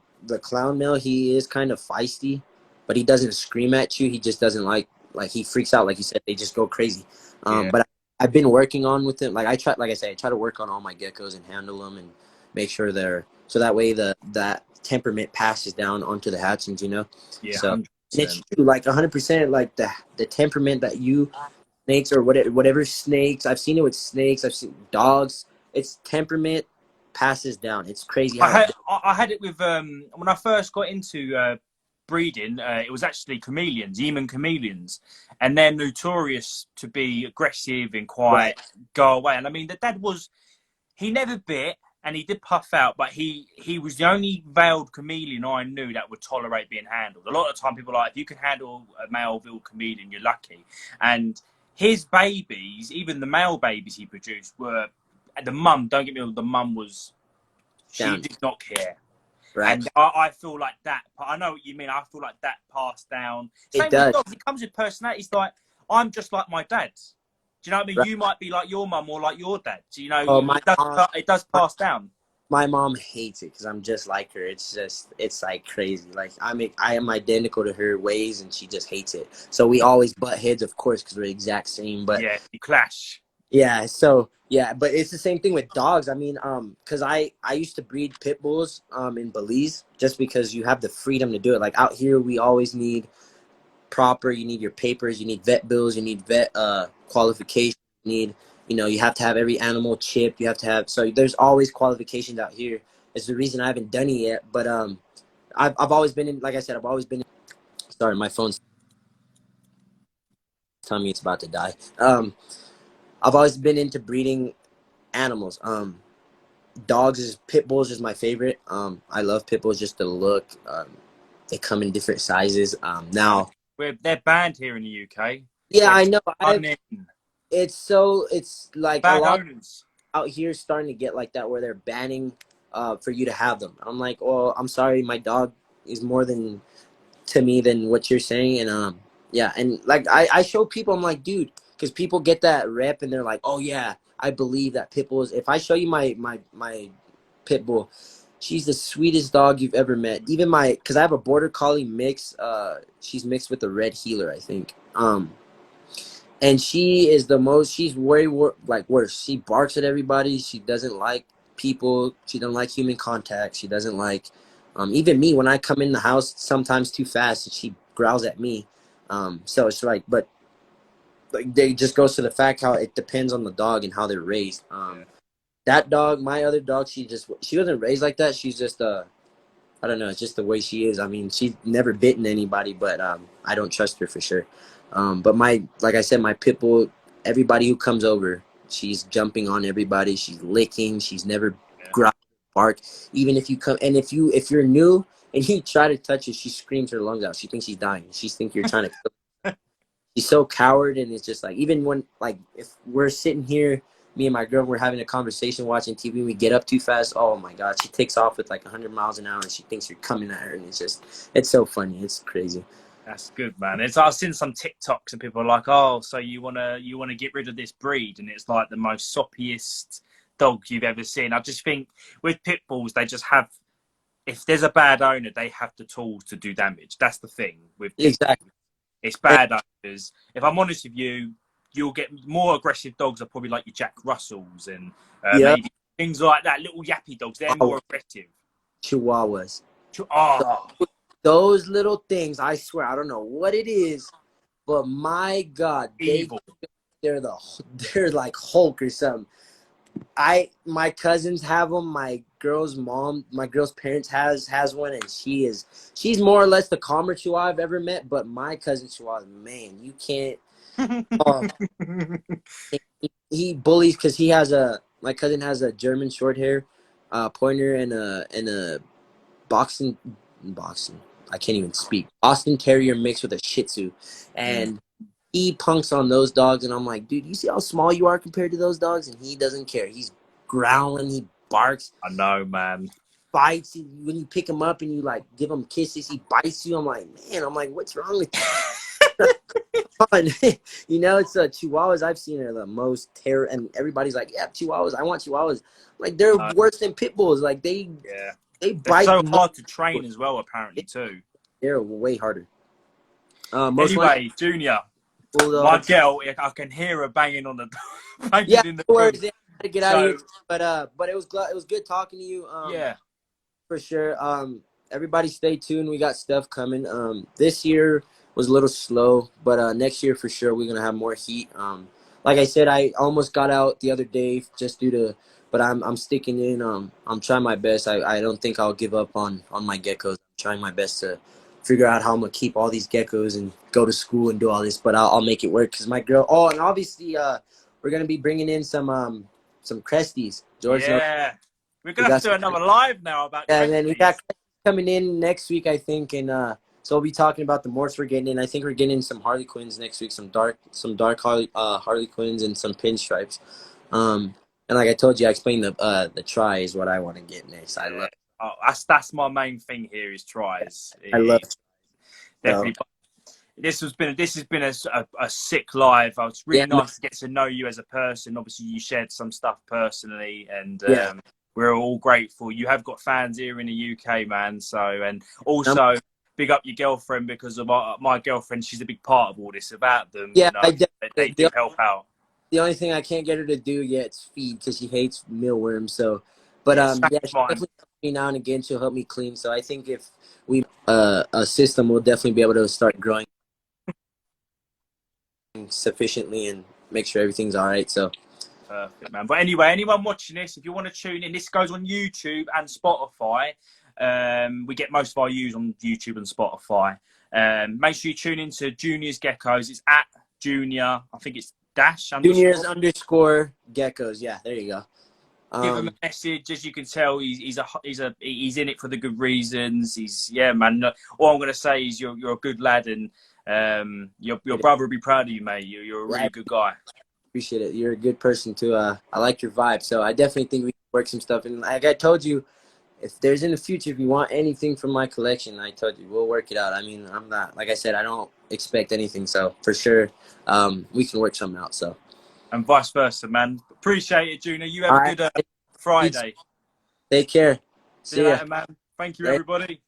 clown male, he is kind of feisty, but he doesn't scream at you. He just doesn't like he freaks out, like you said. They just go crazy. Yeah. But I've been working on with him. Like I try, like I say, I try to work on all my geckos and handle them and make sure they're so that way that temperament passes down onto the hatchings. Yeah, So and it's 100%. true, like 100%, like the temperament that you snakes or whatever snakes. I've seen it with snakes. I've seen dogs. It's temperament passes down. It's crazy I how it had does. I had it with when I first got into breeding. It was actually chameleons, Yemen chameleons, and they're notorious to be aggressive and Right. quite go away. And I mean, the dad was he never bit and he did puff out, but he was the only veiled chameleon I knew that would tolerate being handled. A lot of the time, people are like, if you can handle a male veiled chameleon, you're lucky. And his babies, even the male babies he produced, were and the mum. Don't get me wrong, the mum was she Down. did not care. Right. And I feel like that. I know what you mean. I feel like that passed down. It Same with does. dogs. It comes with personalities. Like I'm just like my dad. Do you know what I mean? Right. You might be like your mum or like your dad. Do you know? Oh, It does pass down. my mom hates it because I'm just like her. It's like crazy. Like I am identical to her ways, and she just hates it. So we always butt heads, of course, because we're the exact same. But Yeah, you clash. yeah, so yeah, but it's the same thing with dogs. I mean, because I used to breed pit bulls in Belize just because you have the freedom to do it. Like out here, we always need you need your papers, you need vet bills, you need vet qualification, you need you have to have every animal chipped, you have to have so there's always qualifications out here. It's the reason I haven't done it yet, but I've always been in, like I said, I've always been in, sorry, my phone's telling me it's about to die. I've always been into breeding animals. Pit bulls is my favorite. I love pit bulls, just the look. They come in different sizes. Now They're banned here in the UK. yeah, They're I know. stunning. It's like a Bad lot owners. out here starting to get like that where they're banning for you to have them. I'm like, well, I'm sorry, my dog is more than to me than what you're saying, and yeah, and like I show people, I'm like, dude, because people get that rep and they're like, oh yeah, I believe that pit bulls. If I show you my pit bull, she's the sweetest dog you've ever met. Even because I have a border collie mix. She's mixed with a red heeler, I think. And she is the most. She's way like worse. She barks at everybody. She doesn't like people. She doesn't like human contact. She doesn't like even me when I come in the house sometimes too fast. She growls at me. So it's like, but like they just goes to the fact how it depends on the dog and how they're raised. That dog, my other dog, she wasn't raised like that. She's just I don't know. It's just the way she is. I mean, she's never bitten anybody, but I don't trust her for sure. But like I said, my pit bull, everybody who comes over, she's jumping on everybody. She's licking. She's never growled, bark. Even if you come and if you're new and you try to touch her, she screams her lungs out. She thinks she's dying. She thinks you're trying to kill her. She's so coward, and it's just like even when like if we're sitting here, me and my girl, we're having a conversation watching TV, we get up too fast, oh my god, she takes off with like 100 miles an hour and she thinks you're coming at her, and it's so funny. It's crazy. That's good, man. I've seen some TikToks and people are like, "Oh, so you wanna get rid of this breed?" And it's like the most soppiest dog you've ever seen. I just think with pit bulls, they just have. If there's a bad owner, they have the tools to do damage. That's the thing with pit bulls. Exactly. It's bad owners. If I'm honest with you, you'll get more aggressive dogs are probably like your Jack Russells and Yeah. maybe things like that. Little yappy dogs, they're more aggressive. Chihuahuas. Oh, Those little things, I swear, I don't know what it is, but my god, evil. they're like Hulk or something. My cousins have them. My girl's parents has one, and she's more or less the calmer Chihuahua I've ever met. But my cousin Chihuahua, man, you can't. Oh, he bullies because my cousin has a German short hair, pointer and a boxing I can't even speak. Boston Terrier mixed with a Shih Tzu, and he punks on those dogs, and I'm like, dude, you see how small you are compared to those dogs? And he doesn't care. He's growling, he barks, I know, man. bites. When you pick him up and you like give him kisses, he bites you. I'm like, man, what's wrong with you? You know, it's Chihuahuas. I've seen are the most terror, and everybody's like, yeah, Chihuahuas. I want Chihuahuas. Like they're worse than pit bulls. Like they they're bite. so hard to train as well, apparently too. They're way harder. Anyway, Junior, my girl, I can hear her banging on the banging in the room. Yeah, I had to get out of here. But it was good talking to you. Yeah, for sure. Everybody stay tuned. We got stuff coming. This year was a little slow, but next year for sure we're gonna have more heat. Like I said, I almost got out the other day just due to, but I'm sticking in. I'm trying my best. I don't think I'll give up on my geckos. I'm trying my best to figure out how I'm gonna keep all these geckos and go to school and do all this, but I'll make it work because my girl. Oh, and obviously, we're gonna be bringing in some Cresties. George knows. We're gonna have to do another live now about. Yeah, and then we got coming in next week, I think, and so we'll be talking about the morphs we're getting in. I think we're getting in some Harlequins next week, some dark Harlequins and some pinstripes. And like I told you, I explained the try is what I want to get next. I love. Oh, that's my main thing here is tries. I love definitely. This has been a sick live. It's really nice to get to know you as a person. Obviously, you shared some stuff personally, and we're all grateful. You have got fans here in the UK, man. So, and also big up your girlfriend because of my girlfriend. She's a big part of all this about them. Yeah, you know, they do help out. The only thing I can't get her to do yet is feed because she hates mealworms. So, but she definitely helps me now and again. She'll help me clean. So I think if we a system, we'll definitely be able to start growing sufficiently and make sure everything's all right. So. Perfect, man. But anyway, anyone watching this, if you want to tune in, this goes on YouTube and Spotify. We get most of our views on YouTube and Spotify. Make sure you tune into Juniors Geckos. It's at Junior. I think it's dash Juniors _. Geckos. Yeah, there you go. Give him a message. As you can tell, he's in it for the good reasons. Man. All I'm gonna say is you're a good lad, and your brother will be proud of you, mate. You're a really good guy. Appreciate it. You're a good person too. I like your vibe, so I definitely think we can work some stuff. And like I told you, if there's in the future, if you want anything from my collection, I told you we'll work it out. I mean, I'm not, like I said, I don't expect anything, so for sure, we can work something out. So, and vice versa, man. Appreciate it, Junior. You have a good Friday. Take care. See you later, man. Thank you, everybody.